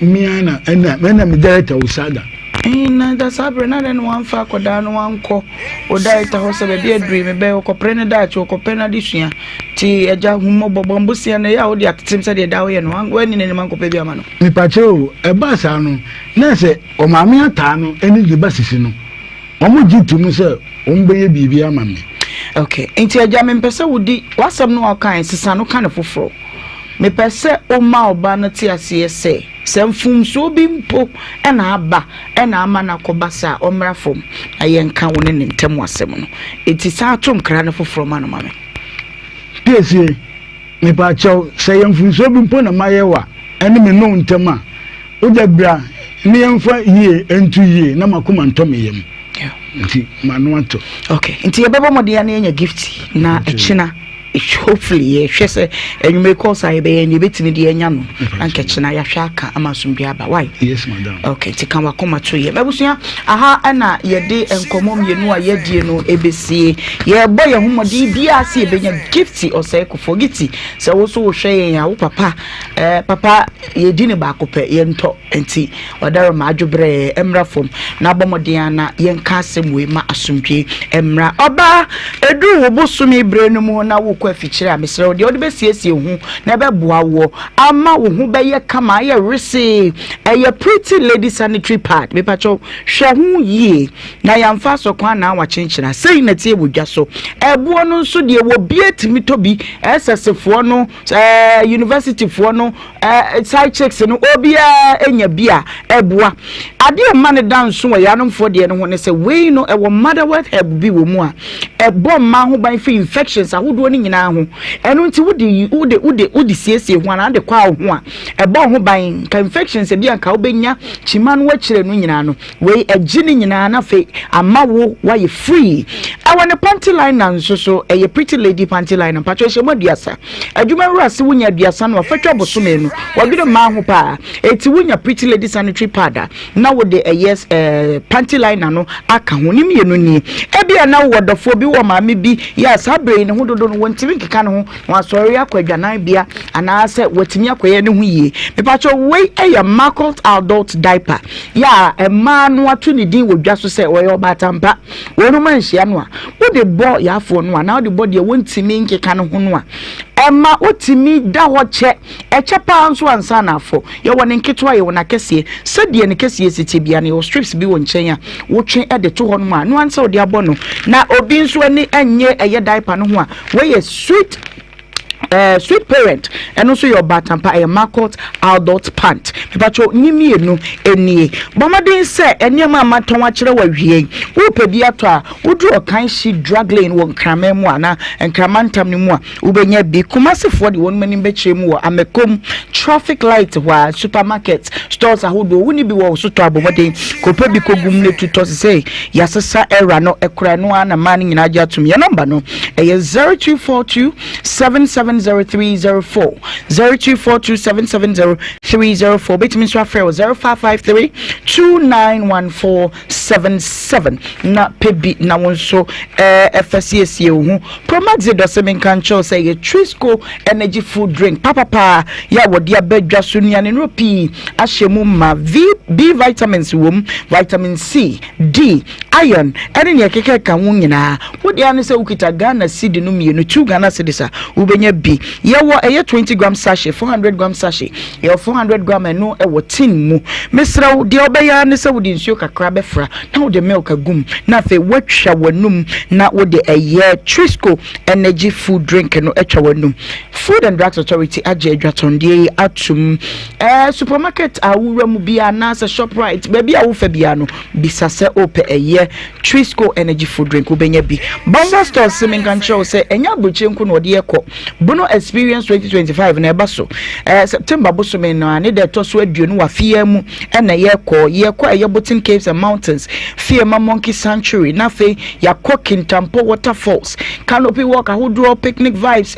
miana ena me director usada na da sabre na den wan fa koda no wan ko o diet ho se be dream be ko pre ne diet ko pe na disua ti eja humo bobombo sia na ya o di atetem se de da wo ye no wani ne man ko pe bi ama no ni pa che o e ba sa no na se o ma me ata no eni de ba sisi no o mo jitu mu se o mbe ye bibi ama me. Okay, enti eja me mpese wudi wasam no akan sisa no kan foforo me pese o ma oba no ti ase ese semfum so bi mpo na aba na ama na kobasa omra fom ayenka woni ne ntem asem no enti sa atom kra no foforo ma no ma me pese me pa chaw se yemfum so bi mpo na mayewa ene me no ntem a o da bra ne yemfa yie entu yie na makoma ntom yem nti manu ato. Okay, nti yebebo modea na enya gift na echina hopefully hwese enyume course aye be ni betini de enya no anka china ya hwaka amasumbi aba why. Yes madam. Okay, ti kan wakoma to ye babusua aha ana yede enkomom yenu a yedie no ebesie ye boy ye humodi bia se ebenya gift or say ko forgeti se wo so wo hwe ya wo papa papa yedi ne ba ko pe ye nto enti odaro ma adwobre emra fom na bomodea na ye nka asem we ma asumdwe emra oba edu wo bosumi bre no mu na wo kwa fichire amesere ode ode besiesie hu na be boa wo ama wo hu be ye kama ye rese eye pretty lady sanitary pad me pacho hwe hu yie na yamfa so kwa na wa chenchira sei na tie bodwa so ebuo no nso de wo bietimi tobi SSFo no university fo no side checks no obia enya bia ebua ade ma ne danso wa yanomfo de no ho ne se we no e wo motherward help bi wo mu a ebo ma ho ban fi infections ahodo ni nyina ho eno nti wodi siesie ho na de kwa ho a ebo ho ban ka infections e bia nka obenya chima no wakire no nyina no we agini nyina na fe ama wo why free I want a panty line na so a pretty lady panty line and patcho shemo diasa adwuma rase wonya diasa no fatwa bosome no wagide ma ho pa eti wonya pretty lady sanitary pad na wo de yes panty line no aka ho ni mienu ni e bia na wodofo bi wo ma me bi yes abre ne ho dodo no wontimi nkeka no ho wasori akwadwanan bia ana se watimi akoye ne ho yie me patcho we e market adult diaper ya e ma no atu ni din wodwa so se wo yo batampa wonu man hia no a wo de bo ya afo no a na wo de bo de wontimi nkeka no ho no a emma otimi da ho che eche pa nso ansa na afo ye woni nketo ye wona kese se de ne kese siti bia ne wo strips bi wo nchen a wo twen e de to ho no a no ansa wo de abo no na obi nso ani enye eye diaper no ho a we ye sweet parent and also your batampa a market adult pant pacho nyimi enu enie bomadin se eniema maton akire wa hwie wo pedi ato a wodu okan shi drug lane wo nkrama mu ana nkramantam ne mu a ubenya bi kumasefo de won mani bekire mu wo amekom traffic light wa supermarket stores ahodo woni bi wo so to abomodin kopa bi kogum ne tuto say yasesa era no ekura no ana man nyina ja tum ye number no e 0242 770-304 0242770304 betimi so afre 0553-291477 na pebi na wonso FCSC hu promaxe do semen kancho say ye Trisco energy food drink papa ya wodi abadwa so nuane no pi ahyemu ma B vitamins wom vitamin C D iron ene ne keke ka wo nyina wodi ane se ukita Ghana seed no mienu 2 Ghana cedis ubenya bi yewo eye 20 gram sachet 400 gram sachet ye 400 gram eno ewo tin mu mesraw de obeya ne se wodi nsuo kakra befra na wodi milk agum na fe watwa wanum na wodi eye Trisco energy food drink no etwa wanum Food and Drugs Authority age adwatonde atum supermarket awura mu bia na se Shoprite baby awufa bia no bisase ope eye Trisco energy food drink ubenya bi Bonga store semen control say enya buche nku no de ekọ Bono Experience 2025 na eba so September bosome no ane de to so aduonu wa fie mu na ye kọ eye Botin Caves and Mountains fie ma Monkey Sanctuary na fe yakọ Kintampo Waterfalls Canopy Walk ahodo picnic vibes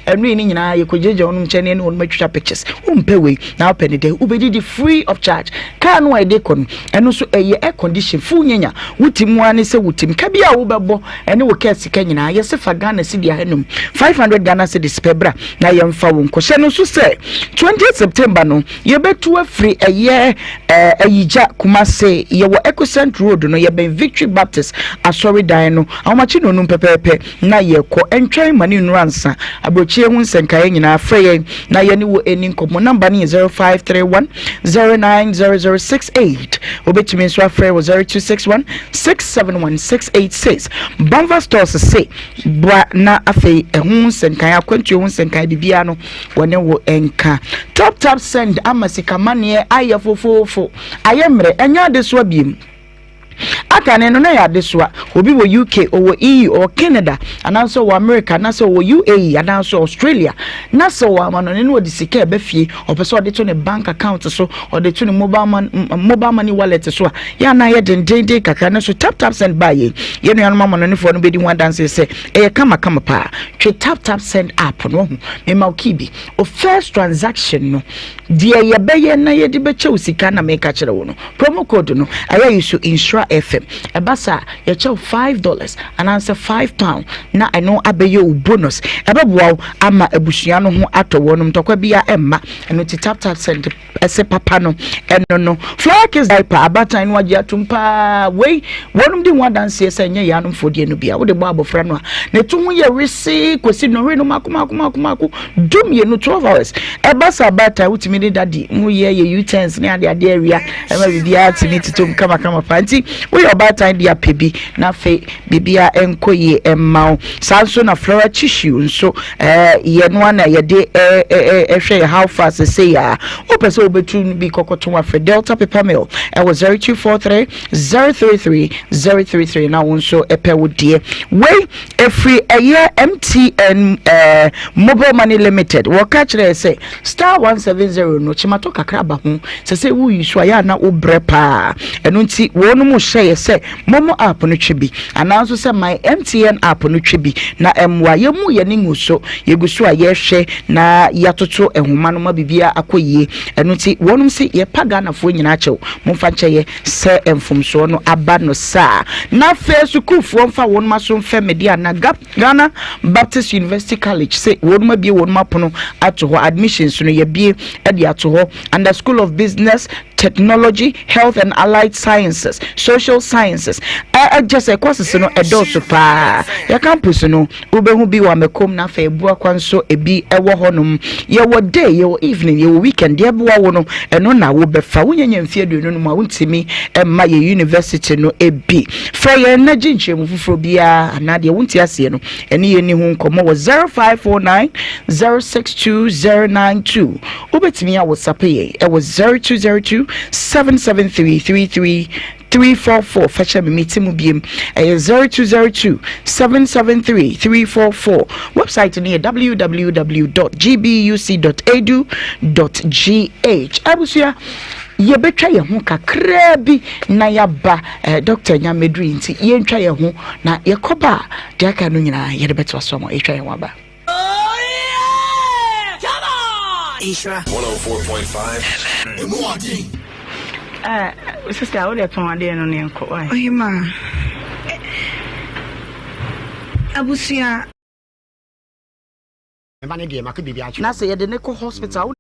enwe ni nyina ye kojeje onum chene ne onum atwa pictures umpewe na open the ubedidi free of charge ka no ede kon eno so eye air condition fu nyanya wutimu ane se wutim ka bia wo bebo ene wo kesi kanyina yesi fa Ghana cedi ahenum 500 Ghana cedis pebra na yemfa wo nkɔhye no so say 20th September no ye betu afri eye ayija Kumase ye wo Ecocent Road no ye ben Victory Baptist asori dan no awmachi no num pepepe na ye ko entwan mani nransa abrochie hu nsenkaye nyina afreye na ye ni wo eni nkomo number ni 0531 090068 obetimi nso afreye wo 0261 671 686 Banva stores say bwa na afei hu nsenkaye akwantu hu nsenkaye bibia no wone wo enka tap send amasika mane aye fofofo ayemre enya de so abiem akane no na ya de so obi wo UK or EU or Canada ananso wo America ananso wo UAE ananso Australia na so wo amano ne no de sika be fie opeso de to ne bank account so or de to ne mobile money wallet so ya na ye dendende kakra na so tap send buy ye no ya no amano ne fo no be di one dance say e kama pa twe tap send app no me ma kibi o first transaction no de ye be ye na ye de be che sika na me ka kire wo no promo code no aya use insure FM ebasa ye chew $5 and answer £5 na eno abeye bonus ebeboa ama ebusua no ho ato wonum tokwa bia emma eno ti tap send ese papa no eno no flag is diaper abatan no agi atumpa we wonum di one dance ese nya ya no fodie no bia wo de bo abofra no na tu ho ye resi kosi no re no maku dum ye no 12 hours ebasa abatan wutimi ni dadi mu ye utens ne ade area ema bibia timi titom kama panti we about time dia pebi na fe bibia enkoye emma sanso na flora tissue so ye no na ye de hwe how fast say ya o person obetu bi kokoto wa Delta paper mill was 0243 033 033 na wonso epe wo die we every year MTN mobile money limited wo catch there say *170 no chimato kakra ba ho se wo yisu aya na wo brepa eno nti wonu mu share say momo app no twibi ananso say my MTN app no twibi na emwa ye mu ye ningu so yegusu a ye hwe na yatoto ehoma no ma bibia akoyie eno nti wonum si ye paga na fo nyina chew momfa ncheye se emfumso no aba no sa na Facebook fo mfa wonum aso mfa media na Ghana Baptist University College say wonum bie wonum apono ato ho admissions no ye bie e de ato ho and the School of Business Technology, Health and Allied Sciences, Social Sciences. Just a course no edoso pa. Ya campus no ubehu bi wa mekom na fa ebu akwanso ebi ewo honum. Ye wo day, ye wo evening, ye wo weekend, ye bu wo no eno na wo befa wonyenye mfie aduonu no ma wontimi emma ye university no ebi. Fra ye na ginche mfufuro bia anade wonti ase no ene ye ni hu nkomo wo 0549 062092. Ubetimi ya WhatsApp ye e wo 0202 7733344 facha me meeting biem 0202 7733344 website near www.gbuc.edu.gh abusia ye betwa ye ho kakra bi na yaba Dr. Nyamedri nti ye ntwa ye ho na ye koba de aka no nyina ye de beto so mo etwa ye ho aba Nhyira 104.5 sister what you ton ade no ne nko why Ohemaa abusia mba ne de maka bibia acho na say ye de ne ko hospital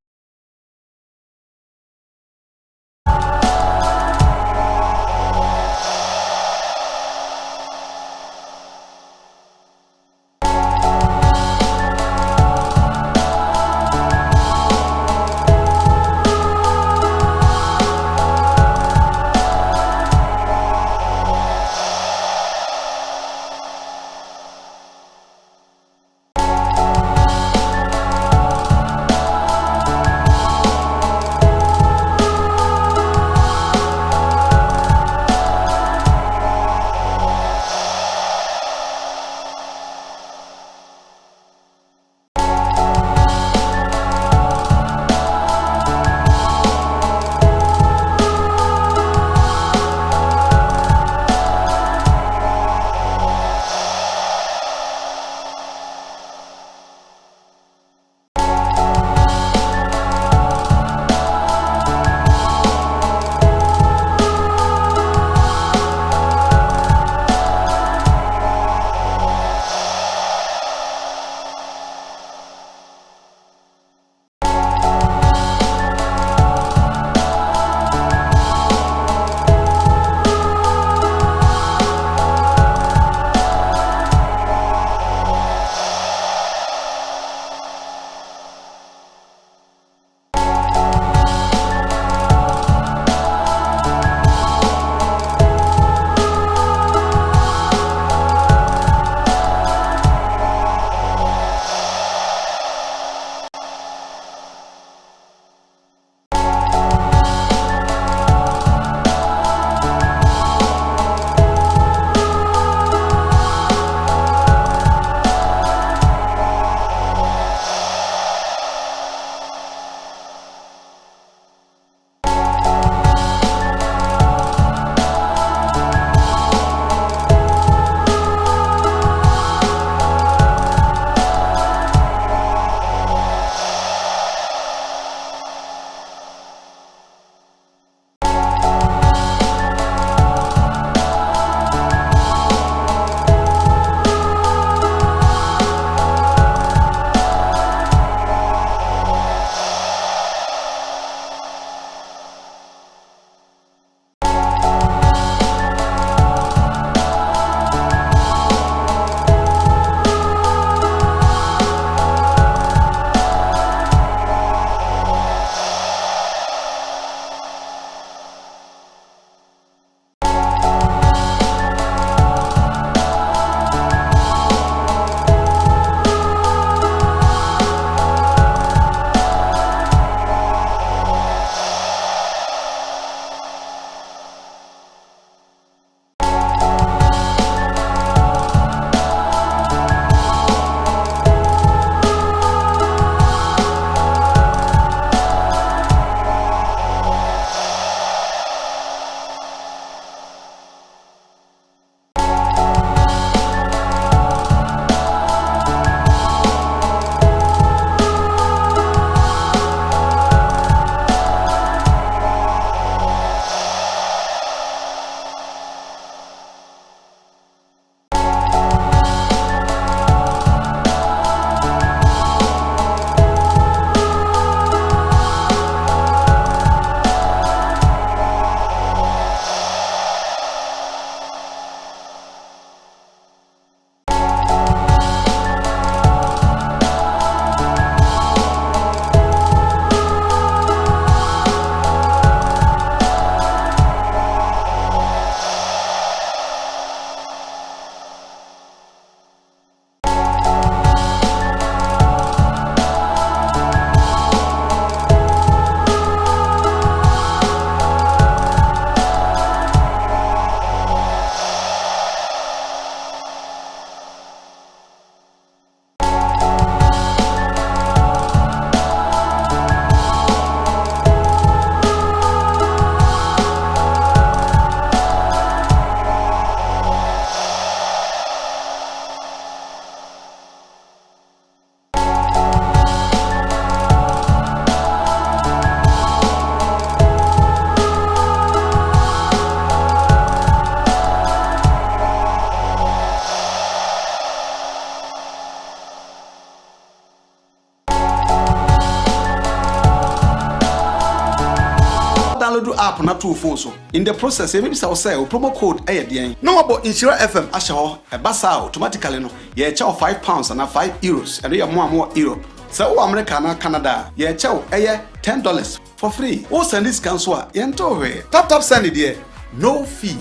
app na to phone so in the process maybe say promo code den no about Nhyira FM ahye e basa automatically no ye chew £5 and €5 and you more Europe so America na Canada ye chew $10 for free o send this cancel yento we tap send it there no fee.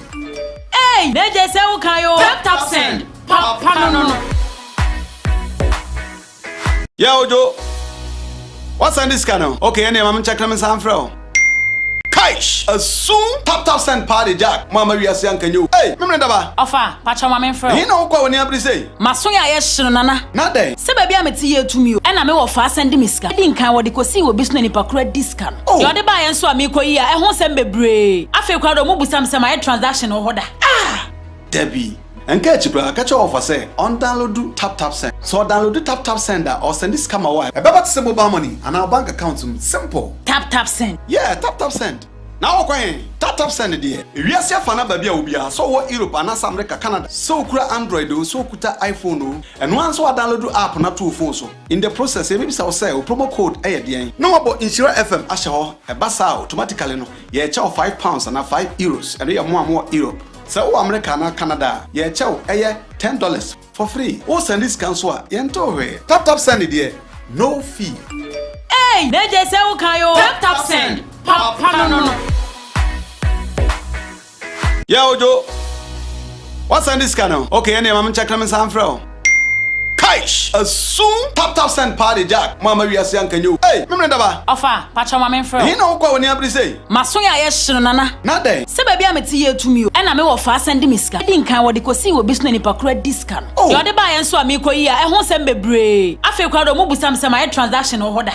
Hey, they just say okay yo. Tap send. Papa no. Yeah, Ojo. What's on this channel? Okay, any mama check them some fro. Kaish, soon tap send party jack. Mama we are saying can you? Hey, remember that ba? Ofa, pacha mama fro. You know what when you abri say? Masoya yeshino nana. Na dey. Se baby ameti ye to me. E na me wo fa send me sika. Di nkan wo de kosi wo bisu ni pakura discount. Yo de ba yen so amiko yi a e ho sem bebre. Afi kwa do mo busam sem my transaction wo hoda. Debbie. And catch you, catch your offer say on download tap send. So download tap sender or send this camera wire. A better to mobile money and our bank account simple. Tap send. Yeah, tap send. Now okay, tap send it there. If you see a fan baby ubia, so what Europe and America, Canada, so kura Android, so kuta iPhone, and once we download app na to phone so. In the process, maybe say promo code den. No about Nhyira FM ahye e basa automatically no. Ye chew £5 and €5 and you more Europe. So America na Canada, ye chew $10 for free. O send this cancel yento we. Tap send it there. No fee. Hey, they just say okay yo. Tap send. Papa no. Yeah, Ojo. What's on this channel? Okay, any mama check them some fro. Kaish, soon tap send party jack. Mama we are saying can you? Hey, remember that ba? Ofa, pacha mama fro. You know what when you abri say? Masoya yeshino nana. Na dey. Se baby ameti ye to me. E na me wo fa send me sika. Di nkan wo de kosi wo bisu ni pakura discount. Yo de ba yen so amiko yi a e ho sem bebre. Afi kwa do mo busam sem my transaction wo hoda.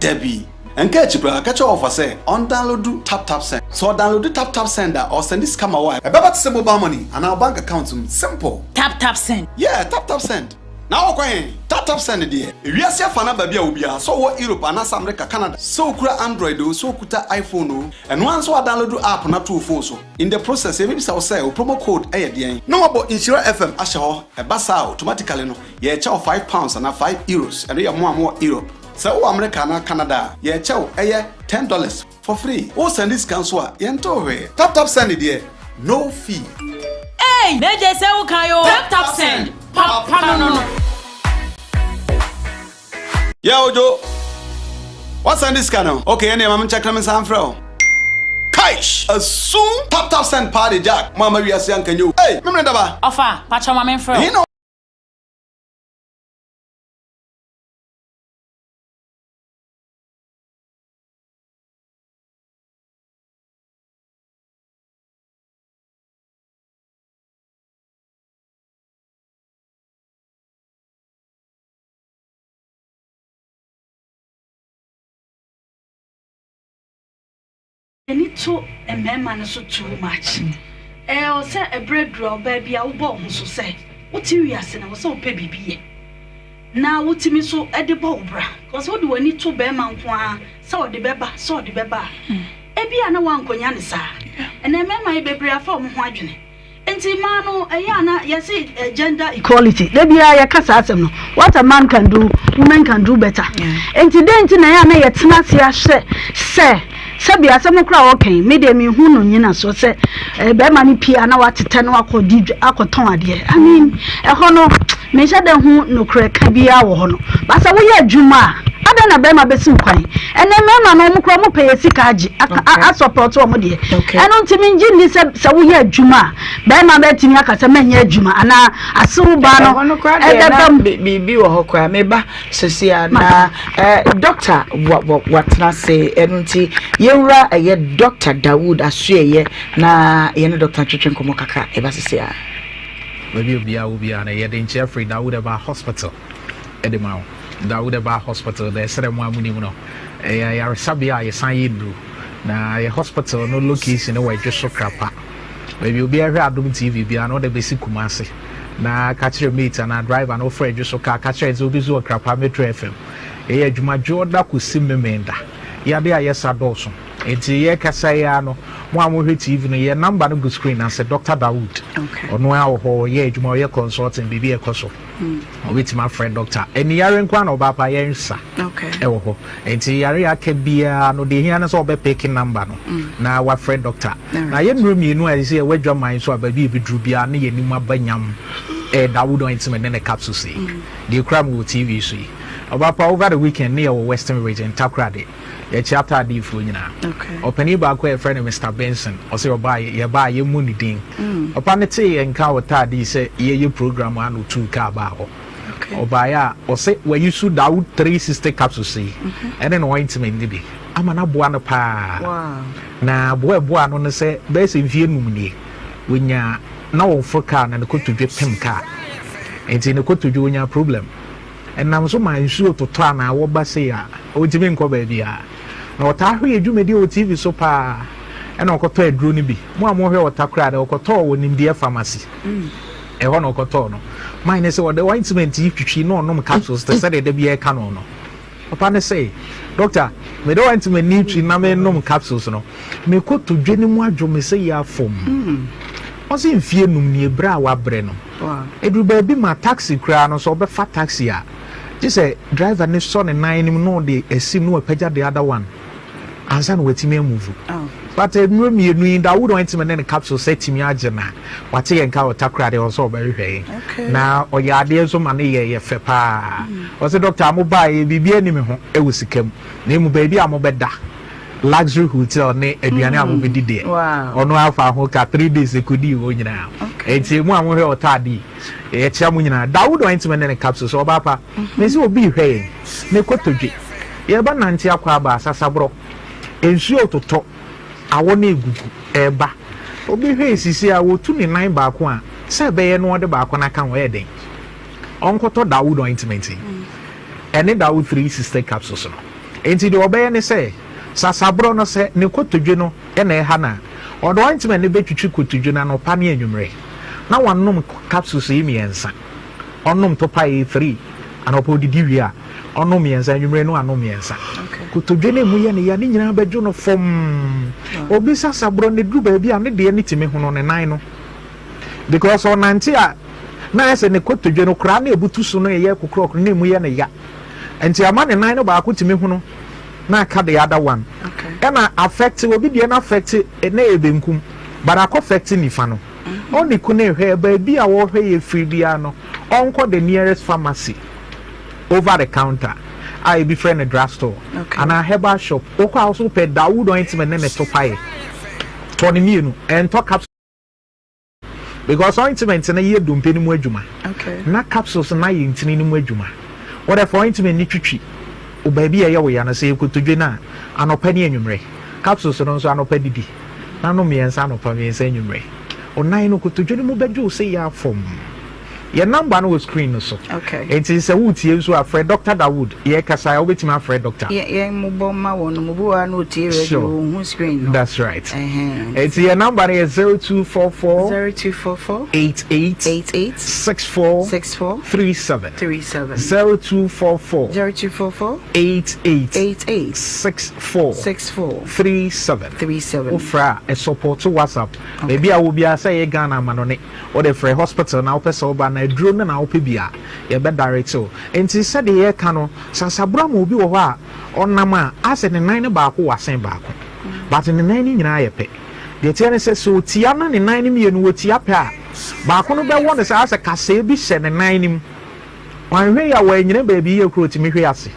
Debbie. And catch you, catch your offer say on download tap send. So download tap sender or send this camera wire. A better to mobile money and our bank account simple. Tap send. Yeah, tap send. Now okay, tap send it there. If you see a fan baby ubia, so what Europe and America, Canada, so kura Android, so kuta iPhone, and once we download app na to phone so. In the process, maybe say promo code den. No about Nhyira FM ahye e basa automatically no. Ye chew £5 and €5 and you more Europe. So America na Canada, ye chew $10 for free. O send this cancel yento we. Tap send it there. No fee. Hey, they just say okay yo. Tap send. Papa no. Yeah, Ojo. What's on this channel? Okay, any mama check them some fro. Kaish, soon tap send party jack. Mama we are saying can you? Hey, remember that ba? Ofa, pacha mama fro. You know Any to a man so too much. I'll say a bread draw baby, I'll born so say. What you are saying, I was so baby. Now, what to me so at the bobra? Cause what do I need to bear man? Saw the beba, saw the beba. Ebi ana wan konya sa. And then my baby are from Hwadwene. Enti mano ayana yesi gender equality. Debia ya kasa asem no. What a man can do, women can do better. Enti denti na ya na yetena se se sabi asem kra okay me de me hu no nyina so se be ma ni pia na watete no akoton ade. I mean e ho no me sha de hu no kra ka bia wo ho no. Ba sa wo ye adwuma ada na be ma besim kwan ene me ma no mo kra mo pay sika agi a support wo mo de eno ntimi ngi ni se wo ye adwuma be ma betimi aka se menye adwuma ana asu ba no bibi wo ho kwa me ba sosia na doctor what na say enti yewra eye Dr. Dawood Asuye na ye ne Dr. Twetwe nkomo kaka e ba sosia baby obia na ye den Jeffrey Dawood Eba Hospital edemao Dawood Eba Hospital the seremo amuni mu no ya resabia ye san yedru na ye hospital no location no we so krapa baby obia hwe Adom TV bia no de besi Kumase na catcher mate and driver no friend so ka catcher is obi zo krapa Metro FM e adwuma joda kusim memenda ya de ayesa doso enti ye kasa ya no mo a mo hwe TV no ye number no go screen and say Dr. Dawood ono a ho ye adwuma ye consulting bibi e koso with my friend doctor eni yare nkwa na oba pa ye nsa e wo ho enti yare aka bia no de hia na so obe picking number no na wa friend doctor na ye nuru mienu a say wadwa man so aba bi dru bia na ye nim abanyam Dawood ointment ne capsule say the cram with TV so oba pa over the weekend near Western region Takrade ye chapter di fu nyina opani ba ko e friend Mr Benson o say oba ye ba ye mu ni din opa ne te enka wota di say ye program anu 2 ka ba ho oba ya o say we use Dawood 360 capsule say and then ointment ni bi amana boa no pa na boa no ne say be se mfie num ni wonya na wo foka na ko tudwe pem ka enti ne ko tudwe wonya problem enam so man nsuo toto na wo ba se ya o jimi nko ba bia na wota hwe edwumedi o TV so pa ena okoto aduro ni bi mo amwo hwe wota kra da okoto wo nimdie pharmacy e ho na okoto no man ne se wo the ointment yi twitwi no nom capsules te se de bia e ka no no papa ne say doctor me do ointment ni twitwi na me nom capsules no me ko tudwe ni mu adwo me se ya fom osi mfie num ni ebra wa bre no edru ba bi ma taxi kra no so be fa taxi a just driver ne so ne nine nim no de esim no pagya the other one ansa no wetimi move but enuro mienu in Dawood ointment ne capsule setimi agena wate ye nka otakra de so be hwe na oyade so ma ne ye fe pa o se doctor mo ba ye bibia ni me ho e wosikam na mu ba bi amobeda luxury hotel ne aduane amobedi de ono afa ho ka 3 days ekudi wo nyina enti mu amhwe otadi e chia mu nyina Dawood ointment ne capsule so ba pa me se obi hwe ne kotodwe ye ba nanti akwa aba asasabro ensuo toto awo na egugu eba obi hwe sisi a wotu ne nan ba ko a se be ye no de ba ko na kan wo eden onkoto Dawood ointment ene Dawood 360 capsules no enti de obe ne se sasabro no se ne kotodwe no ene ha na odo ointment ne betwitwi kotodwe na no pa ne anwumre na wanom capsules yi miensa onom to pa 3 anopo didi wi a onom miensa anwumre no anom miensa kotodwe ne mu ye ne ya ne nyina bedwo no fom obi sasabro ne dru ba bi a ne de ne timi ho no ne nan no because on nanti a na ese ne kotodwe no kra na ebutu so no ye kokrok ne mu ye ne ya enti ama ne nan no ba ko timi ho no na ka the other one ena affect obi de na affect na ebenkum but akọ affect ni fa no oni ku na hwe ba bi a wo hwe ye free bia no onko the nearest pharmacy over the counter I be friend a drugstore and a herbal shop oko also pe Dawood ointment ne to pae toni mienu and talk capsules because ointment na ye dumpe ni mu adwuma na capsules na ye ntini ni mu adwuma what if ointment ni twitwi o baby ya wo ya na se kotodwe na anopa ni anwumre capsules no so anopa didi na no miensa anopa miensa anwumre o nine no kotodwe ni mu bedwo se ya fom your number no screen no so it is a wutie so afre Dr. Dawood ye kasa ya obetima afre doctor ye mubo ma wono mubo anu tie radio hu screen no that's right it's your number is 0244 88 64 37 0244 88 64 37 ofra a support to WhatsApp maybe I will be say Ghana manone or the free hospital now person na drone na opebia ye be direct so enti se de ye ka no sasabra mo obi wo ho a onam a ase ne nan ne ba ko wasen ba ko but ne nan ni nyina ye pe de tie ne se so tia na ne nan ni mienu wo tia pe a ba ko no be wo ne se ase kase bi hye ne nan ni wan hwe ya wa nyina ba bi ye kro ti mi hwe ase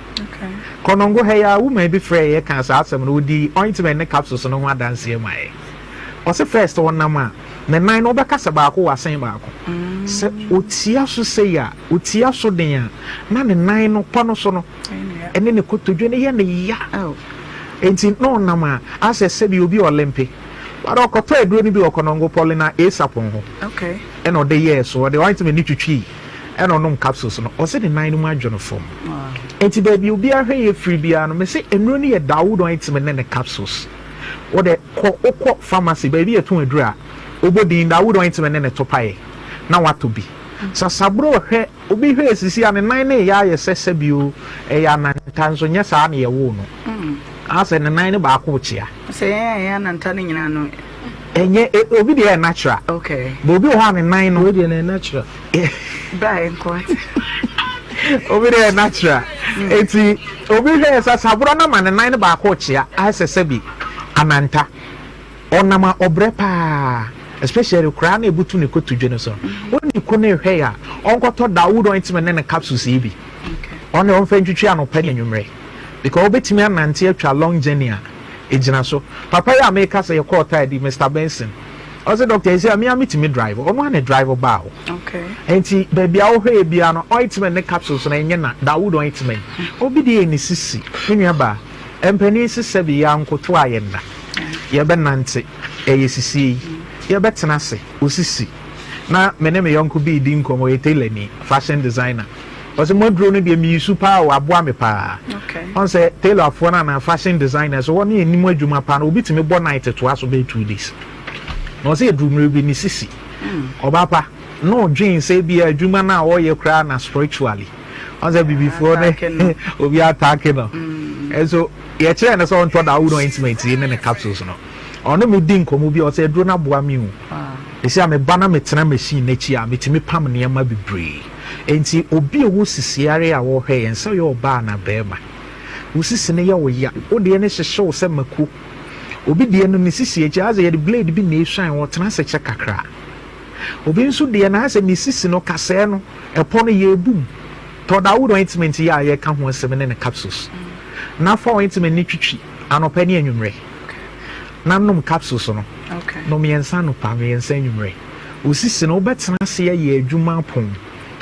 konongo he ya woman bi frɛ ye kan sa asem no di ointment ne capsules no ho adanse mai o se first onam a ne nan no be kasa ba ko wasen ba ko se otia so se ya otia so den a na ne nan no pono so no ene ne kotodwe ne ye ne ya enti no nam a ase se bi obi olympic bara okoto eduro ni bi okonongo polina esapon ho ene o de ye so de ointment ni twitwi ene onom capsules no o se de nan no mu adwo no fom enti ba bi obi ahwe ye free bia no me se enuro ni ye Dawood ointment ne capsules o de ko pharmacy ba bi etun edura obodi Dawood ointment ne to pae na wato bi sasabro hwe obi hwe esisi ane nan ne ya ye sese bio e ya nan tanzo nya sa na ye wo no ase ne nan ne ba ko chia se ya nan tan nyina no enye obi dey natural okay but obi ho an nine no we dey natural bye quite obi dey natural eti obi hwe sa saburo na man nine ba ko chia asese bi amanta onama obrepa especially kra na ebutu ne kotu dwe no so oni ko na hwe ya onkoto Dawood ointment ne capsules yi bi okay oni on fa ntwitwi anopa ne anwumre because obetimi anante atwa long journey ejina so papa ya make say call tidy Mr. Benson also doctor say me amitimi drive ono na drive ba okay enti baby a wo hwe bia no ointment ne capsules na enye na Dawood ointment obi de ni sisi nwa ba empani sisi bi ya nkoto ayenda ye be nante sisi ye be tenase osisi na mene me yonko bi di nkomo ye tailor ni fashion designer was modro no be mi super aboa me pa okay on say tailor afo na fashion designer so woni enimu adwuma pa na obi timi bo night to aso be 2 days no say edumre bi ni sisi obapa no dream say bi adwuma na wo ye kra na spiritually on say before ne obi attack no so ye chere na so on to Dawood ointment ye ne capsules no ono me di nkomo bi o say dro na boa mi o esi a me bana me tena machine na chi a metimi pam ne ma bibre enti obi wo sisiare a wo hwe yen so ye oba na bema wo sisi ne ye wo ya o de ne hyehye wo se maku obi de no ne sisi echi aze ye de blade bi na ehwan wo tena se che kakra obi nso de na ase ne sisi no kase no epo no ye bum to Dawood ointment ya ye ka ho asem ne capsules na for ointment ni twitwi anopa ne anwumre na nom capsules no okay no miensa no pa miensa anwumre osisi no betena se ye adwuma pon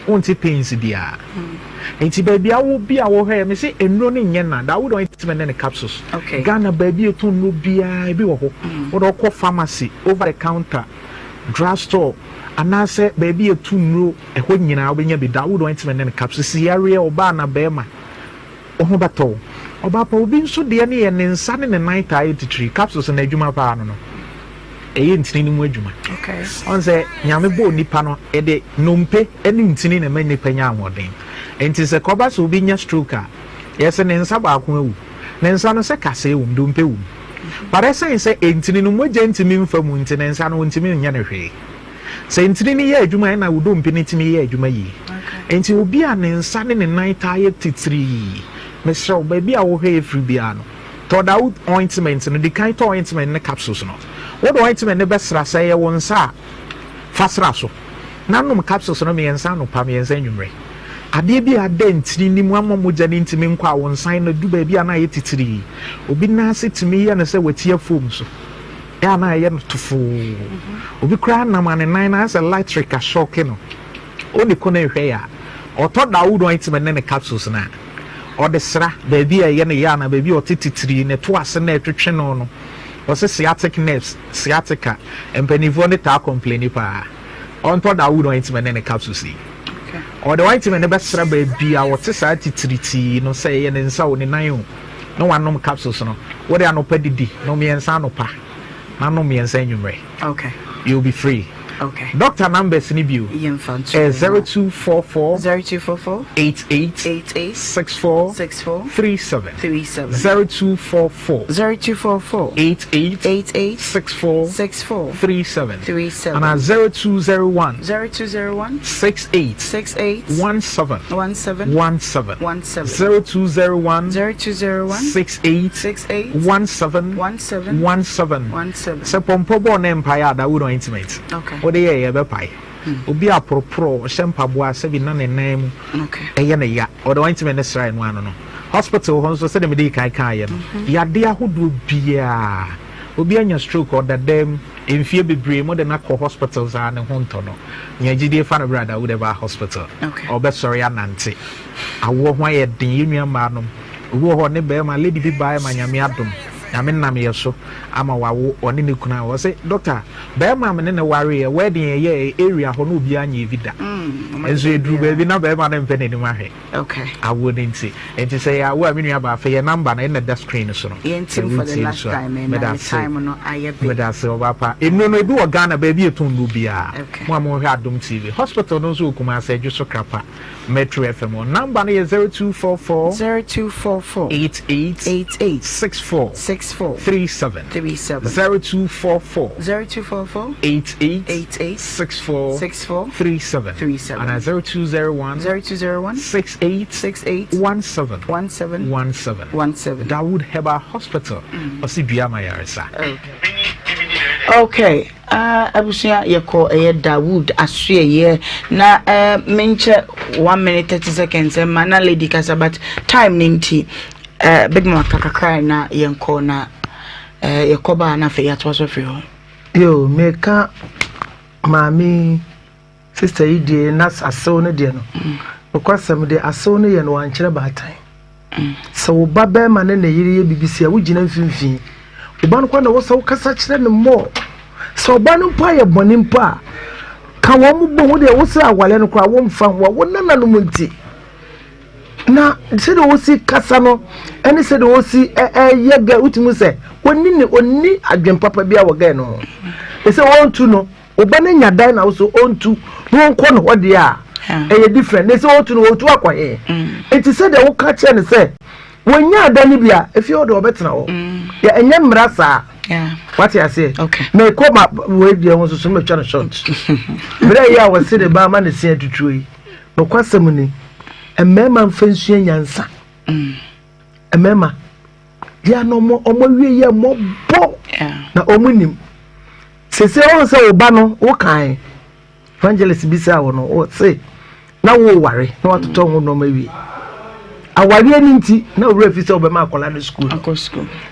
onti pains dia enti baby awo bi awo hwe me se enro ne nye na Dawood ointment ne capsules okay Ghana baby eto no bia bi wo ho wo do ko pharmacy over the counter drugstore anase baby eto nro ho nyina obenya bi Dawood ointment ne capsules yare oba na bema oho bato oba pa obi nso de ne ye ne nsa ne night ayi titiri capsules na adwuma pa no eye ntini ni mu adwuma okay on say nyame bo nipa no e de nompe eni ntini na manye panya amoden enti se koba so obi nya stroke a yes ne nsa ba ko ewu ne nsa no se kase ewu ndompe ewu pare say entini no moje ntimi mfa mu ntini nsa no ntimi nya ne hwe se ntini ni ye adwuma na wodompe ni timi ye adwuma yi enti obi a ne nsa ne night ayi titiri Mr. baby a wo hwe free bia no to Dawood ointment no the kind ointment ne capsules no what ointment ne besra say ye won sa fasra so na nom capsules no me yensa no pa me yensa nwumre ade bi ade ntini ni mu amomogya ne ntimi nkwa won san na du baby a na ye titiri obi na se timi ye no se watia foam so ya na ye no tofo obi kra na man nine na as electric a shock no oni ko na hwe ya oto Dawood ointment ne capsules na odesra baby a ye ne ya na baby otitiri ne to ase na etwetwe no no was sciatic nerves sciatica empenivo ne ta complain pa on to Dawood ointment ne capsules okay or the ointment ne besra baby a what sa titiriti no say ye ne nsa wo ne nan no wanom capsules no what they are no padidi no me nsa no pa na no me nsa nwumre okay you'll be free. Okay. Doctor numbers ni bio. 0244 88 64 37 0244 88 64 37 and 0201 68 17 0201 68 17 so pompo bon empire Dawood ointment. Okay. What they are pai obi apropro shempaboa se bi na ne nan mu eye ne ya o the ointment ne sra no ano no hospital ho so se dem dey kai ya no ya de ahodo bia obi anya stroke or that dem enfie bebre mo de na ko hospitals a ne ho nto no nya gide fa na brother would ever hospital or be sorry anante awo ho ye den yenua ma no owo ho ne be ma lady bi ba ma nyame adom na me yeso ama wawo oni ne kuna wo say doctor be ma me ne ware wedding ye area ho no obi anya evida enso edru baby na be ma na mpe ne ni mahwe okay awo ne nti enti say ya wo aminu aba fa ye number na in the screen so no yentim for the last time and the time no aye be da say obapa enu no ebi wo Ghana baby etun do bia mo am hwe Adom TV hospital no so kuma say ju so krapa Metro FM number no 0244 88 64 37 0244 88 64 37 and 0201 68 17 Dawood Herbal Hospital Osibia Mayaresa. Okay. Abusia yeko Dawood asue ye na menche 1 minute 30 seconds mana lady kasa but time ninti big man kakakra na yenko na yekoba na fe yato so fe ho yo meka mami sister idie na aso no de no okwasam de aso no ye no wankere baatan so baba ma na yiri ye bibisia wo gina mfimfin oba no kwa na wo so kasa kire ne mo so oba no pa ye bonim pa ka wo mu bo wo de wo se awale no kwa wo mfa wo nana no munti na se de wo si kasa no eni se de wo si yega utimu se woni ni onni adwen papa bia wo ga no e se won tu no oba na nya dan na wo so ontu won ko no hode a e different ne se won tu no wo tu akwaye enti se de wo ka che ne se wonya dan bia efi o de obetena wo ya enye mrasa what I say okay me ko ma we dia won so me twa no short bere ya wo se de ba ma ne se atutuyi no kwasem ni emema mfensuye nyansa emema ya no mo omowie ye mo bo na omunim sese won se oba no wo kan evangelist bisa wo no wo se na wo ware na watoto ho no mawie awari ani nti na wo refi se obema akola no school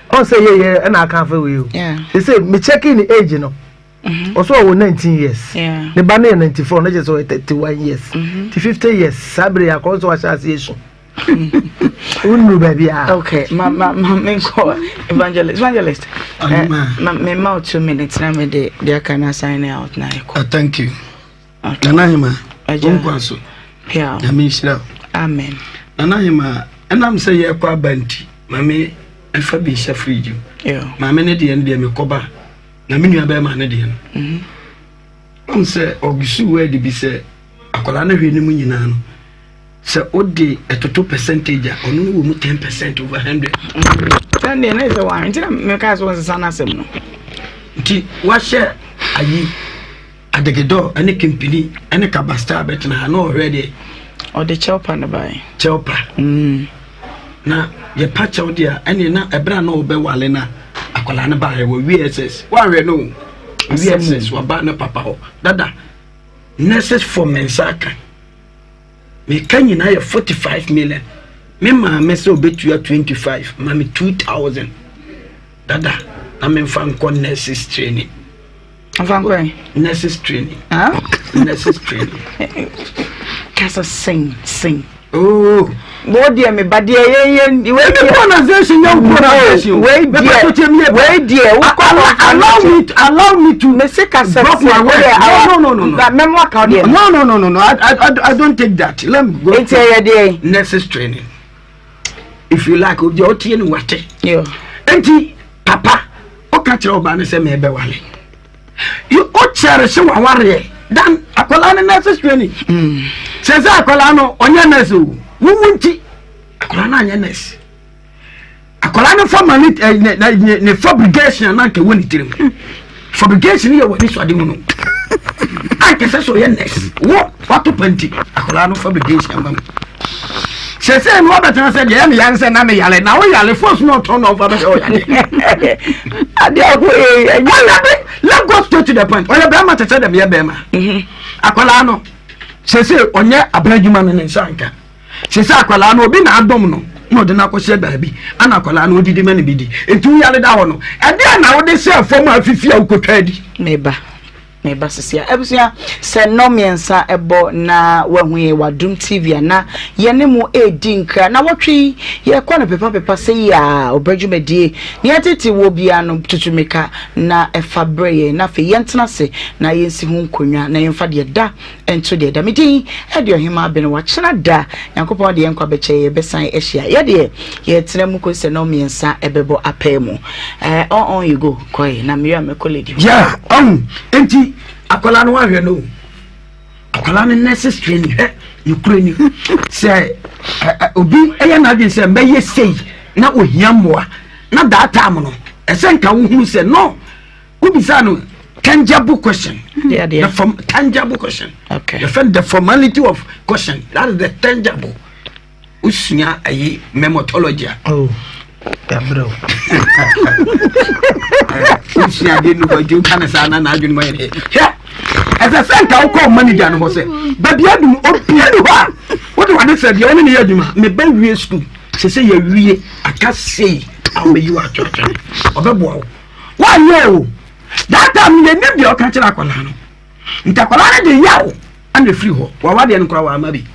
on say ye na aka fa we o sese me checking the age no also 19 years the ba na 94 na just 31 years 50 years sabre ya ko so asha yesu unu baby okay ma evangelist me ma 2 minutes na me de can sign out na thank you Nhyira onkwaso yeah Nhyira amen Nhyira enam say ye kwa banti mame efa bi sha friji mame ne de me koba na menu aba ma ne de no say ogisu we de bi say akola na hwe ni mu nyina no say odi etoto percentage ono no wo mu 10% over 100 then na is one nti na me ka so sana asem no nti wa share ayi adegedo ane company ane kabasta betna na already or the chopper na buy chopper na ye patch out there ane na ebra na obewale na akola na bae wo VSS wa re no VSS wa ba na papa ho dada nurses for mensaka me kanyi na ye 45 million me ma me se obetua 25 ma me 2000 dada na me fan kon nurses training Avangwe nurses training nurses training kasa sing oh bo dia me ba dia ye we organization young organization we dia allow me to me say kasa drop my word no that memo account there no I don't take that let me go it's here there nurses training if you like o dia o tie ni wate yo enti papa o ka kire oba ne se me be wale you o cherish wa ware dan akola ne nurses training se akola no onye nurse o wunti akola na anya nurse akola no family ne fabrication na ke woni tirim fabrication ye woni so ade mu no ake se so ye nurse wo wato panti akola no fabrication am se no obeta se de ya me yanse na me yale na wo yale force no turn over be o yale ade ako let go straight to the point oya be ma tete dem ye be ma akola no se onye abradwuma no nsanka se akola no obi na adom no no de na kwose baabi ana akola no odidi mane bidi etu yale da ho no e de na wo de se afom afifia ukotwa di meba sisia ebusia se no miensa ebo na wahuye wadum TV na ye ne mu edinkra na wotwe ye kwa na pepa se ya obadwumedie ne atete wo bia no tutumeka na efabreye na fe yentena se na yensi hu nkonwa na yemfa de da ento de da medin e de Ohemaa Benewaa chena da yankopon de yenkwa beche ye besan ehia ye de ye tena mu ko se no miensa ebebo apemu on you go koi na Nhyira me colleague yeah enti akola no ahwe no akola no nurses training Ukraine say obi eya na dey say meye sei na ohia moa Not that time, no. I think I who said no. Ubisano, tangible question. The tangible question. Okay. The formality of question. That is the tangible. Usunya a memotology. Oh, yeah, bro. Usunya didn't go to Canada and I didn't mind it. Yeah. As I said, I'll call manager and was but you have to what do I say? The only year you may be school. She say you really, I can't say how you are talking. Why no? That time you need your country like Colano. Intercolana the Yao and the free hole. What the Uncle maybe.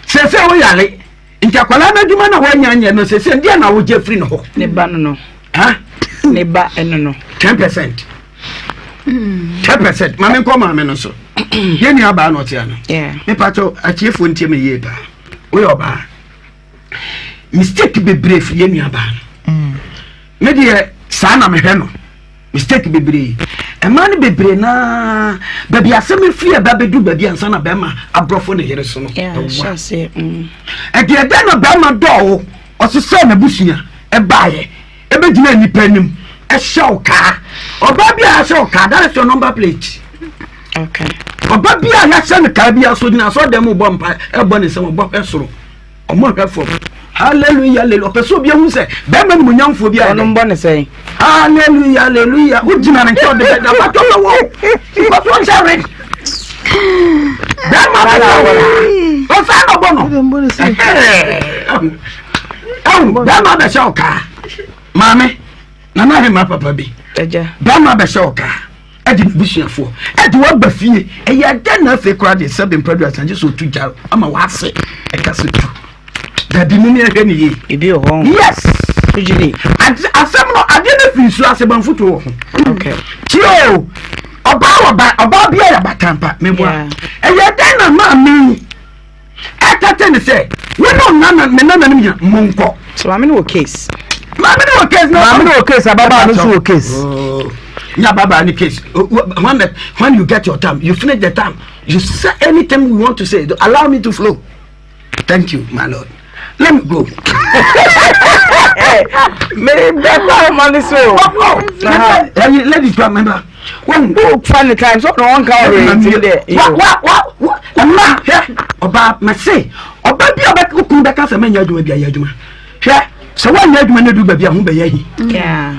Say, we are late. Intercolana, you man, when you know, say, Diana, I would Jeffrey no. Nebano. Huh? Neba and no. 10%. 10%. Mamma come on, so. Yenny about not yana. Yeah. Me pato, a chief won't tell me yeba. We are bad. Mistake be brave, yenny about. Maybe sana me heno. Mistake be brave. A man be brave na. Baby, a semi free baby do baby and sana bema. A brofone here so. Yeah, shall say. And the then of Bama door or so son a bushia. A buyer. A bit many penum. A show car. Or baby, a show car. That is your number plate. Okay. Or baby, I have sent a cabia so now saw them bomb a bonnet some bomb peso. Or more careful. Hallelujah, little person who say, Beman Munyam for the island bonnet say, Hallelujah, hallelujah. Would you not enjoy the bed of the wall? But what's that? What's that? Bama Beshoka, Mammy, Nana, my papa be. Bama Beshoka. I didn't wish you for. I do what Buffy, and yet then nothing cried in 7 products and just so to jar. I'm a was it. I can see that the money any be home. Yes, usually. I didn't feel so as a man foot. Okay. Chio, about beer about Tampa, memoir. And yet then a mammy. After 10 say, we don't know Munko. So I'm in a case. I'm in a case, no, I'm in a case about a case. Yeah, Baba, any case. When you get your time, you finish the time. You say anything you want to say. Allow me to flow. Thank you, my lord. Let me go. Maybe better money so. Let it remember. One funny times, so no one can read what? About my say, or baby, about who back as a man, you do a yaduma. Yeah, so one yaduma do baby, who be ye. Yeah.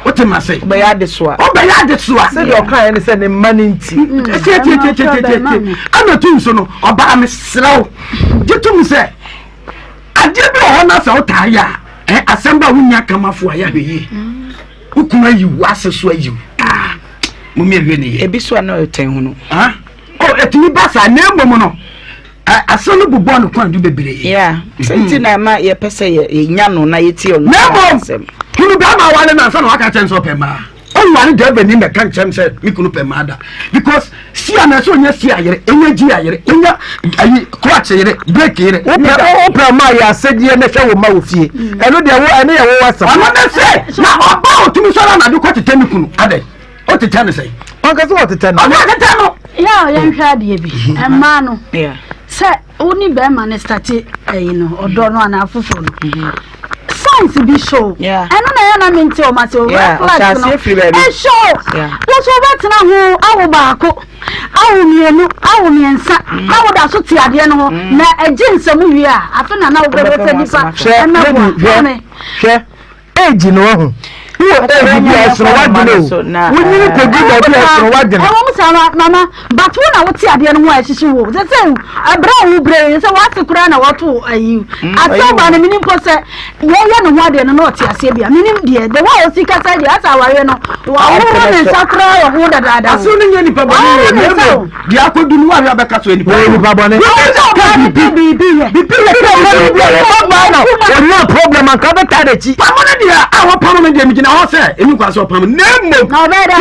What am I say? By this one. Oh, by this one. Say your client is sending money. I'm not doing so, or by me slow. Get to me, say. I did be honest out tire. Assemble when you come off where you be. Who come you was a sway you? Ah, Mummy, a biswa no ten. Huh? Oh, at me, Bass, I never mono. I saw no born who can't do baby. Yeah, something I might ye per se, yano, naiti or no. You know, I want to son, I can't change up a man. Oh, one day when in the country said, we could pay mother. Because see, I'm a son, yes, energy, clutch it, break it. Open my said, you never show mouth. I know there were any was. I'm not say, now about to me, so I do quite a technical. Are they? What the tennis say? Uncle, what the tennis? Yeah, young Shadi, and Mano. Yeah. Sir, only Bearman is started, or don't run out for phone. Songs to be show. Yeah. I don't know, I'm into myself. Yeah, I see baby. And show. Yeah. Let's go back to now. I will back up. I will mean, I would also see at the end of a gin some movie. I think I know what share. Age, you know. Who are what Mama, but when I would see at the end why she was the same. A brown brain, so what's the crown or two are you? I saw by the minimum poster. Young what they are not here, Sabia. Minimum dear, the wall sick aside, that's how I know. Wow, Sakra or who that are soon in any problem. The apple do not have a cat to any problem. No problem, I can't tell it. Our permanent. I say, you cross up permanent. No, better.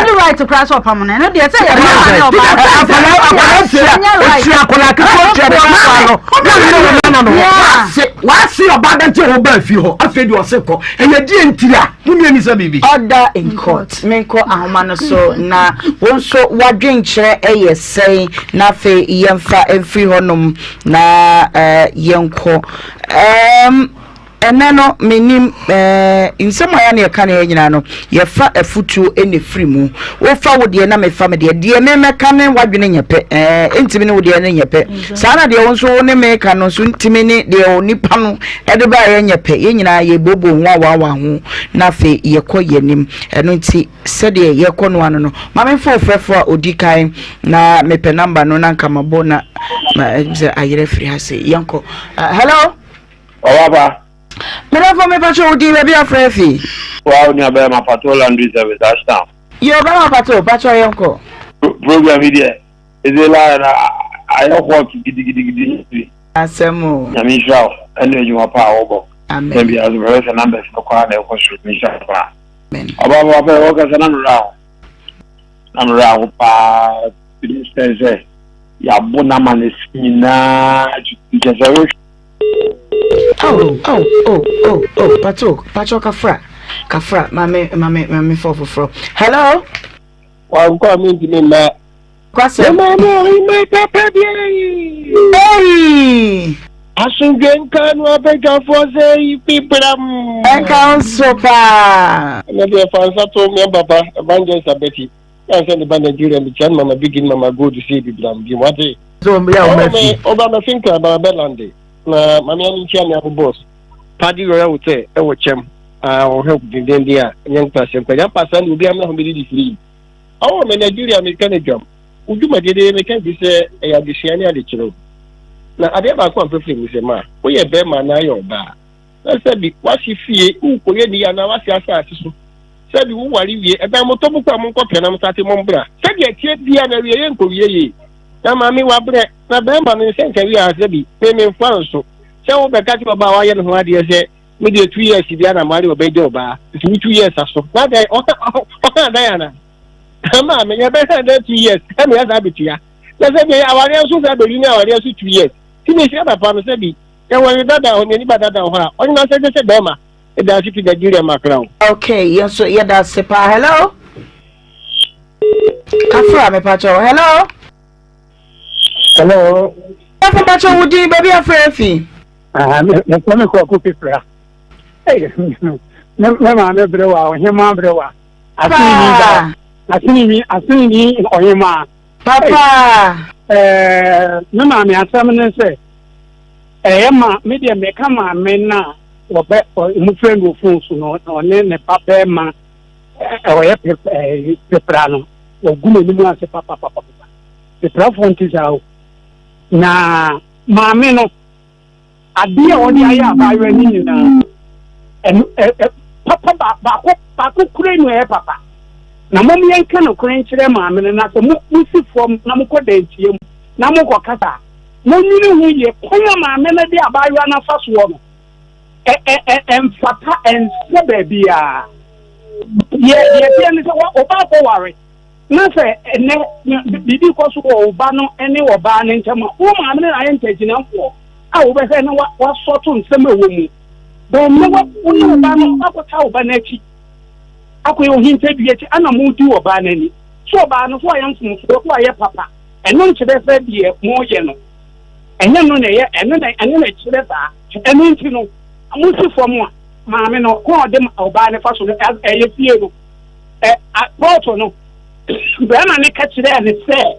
You right to cross up permanent. No, dear, say, what's your bad until you I fed your circle and you didn't tell you, baby. Order in court. Menko Ahmano so na won't so what drink chair a say, Nafe, Yemfa, and free honum na Yenko. enano menim insema ya ne ka ne nyina no ye fa afutuo ene free mu wo fa wo de na me fa me de me ka ne wadwene nyepe entimi ne wo de ne nyepe saa na de wo nso wo ne me ka no so ntimi ne de onipa no e de ba ye nyepe ye nyina ye bobo nwa wa ho na fe ye kɔ yenim eno nti se de ye kɔ no ano no ma me fa ofrefo a odikan na me pe number no na nka mabo na se ayere free ha se yanko hello Baba. Mera for me patrol di baby afrefi. Wow, ni abe ma patrol laundry service ashtam. Yo ba ma patrol yanko. Program here. Is it like I work gidi. Asemo. Nhyira, ene you pa obo. Amen. Maybe as well as numbers ko kwa na ko shoot Nhyira. Amen. Aba ba o ka sana nra. Namra pa minister ya bona manesina je Oh, Pacho Kafra, mame for. Hello? Well, come in to me, ma. Kwase. Hey! Asungen kan wa bega for say people Enkan sopa. Maybe a fansa to me papa, evangelist abeti. I send the band Nigeria and the mama begin mama go to see people. What day? So me Obama think about Belande. Na mami ani tia na boss padi roya wote e wo chem o help den dia nyang pasem kwa pasa ni obi amna ho be di free awo me Nigeria me kan dwam uduma de me kan bi se e ya de hia ni ade kiro na ade ba ko amfefre mi se ma wo ye be ma na yo ba na se bi wasi fie u ko ye ni ya na wasi asase so se bi wo wari wie e ba mo to bu kwa mo ko pena mo sate mo mbra se bi atie bia na wie ye nko wie ye na mami wa bre na be ma no se nka wi ase bi me mfa so se wo be ka ti baba wa ye no ade se me de 2 years bia na mari obe de oba 2 years aso na dai o dai ana ma me ye be se de 2 years e me ya za bitia na se bi awari so se be ni awari so 2 years ti me se baba no se bi e wo ni dada o ni dada ho a o ni na se be ma e da si ti Nigeria makran. Okay, yes so yeah that's sepa. Hello? Kafra me pacho. Hello? Hello. Papa pacho wudi baby afrefi. Me come ko pipra. Eh. Me ma me brewa, Ohemaa Benewaa. Asini Ohemaa. Papa. Me ma me asam ne se. Ma me de me kama me na obe mu friend wo phone so no ne papa ma oye pipra no. Ogume ni mu ase papa. Pipra fonti sao. Na maame no ade a wodi aye abayo ani na papa ba ko kure no e papa na mom yenka no kure nkire maame no na so mu si fom na mo kodantie mu na mo kokata mo nyini hu ye konya maame na de abayo na fa so no mfata ense bebia ye tie ni so oba ko ware na se ene bibi ko so oba no ene oba ne ntama wo maame na aye ntaginafo a wo be se ne wa soto nsem ewo mu be me wo ni oba no akota oba na chi akoye o hinte bi echi ana mu di oba na ni so oba no so aye nsumfo so aye papa eno nchebe fe bi e mo ye no enye no na ye eno na chire ba eno nti no amusi fom a maame no ko de oba ne fa so no eye fie no photo no Bema ne ka kire ne se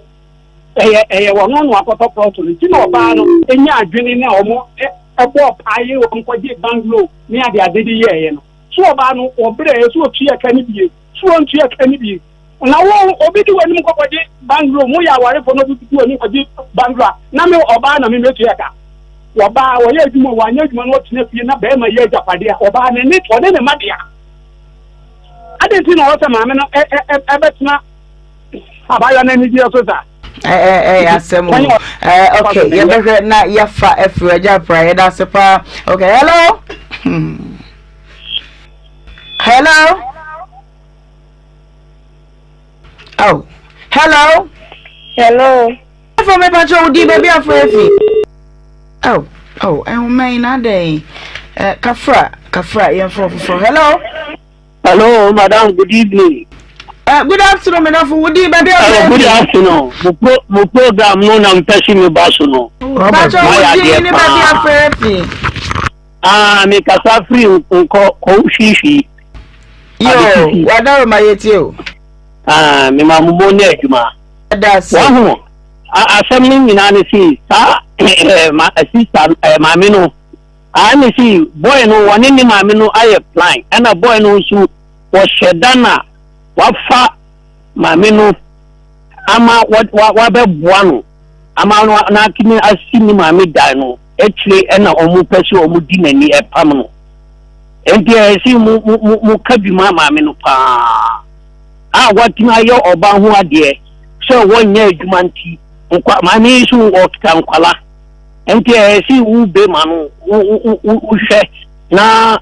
eye wono no akoto proto ni ti no ba no enya adwene ne omo ebo paaye wo nkwaje banglo ni ade di ye no so ba no obre so otue ka ni bie so ontue ka ni bie na wo obi di wani nkwaje banglo mo ya ware fo no bi di wani nkwaje banglo na me oba na me metue ka oba wo ye adwuma wo anya adwuma no tene fie na bema ye japade oba ne ne to ne madia ade ti no wota maame no ebetna abaya na ni dia so sa asem okay ye be na ya fa efreja prayer da sepa okay hello oh hello for me pacho di baby afrefi oh man na dey kafra ye for hello madam, good evening. Good afternoon, madam. Good afternoon. My program no na mpesi me baso no. me kasa free nko shishi yo wada ma yetio me mamumo ne adwuma that's wahu asem ni nyina ne si sa ma assistant maame no ne si boy no woni ni maame no aye plan na boy no su wo shedana wafa maame no ama wa beboa no ama no na kini asini maame dan no etire na omu pese omu di nani epam no enti esi mu kabi maame no pa watina yo oba ho ade so wonya adwuma nti nkwa maame su okita nkwala enti esi wu be ma no wo hwe na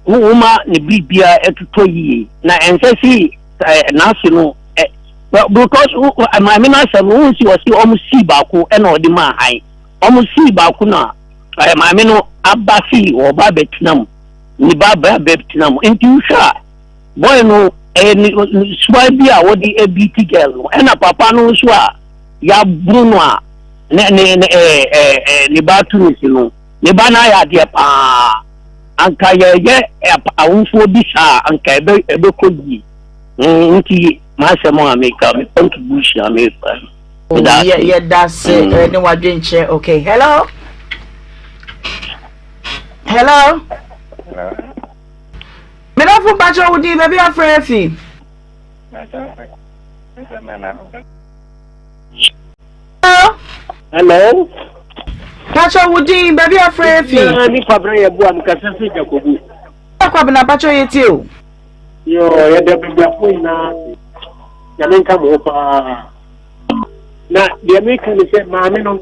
uma ne bibia etuto yi na ensesi na se no because maame na se no si o si omusi baako na odi ma han omusi baako na maame no abasi oba betinam ni baba betinam enti usha boy no swabi a wodi ABT girl no na papa no so a ya bruno a ne batu ni no ne ba na ya de pa anka ye awufo bi sa anka ebe kogi nti ma se mo America me contribution America yeah that's any wadwen che okay hello me na fu ba cho wudi baby afrefi hello Pacho wudi baby afrefi ni kwabre ye bu am kasase jakobu kwabna pacho yeti o yo ya de bia na ya menka mo pa na de meka ni se maame no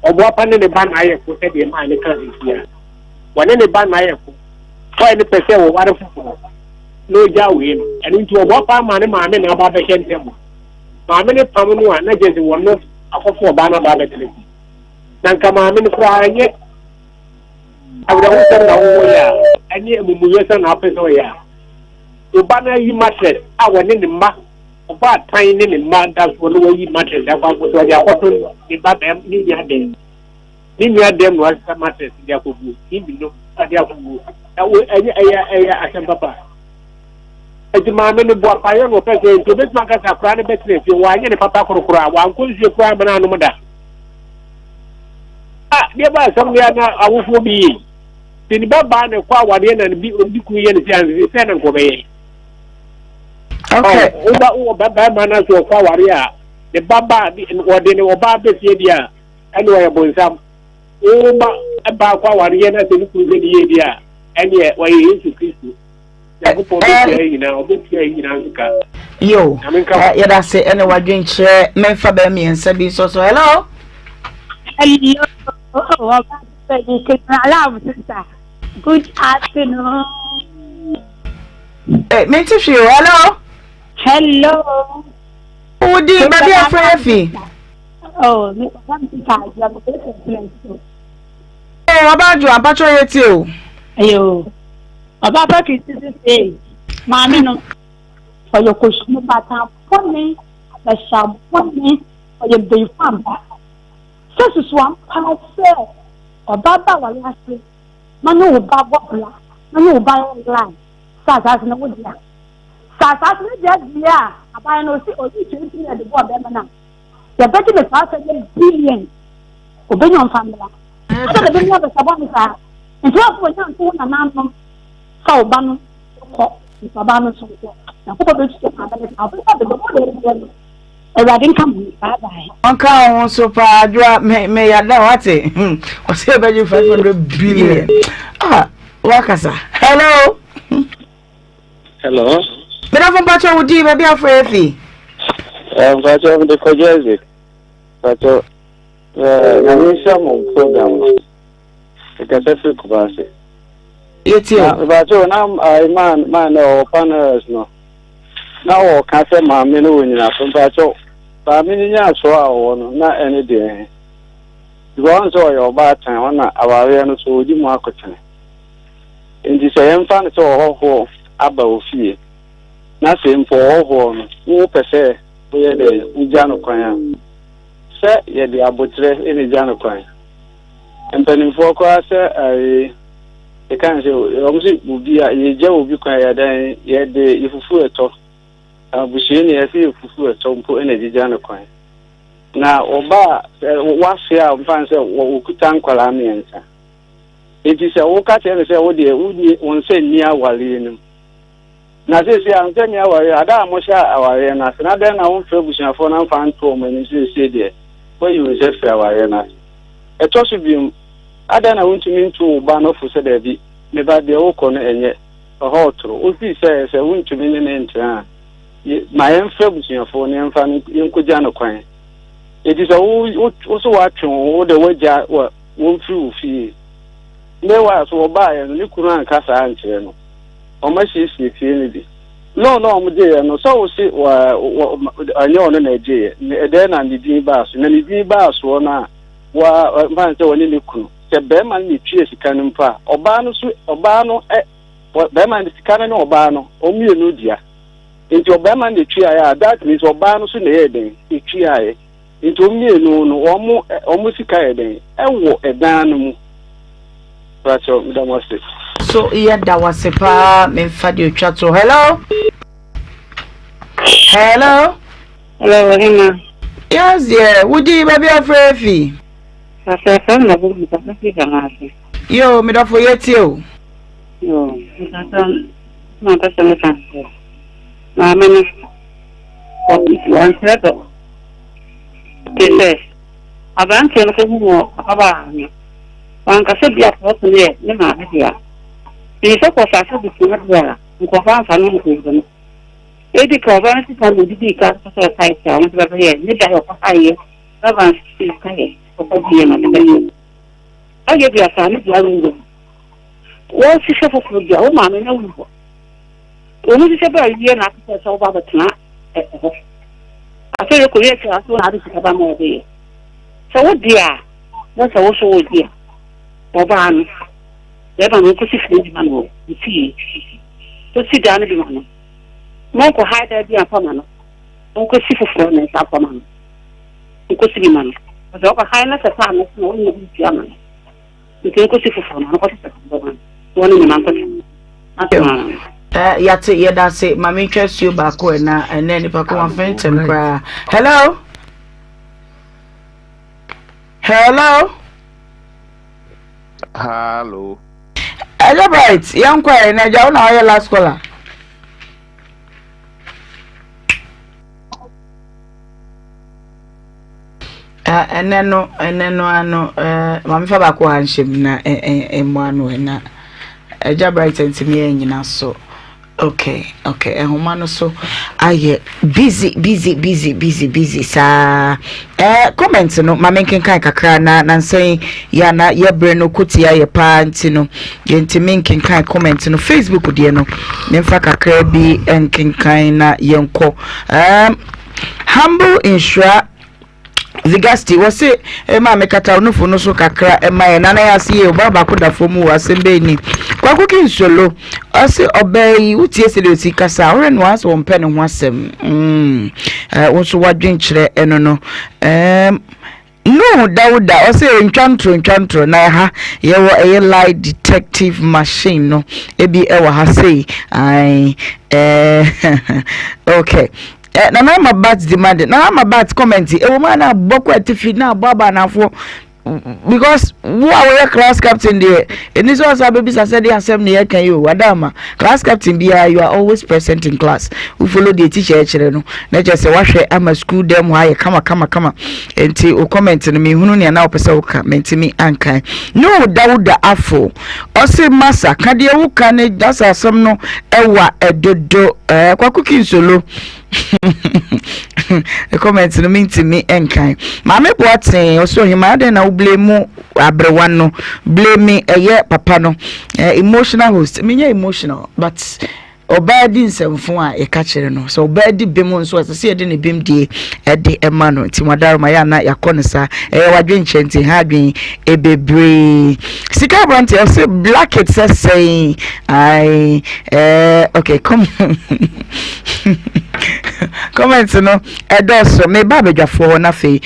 obo pa ne ba na aye ko se de ma ne kan sia wane ne ba na aye ko fa ni pese wo ware fufu no ja we no eni nti obo pa ma ne maame na ba be hente mo maame ne pam no a na jezi wono akofo ba na ba be tele dan ka maame ne kra anye awda ho tan na wo ya anye emumu yesa na apese wo ya oba na yi mattress a wane ne ma oba tan ne ma das wo no yi mattress da kwa so ya kwato ni ba be ni ya dem no asa mattress dia ko bu ni bi no dia ko bu aya asem papa eti maame ne bo pa ye no pese to bet man ka sakra ne betre fi wa nye ne papa korokora wa nko nsie kura bana no da dia ba sam dia na awufo bi tini baba ne kwa wade na bi obi ku ye ne se na ko be okay o baba mana so kwa ware a ne baba wade ne oba be fie dia ani wa ye bonsam o ba kwa ware na se ni ku ze die dia ani wa ye Yesu Kristo yo ya da se ene wadwen kire memfa ba mi ensa bi so hello good afternoon me to you hello odi baby afrefi me want to tell you abajo abacho yeti o ayo Baba Patrick say, Mammy no for your question about pony, the sham pony, or your day farm. This is one part, sir. Or Baba will last me. Manu Baba, Manu buy online. Sas no wood ya. Sas no just ya. I buy no see or you changing at the board. You're better the fast again billion. Obey on family. I don't know the Sabonisa. And 12 was not phone and I'm so ban baba so na ko be tse na ba de ko e didn't come bye bye onka won so pa adwa me ya da wate o se be 500 billion wakasa hello me na fon pacho wudi be bia afrefi pacho de ko jeze pacho na ni mo program e ka se ko ba se but man or partners no. Now can't say my menu in a from Pacho. But many years so not any day. You answer your bad time on our awareness with you marketing. In the same fan so ho about fear. Nothing for all who per se where the Ujano Quine. Say ye the abutre in the Jano Quine. mpanimfoɔ koraa sɛ ɛka sɛ ɔmo sɛ obi a yɛgya obi kwan yɛdan yɛde yɛfufu ɛtɔ abusua ne yɛsɛ yɛfufu ɛtɔ mpo ɛna gyigya no kwan na ɔba wase a mfa sɛ wɔkuta nkwalaa mmiɛnsa enti sɛ woka kyerɛ ne sɛ wodeɛ wo nsɛ nni awareɛ no na sɛsi a nsɛ nni awareɛ ada a mohyɛ awareɛ no ase na dɛn na womfrɛ abusuafoɔ na mfa nto ɔmo ani sɛsie deɛ woayi wo nsɛ firi awareɛ no ase ɛtɔ so biom ada na wontumi nto wo ba no fo sɛ daabi ne ba deɛ wokɔ no ɛnyɛ ɔhɔ ɔtoro wofii sɛ wontumi ne ne ntena a ma yɛmfrɛ abusuafoɔ no yɛmfa no yɛnkɔgya no kwan ɛti sɛ wo so woatwe wo de woagya wɔmfiri wo fie mewa so wɔbaeɛ no ne kunu anka saa nkyerɛ no ɔmasiesie fie no bi no na ɔmo gyeeɛ no sɛ wo se ɛnyɛ ɔno na agyeeɛ ɛdɛn na ne din baa so na ne din baa soɔ no a mfa sɛ wɔne ne kunu sɛ bɛrima no ne tue sika no mpo a ɔbaa no bɛrima no sika no ne ɔbaa no ɔmmienu dua nti ɔbɛrima no tue ayɛ a that means ɔbaa no so na ɛyɛ den ɛtue ayɛ nti ɔmmienu no ɔmo sika yɛ den ɛwɔ ɛdan no mu racho midamose so yɛda wase paa memfa de otwa to hello Ohemaa yes dear wudi baby afrefi Sasa na bubu kasi kama yo midafo yeti o yo sasa na pesa meta na mimi kwa nseto kese abanke no ko aba wanka se bia foto ne ma bia isa ko sa so bia bia ko fa fa no ko no edi ko ba nti fa no di ka so sai sa mo ba ye ni da ko fa ye ba ba si ka ye ko bia na ba ye aye bia sa ni bia ngo wo si se fo bia o ma me na wo o mu si se ba ye na ka so ba ba tna afere ko ye ka so na di ka ba mo be so wo dia na so wo so wo dia Obano, never no could see man, you see. To sit down and be man. Monko hide there be a common. Uncle see for phone and tap man. You could see man. But the upper highness of time is no one German. You can go see for phone. One in the mountain. Yate yeda say my interest you back na and then if I come and cry. Hello. Hello. Hello, right. Young choir, na jaw na your last caller. And then no, ano, mami fa ba ko hanshim na emo ano na. Eja bright and me nyina so. Okay. Ehoma no so aye busy sa comment no ma menken kan kakra na say ya na ye bre no kotia ye pa nti no ye nti menken kan comment no Facebook de no memfa kakra bi enken kan na yenko humble insure Vigasti was say ma mekata no fo no so kakra ma na ya se e baba ko da fo mu asembe ni kwa cooking solo o se obey utie se de kasa ore no as won pe ne ho asem wo so wadwen kire eno no no dauda o se ntwantro na ha ye wo a lie detective machine no ebi e wa ha sei ai okay na my bat demanded na my bat comment e woman na boko atifi na baba na fo because who are class captain there and this was baby said they asem na can you wadama class captain bia you are always present in class we follow the teacher chere no na just say wahwe ama school dem why kama enti o comment no me hunu ne na opese wo ka mentimi ankan no dauda afo o se masa ka de wo ka ne dasa asem no ewa edodo kwa cooking solo the comments no mean to me enkai mama boaten o so Ohemaa den na blame abrewan no blame me papa no emotional host me emotional but obadi nsemfo a e ka kire no so obadi bem nso asese ye de ne bem die e de ema no ti wadaro ma ya na yakɔ ne sa wadwen nkyenti ha adwen e bebre sika brante I say black it says saying I okay come comment no edoso me ba bedwafo na fe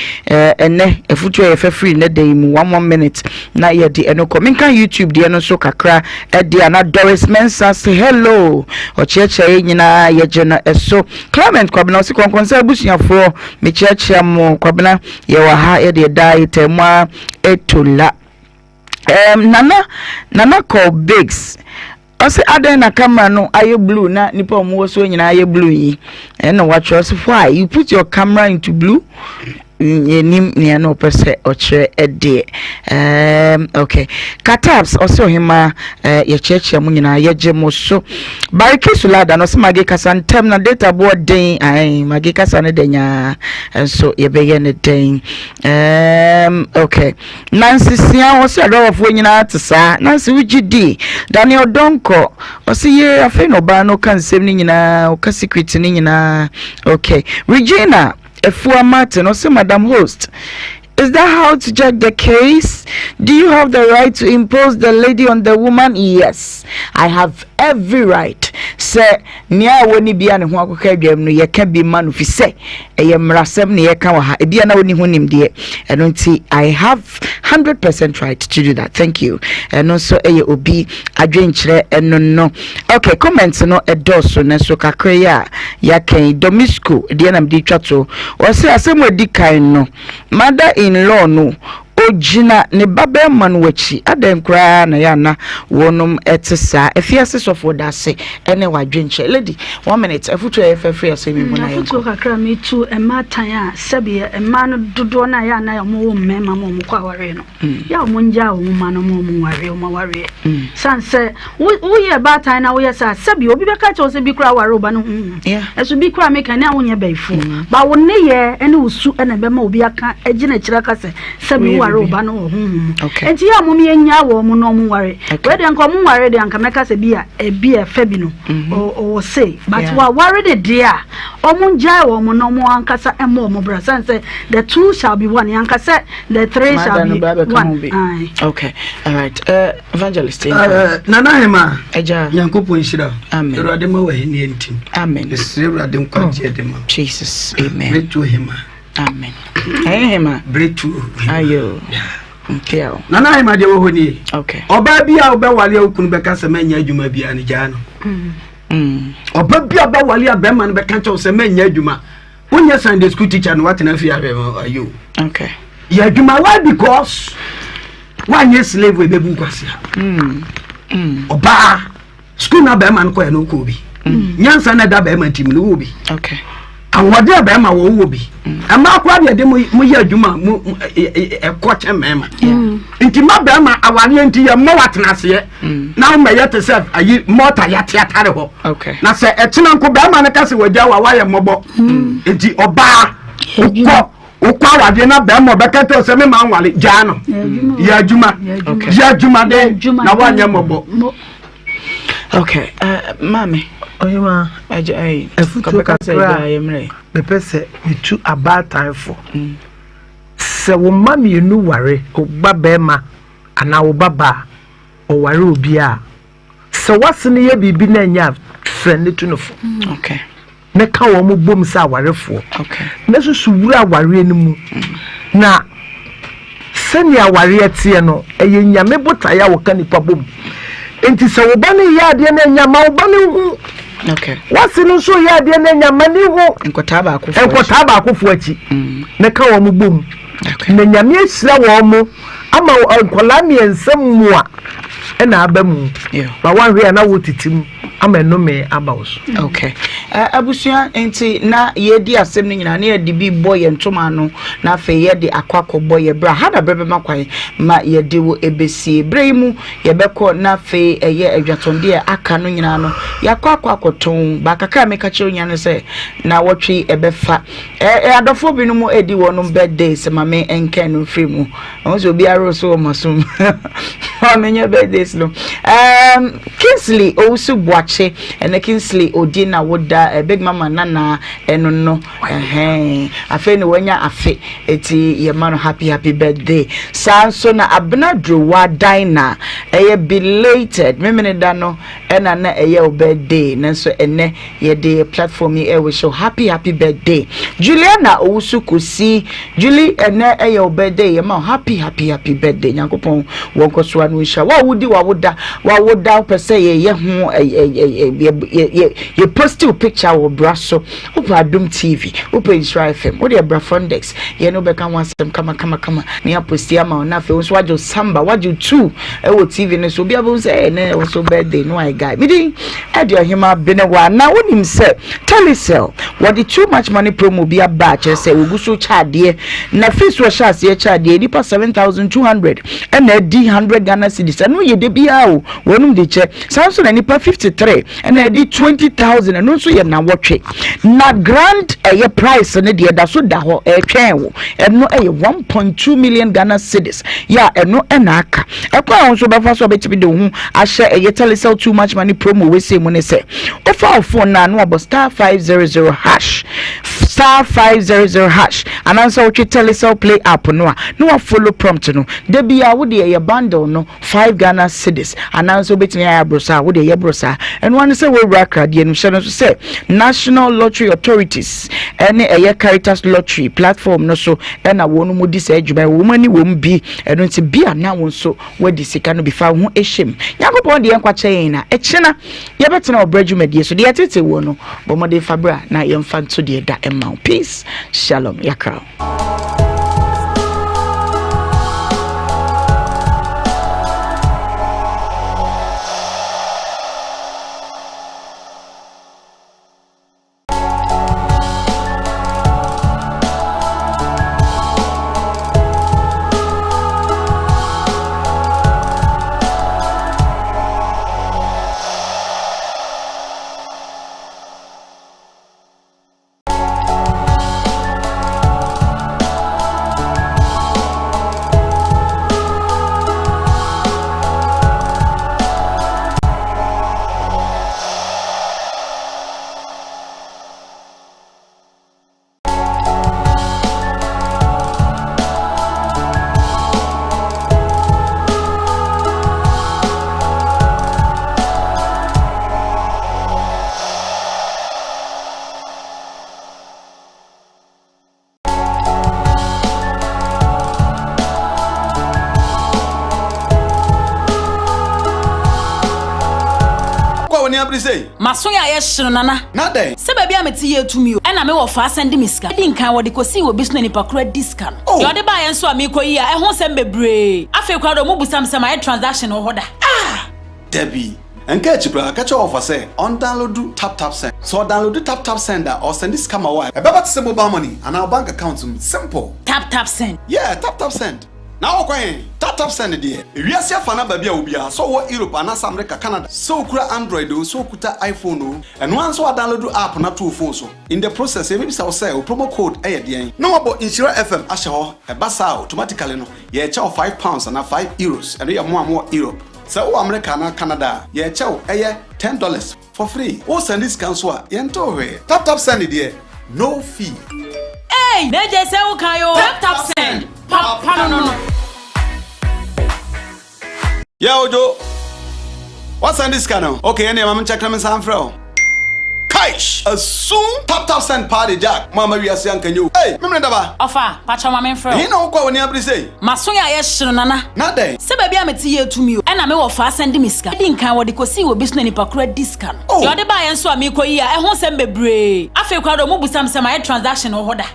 ene efutu e fe free ne day mu 1 minute na ye de eno ko minka YouTube de no so kakra e de ana Doris Mensa say hello o cheche nyina ye jena eso Clement kwabna si konkonsa busuafo me cheche mo kwabna ye wa ha e de dai temwa etola nana call bigs ose aden na camera no aye blue na nipa omo so nyina aye blue yi na watch us why you put your camera into blue nim ne na opese ochre ede okay kataps ose Ohemaa ye cheche mu nyina ye gemo so bariki sulada no se mage kasa ntem na data board den ai mage kasa ne denya so ye beye ne den okay Nancy sia ose adorofo nyina atesa Nancy wigidi Daniel Donko ose ye afi no ba no kan sem ni nyina o ka secret ni nyina okay Regina Efua Martin or say Madam Host, is that how to judge the case? Do you have the right to impose the lady on the woman? Yes, I have every right. Say, near woni bia ne ho akoka adwam no ye ka bi ma no fi say eye mrasem ne ye ka wa ha e bia na woni honim de eno nti I have 100% right to do that. Thank you. And also eye obi adwenkyere eno no. Okay, comments no edoso ne so kakra ya kan Domisco de na mdi twato. O say asem wadi kan no. Mother in law no ojina ne baba man wachi aden kra na ya na wonum etesa efiase sofo dase ene wadwenche lady 1 minute afutu efefre asemi mu na afutu kakra me tu ematan a sebie ema no dodo na ya na mo mmema mo kwa ware no ya mo nja wo ma no mo ware mo ware sanse wo ye batan na wo ye sa sebie obi beka che wo se bi kra ware oba no eso bi kra me kan na wo nye baifo ba wo ne ye ene usu ene be ma obi aka agina kira ka se sebie roba no okay enti ya mum yenya wo mu no mu ware we de nko mu ware de anka meka se bia e bia fa bi no o say but wa ware de dia o mu nja wo mu no mu anka sa emo mu bra say the two shall be one anka say the three shall be one okay all right evangelist nana hema eja yankopon shira amen erade ma wa heni entim amen esre erade nkwaje de ma Jesus amen retu hema amen Hema breakthrough ayo okay nana hema de wo honi okay oba bia oba wale okunu beka se manya adwuma bia ne gya no oba bia oba wale abema no beka che se manya adwuma wonya Sunday school teacher no watena fi abema ayo okay ya adwuma why because wanye slave we bebu kwase oba school na bema no ko no ko bi nyansa na da bema tim no wo bi okay awode abema wo wo bi ama kwa de mu ye adwuma mu ekoche mema nti ma bema aware nti ye mo watena se na ma ye te se ayi mota ya teatare ho okay na se etena nko bema na kase wagya wa ye mobo nti oba ukwa wade na bema bekete se me ma nwale gya no ye adwuma ye adwuma de na wanye mobo okay mami Ohemaa ajai efutu kakra me pese mitu about time for se wo mami enu ware ogba bema ana wo baba o ware obi a se wasene ye bibi na nya friend tu no fo okay me ka wo mo bom sa warefo okay me susu wura ware enimu na senia ware atie no eye nyame botaya wo ka nipa bom enti se wo bane ya de na nya ma wo bane hu okay wasinu so ya de na nya mani hu nkotaba akofo achi me ka wo mo bom na nyame asira wo mo ama nkola mi ensem mu a na abamu ba wanhwe na wo titim ama no me about okay abusua enti na ye di asem ni nyina na ye di bi boy ntoma no na fe ye di akwakọ boy bra hada brebe makwan ma ye di wo ebesie bremu ye beko na fe eye adwatonde aka no nyina no yakwakọ akoton ba kakra me ka chiro nyane se na wotwe ebefa adofo bi no mu edi wonum birthday se mame enken no free mu onso bi aro so masum many birthdays no. Kingsley also watch and Kingsley Odina would a big mama nana and no I feel when you're a fit your man happy birthday. Sansona Abna Drewa Dina a belated Mimini Dano and a year birthday Nanso ene ye day platform ye we show happy birthday. Juliana also could see Julie and a year birthday your mom happy birthday. Yankopon wonko swan wisha what would you what would thou per se ye post your picture or brasso open Doom TV open Israel FM what your brafondex ye no become once them come near postiama na fe so what you samba what you two e wo TV ne so be able say na also birthday no I guy me dey add your Ohemaa Benewaa na wonim say telecell what the too much money promo be a batch say we go so charge na face wash as ye charge nipa 7,200 and na 100 Ghana cedis and no ye de bia o wonum de che Samsung na nipa 53 and na 20,000 and no so ye na wotwe na grand a price ne de da so da ho twen wo and no 1.2 million Ghana cedis ya and no na aka e kwa so ba fa so betimi de hu a share a telecell too much money promo we say mo ne say offer phone na no about *500# *500# and answer what telecell play app no follow prompt no de bia wo de ye bundle no 5 Ghana cedis and answer betimi ya brosa wo de ye brosa and one say we record de no so say National Lottery Authorities any a Caritas Lottery platform no so na wonu mu di say adwuma wo mani wo mbi eno nti bia na won so we di sika no bi fa ho ehim yakopon de enkwa kyen na echina ye betena obradwumadi so de yetete wo no bomode fabra na yemfa nto de da emma peace shalom yakra. Maso ya yeshiro nana. Nade. Se baby ameti ye tumi o. Ena me wo fa send me sika. Di nkan wo de kosi wo bisu ni pakura discount. Yo de ba ye nso amiko yi a ehun se bebre. Afi kwa do mo busam se my transaction wo hoda. Debbie. Enka chipra ka cho offer say on download tap send. So download tap send or send this come away. E baba to mobile money and our bank account simple. Tap send. Yeah, tap send. Now okay, tap send there. We are see fana baby obia so wo Europe and America Canada. So kura Android o so kuta iPhone o and once we download app na to phone so. In the process maybe say promo code dey. No about Nhyira FM ashe ho e basa automatically no. Ye charge £5 and €5 and we are more Europe. So America and Canada ye charge $10 for free. O send this cancel yento we. Tap send there. No fee. Hey, neje se wo kan yo. Tap send. Papa no. Yeah, Ojo. What's on this channel? Okay, any mama check them some fro. Kaish. Soon tap send party jack. Mama we are saying can you? Hey, remember that? Ofa, pacha mama fro. You know what when you abri say? Maso ya yeshiro nana. Nade. Se baby ameti ye tumi o. Ena me wo fa send me sika. Di nkan wo de kosi wo bisu ni pakura discount. Yo de ba ye nso amiko yi a ehun se bebre. Afi kwa do mo busam se my transaction wo hoda.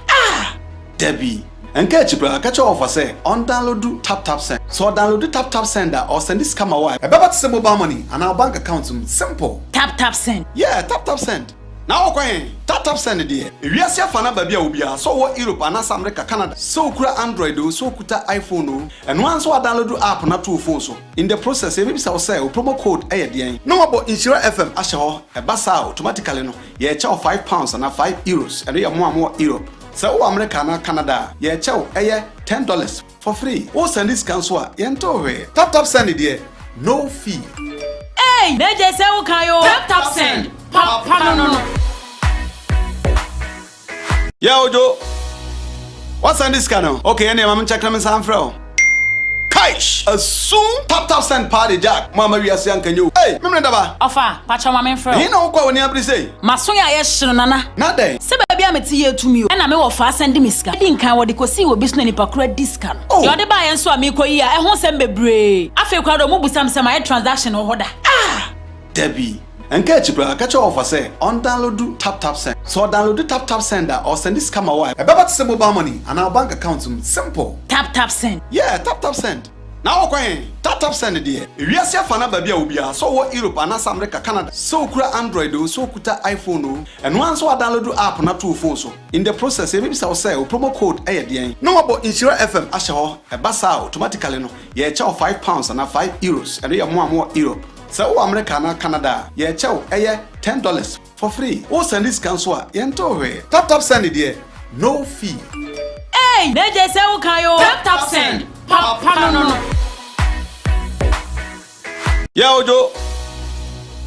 Debbie. Enka chipra ka cho offer say on download tap send. So download tap send or send this come away. E baba to mobile money and our bank account simple. Tap send. Yeah, tap send. Now okay, tap send there. We are see fana baby obia so wo Europe and America Canada. So kura Android o so kuta iPhone o and once we download app na to phone so. In the process maybe say promo code dey. No about Nhyira FM ashe ho e basa automatically no. Ye charge £5 and €5 and we are more Europe. So America na Canada, ye chow $10 for free. O send this cancel yento tap send it there. No fee. Hey, Neje say ukayo. Tap send. Papa no. Yeah, Ojo. What's on this channel? Okay, any I'm check them some from. Kaish, as soon tap send party jack. Mama we are saying can you? Hey, me ndaba. Ofa, pacha mama from. He no kwa woni abri say. Masoya yeshiro nana. Na dey. Se baby ameti ye to me. Na me wo fa send me sika. Di nkan wo de kosi wo bisu nipa kura discount. Yo de ba yen so amiko yi a ehun sem bebre. Afi kwa do mo busam sem my transaction wo hoda. Debbie. Enke chibra catch offer say on download tap send. So download tap sender or send this come away. About to send mobile money and our bank account simple. Tap send. Yeah, tap send. Now okay, tap send there. We are here for na baby obia. So what Europe and America, Canada. So kura Android so kuta iPhone and once we download app na two phone so. In the process, maybe say promo code aye. No about Nhyira FM asha e basa automatically no. Yeah, charge £5 and €5 and we are more Europe. So America na Canada, yeah chow $10 for free. O send this cancel yento tap send it there. No fee. Hey, Neje say ukayo. Tap send. Papa no. Yeah, Ojo.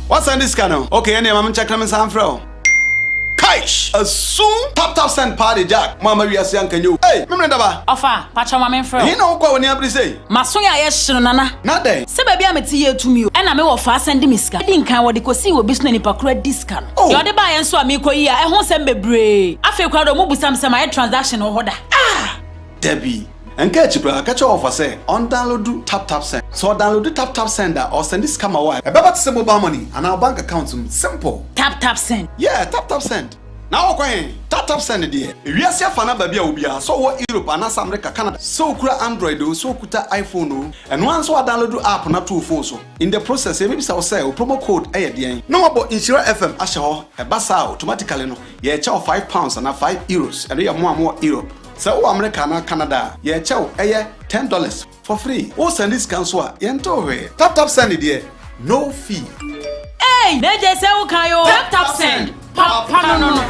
What's on this channel? Okay, any I'm check them some from. Kaish, as soon tap send party jack. Mama we are saying can you? Hey, me ndaba. Ofa, pacha mama from. He no kwa woni abri say. Masoya yeshiro nana. Na dey. Se baby ameti ye to me. Na me wo fa send me sika. Di nkan wo de kosi wo bisu nipa kura discount. Yo de ba yen so amiko yi a ehun sem bebre. Afi kwa do mo busam sem my transaction wo hoda. Debbie. Enke chibra catch offer say on download tap send. So download tap sender or send this come away. About to send mobile money and our bank account simple. Tap send. Yeah, tap send. Now okay, tap send there. We are here for na baby obia. So what Europe and America, Canada. So kura Android so kuta iPhone and once we download app na two phone so. In the process, maybe say promo code aye. No about Nhyira FM asha e basa automatically no. Yeah, charge £5 and €5 and we are more Europe. So America na Canada, yeah chow $10 for free. O send this cancel yento tap send it there. No fee. Hey, Neje say ukayo. Tap send. Papa no.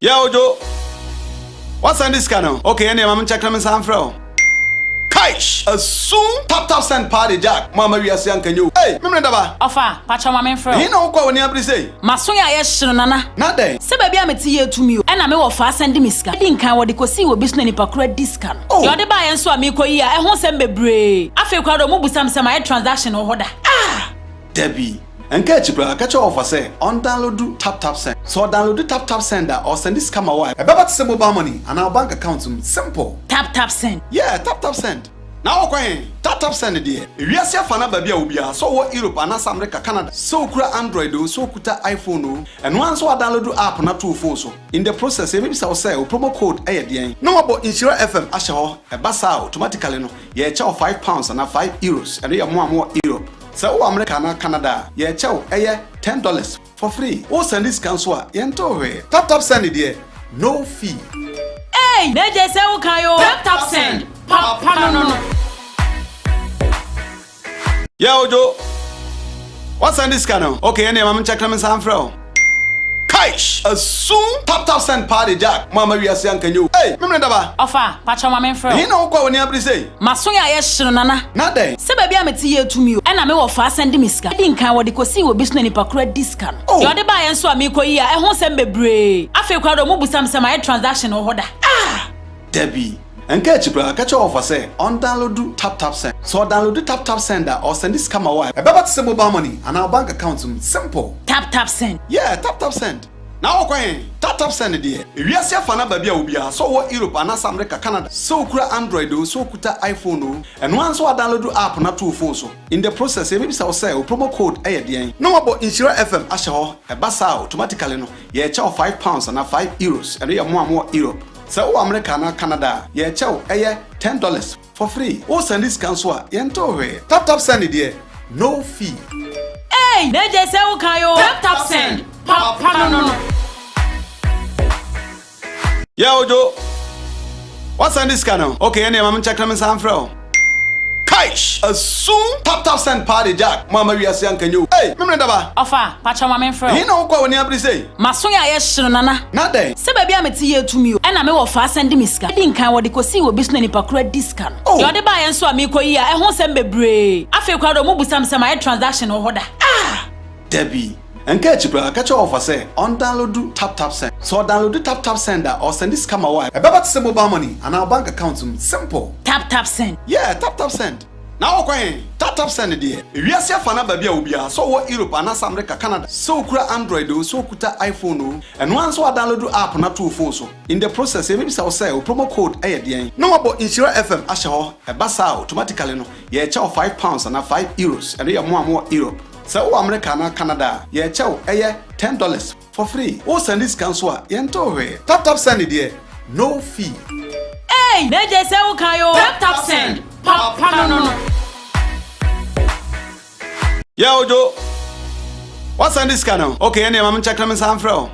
Yeah, Ojo. What's on this channel? Okay, any I'm check them some from. Kaish, as soon tap send party jack. Mama we are saying can you? Hey, me ndaba. Ofa, pacha mama from. He no kwa woni abri say. Masoya yeshiro nana. Na dey. Se baby ameti ye to me. Na me wo fa send me sika. Di nkan wo de kosi wo bisu nipa kura discount. Yo de ba yen so amiko yi a ehun sem bebre. Afi kwa do mo busam sem my transaction wo hoda. Debbie. Enke chibra catch offer say on download tap send. So download tap sender or send this come away. About to send mobile money and our bank account simple. Tap send. Yeah, tap send. Now okay, tap send there. We are here for na baby obia. So what Europe and America, Canada. So kura Android so kuta iPhone and once we download app na two phone so. In the process, maybe say promo code aye. No about Nhyira FM asha e basa automatically no. Yeah, charge £5 and €5 and we are more Europe. So America na Canada, yeah chow $10 for free. O send this cancel yento tap send it there. No fee. Hey, Neje say ukayo. Tap send. Papa no. Yeah, Ojo. What's on this channel? Okay, any I'm check them some from. Kaish, as soon tap send party jack. Mama we are saying can you? Hey, me ndaba. Ofa, pacha mama from. He no kwa woni abri say. Masoya yeshiro nana. Na dey. Se baby ameti ye to me. Na me wo fa send me sika. Di nkan wo de kosi wo bisu nipa kura discount. Yo de ba yen so amiko yi a ehun sem bebre. Afi kwa do mo busam sem my transaction wo hoda. Debbie. Enke chibra catch offer say on download tap send. So download tap sender or send this come away. About to send mobile money and our bank account simple. Tap send. Yeah, tap send. Now okay, tap send there. We are here for na baby obia. So what Europe and America, Canada. So kura Android so kuta iPhone and once we download app na two phone so. In the process, maybe say promo code aye. No about Nhyira FM asha e basa automatically no. Yeah, charge £5 and €5 and we are more Europe. So America na Canada, yeah chow $10 for free. O send this cancel yento tap send it there. No fee. Hey, Neje say ukayo. Tap send. Papa no. Yeah, Ojo. What's on this channel? Okay, any I'm check them some from. Kaish, a soon tap send party jack. Mama, we are saying, can you? Hey, remember? Ofa, pacha mama friend. He no go when you say. Masoya yes nana. Not day. Se baby am tie to me. And I'm off fast send me ska. Din kan wodi kosi wo business ni pakura discount. You dey buy enso amiko yi a ehun sem bebre. Afi kwa do mo busam sem my transaction o hoda. Ah! Debbie. And catch bra catch offer say on download tap send. So download tap sender or send this come away. About to mobile money and our bank account simple. Tap send. Yeah, tap send. Now okay, tap send dear. If you see fana baby obia so what Europe and America Canada. So kura Android so kuta iPhone and once we download app na two phone so. In the process maybe say promo code ayedian. No about Nhyira FM asho e basa automatically no. Ye charge £5 and €5 and you more Europe. So America na Canada, ye chow $10 for free. O send this cancel yento we. Tap send it there. No fee. Hey, neje se o kayo. Tap send. Papa no. Yeah, Ojo. What's on this channel? Okay, any mama check them some fro.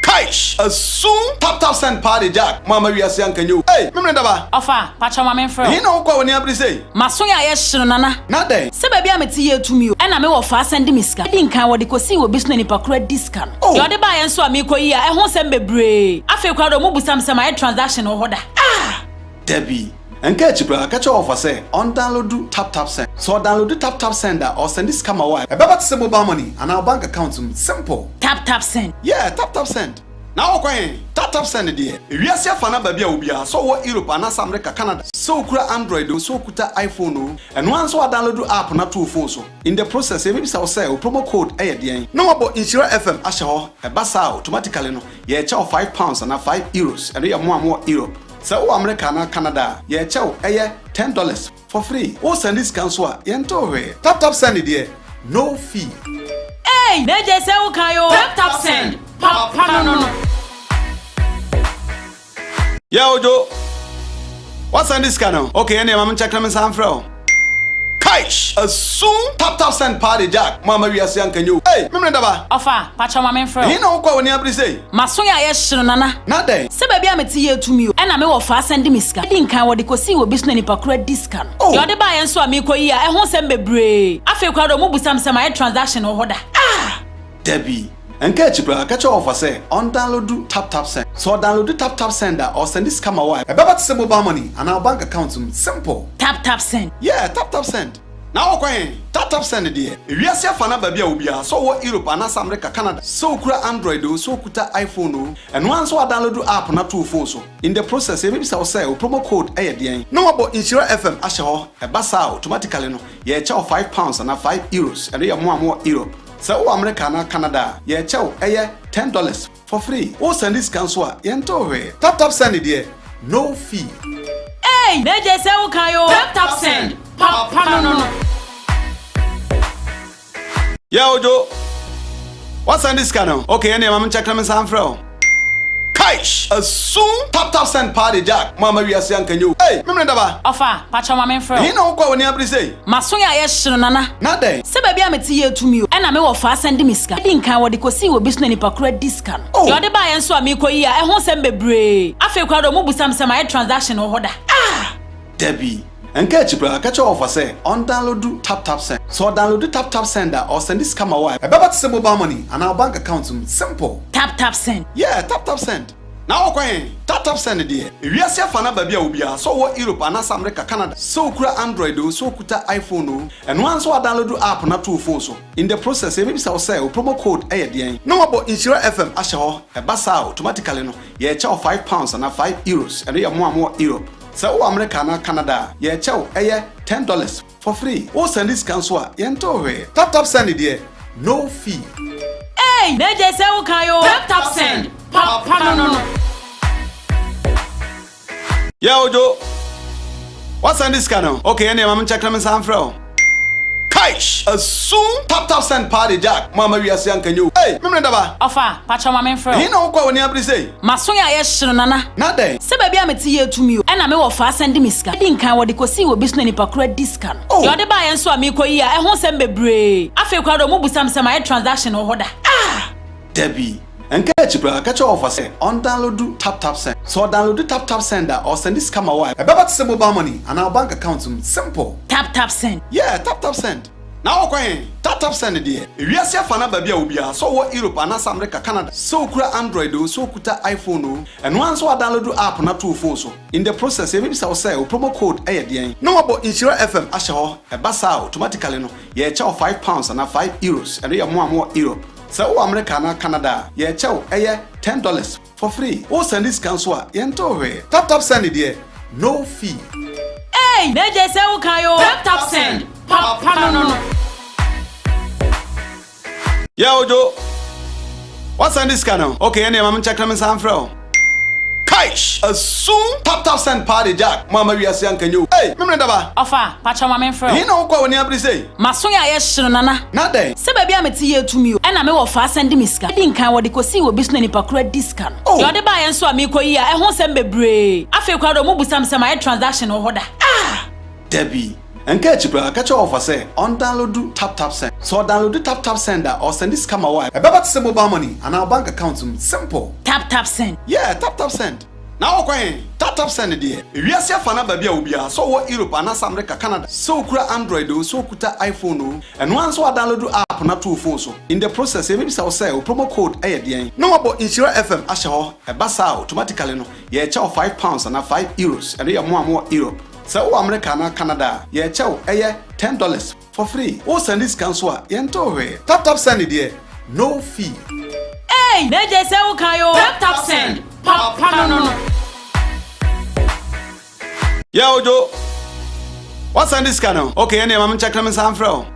Kaish, a soon tap send party jack. Mama we are saying can you? Hey, remember that? Ofa, pacha mama friend. He no go when you say. Masoya yes nana. Not day. Se baby am tie to me. And I'm off fast send me ska. Din kan wodi kosi wo business ni pakura discount. You dey buy enso amiko yi a ehun sem bebre. Afi kwa do mo busam sem my transaction o hoda. Ah! Debbie. And catch bra catch offer say on download tap send. So download tap sender or send this come away. About to mobile money and our bank account simple. Tap send. Yeah, tap send. Now okay, tap send dear. If you see fana baby obia so what Europe and America Canada. So kura Android so kuta iPhone and once we download app na two phone so. In the process maybe say promo code ayedian. No about Nhyira FM asho e basa automatically no. Ye charge £5 and €5 and you more Europe. So America na Canada, ye chow $10 for free. O send this cancel yento we. Tap send it there. No fee. Hey, neje se o kayo. Tap send. Papa no. Yeah, Ojo. What's on this channel? Okay, any mama check them some fro. Kaish, a soon tap send party jack. Mama we are saying can you? Hey, remember that? Ofa, pacha mama friend. He no go when you say. Masoya yes nana. Not day. Se baby am tie to me. And I'm off fast send me ska. Din kan wodi kosi wo business ni pakura discount. You dey buy enso amiko yi a ehun sem bebre. Afi kwa do mo busam sem my transaction o hoda. Ah! Debbie. And catch bra catch offer say on download tap send. So download tap sender or send this come away. About to mobile money and our bank account simple. Tap send. Yeah, tap send. Now okay, tap send dear. If you see fana baby obia so what Europe and America Canada. So kura Android so kuta iPhone and once we download app na two phone so. In the process maybe say promo code ayedian. No about Nhyira FM asho e basa automatically no. Ye charge £5 and €5 and you more Europe. So America na Canada, ye chow $10 for free. O send this cancel yento we. Tap send it there. No fee. Hey, neje se o kayo. Tap send. Papa no. Yeah, Ojo. What's on this channel? Okay, any mama check them some fro. Kaish, a soon tap send party jack. Mama we are saying can you? Hey, remember that? Ofa, pacha mama friend. He no go when you say. Masoya yes nana. Not day. Se baby am tie to me. And I'm off fast send me ska. Din kan wodi kosi wo business ni pakura discount. You dey buy enso amiko yi a ehun sem bebre. Afi kwa do mo busam sem my transaction o hoda. Ah! Debbie. And catch bra catch offer say on download tap send. So download tap sender or send this come away. About to mobile money and our bank account simple. Tap send. Yeah, tap send. Now okay, tap send dear. If you see fana baby obia so what Europe and America Canada. So kura Android so kuta iPhone and once we download app na two phone so. In the process maybe say promo code ayedian. No about Nhyira FM asho e basa automatically no. Ye charge £5 and €5 and you more Europe. So America na Canada, ye chow $10 for free. O send this cancel yento we. Tap send it there. No fee. Hey, neje se o kayo. Tap send. Papa no. Yeah, Ojo. What's on this channel? Okay, any mama check them some fro. Kaish, a soon tap send party jack. Mama we are saying can you? Hey, remember that? Ofa, pacha mama friend. He no go when you say. Masoya yes nana. Not day. Se baby am tie to me. And I'm off fast send me ska. Din kan wodi kosi wo business ni pakura discount. You dey buy enso amiko yi a ehun sem bebre. Afi kwa do mo busam sem my transaction o hoda. Ah! Debbie. Enke chibra catch off say on download tap send. So download tap sender or send this camera wire. About to mobile money and our bank account simple. Tap send. Yeah, tap send. Now okay, tap send the dear. If you see a fan baby ubia, so what Europe and America, Canada, so kura Android, so kuta iPhone, and once what download app na two phones. In the process, maybe say promo code ADN. No about Nhyira FM Ashaho, a basa automatically no. Yeah, chow £5 and €5, and we are more Europe. So America na Canada, yeah, chow $10 for free. Oh, send this cancel, yento tap send the dear. No fee. Hey, Neje say ukayo. Tap send. Papa no. Yeah, Ojo. What's on this channel? Okay, any mama check them in San Fro. Kaish, as soon tap send party jack. Mama we are saying can you? Hey, remember that? Ofa, pacha mama fro. He know what when you say. Masoya yeshiro nana. Not there. Se baby ameti ye to me. And me wo fa send miska. Din kan wo de kosi wo bisu ni pakura discount. Yo de ba yen so amiko yi a ehon sem bebre. Afi kwa do mo busam sem my transaction o hoda. Debbie. And catch off say on download tap send. So download tap sender or send this camera wire. About to mobile money and our bank account simple. Tap send. Yeah, tap send. Now okay, tap send the dear. If you see a fan baby ubia, so what Europe and America, Canada, so kura Android, so kuta iPhone, and once what download app na two phones. In the process, maybe say promo code ADN. No about Nhyira FM Ashaho, a basa automatically no. Yeah, chow £5 and €5, and we are more Europe. So America na Canada, yeah, chow $10 for free. Oh, send this cancel, yento tap send it there. No fee. Hey, Neje say ukayo. Tap send. Papa no. Yeah, Ojo. What's on this channel? Okay, any mama check them in San Fro.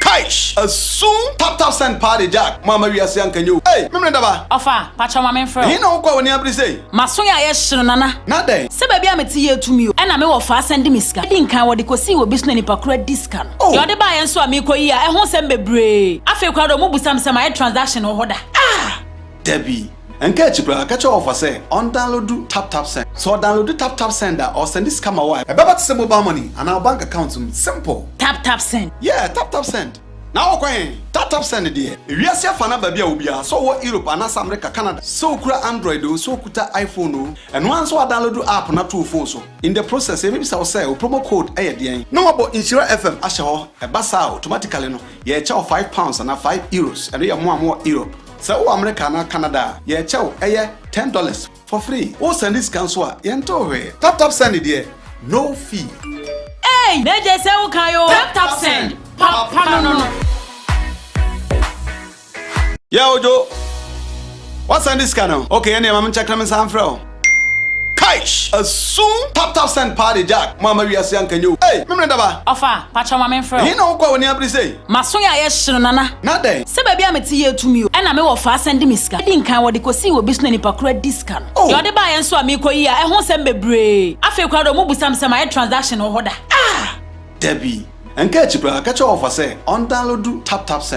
Kaish, as soon tap send party jack. Mama we are saying can you? Hey, remember that? Ofa, pacha mama fro. He know what when you say. Masoya yeshiro nana. Not there. Se baby ameti ye to me. And me wo fa send miska. Din kan wo de kosi wo bisu ni pakura discount. Yo de ba yen so amiko yi a ehon sem bebre. Afi kwa do mo busam sem my transaction o hoda. Debbie. And catch off say on download tap send. So download tap sender or send this camera wire. About to mobile money and our bank account simple. Tap send. Yeah, tap send. Now okay, tap send the dear. If you see a fan baby ubia, so what Europe and America, Canada, so kura Android, so kuta iPhone, and once what download app na two phones. In the process, maybe say promo code ADN. No about Nhyira FM Ashaho, a basa automatically no. Yeah, chow £5 and €5, and we are more Europe. So America na Canada, yeah, chow $10 for free. Oh, send this cancel, yento tap send it there. No fee. Hey, Neje say ukayo. Tap send. Papa no. Yeah, Ojo. What's on this channel? Okay, any mama check them in San Fro. Kaish, as soon tap send party jack. Mama we are saying can you? Hey, remember that? Ofa, pacha mama fro. He know what when you say. Masoya yeshiro nana. Not there. Se baby ameti ye to me. And me wo fa send miska. Din kan wo de kosi wo bisu ni pakura discount. Yo de ba yen so amiko yi a ehon sem bebre. Afi kwa do mo busam sem my transaction o hoda. Debbie. And catch off say on download tap send.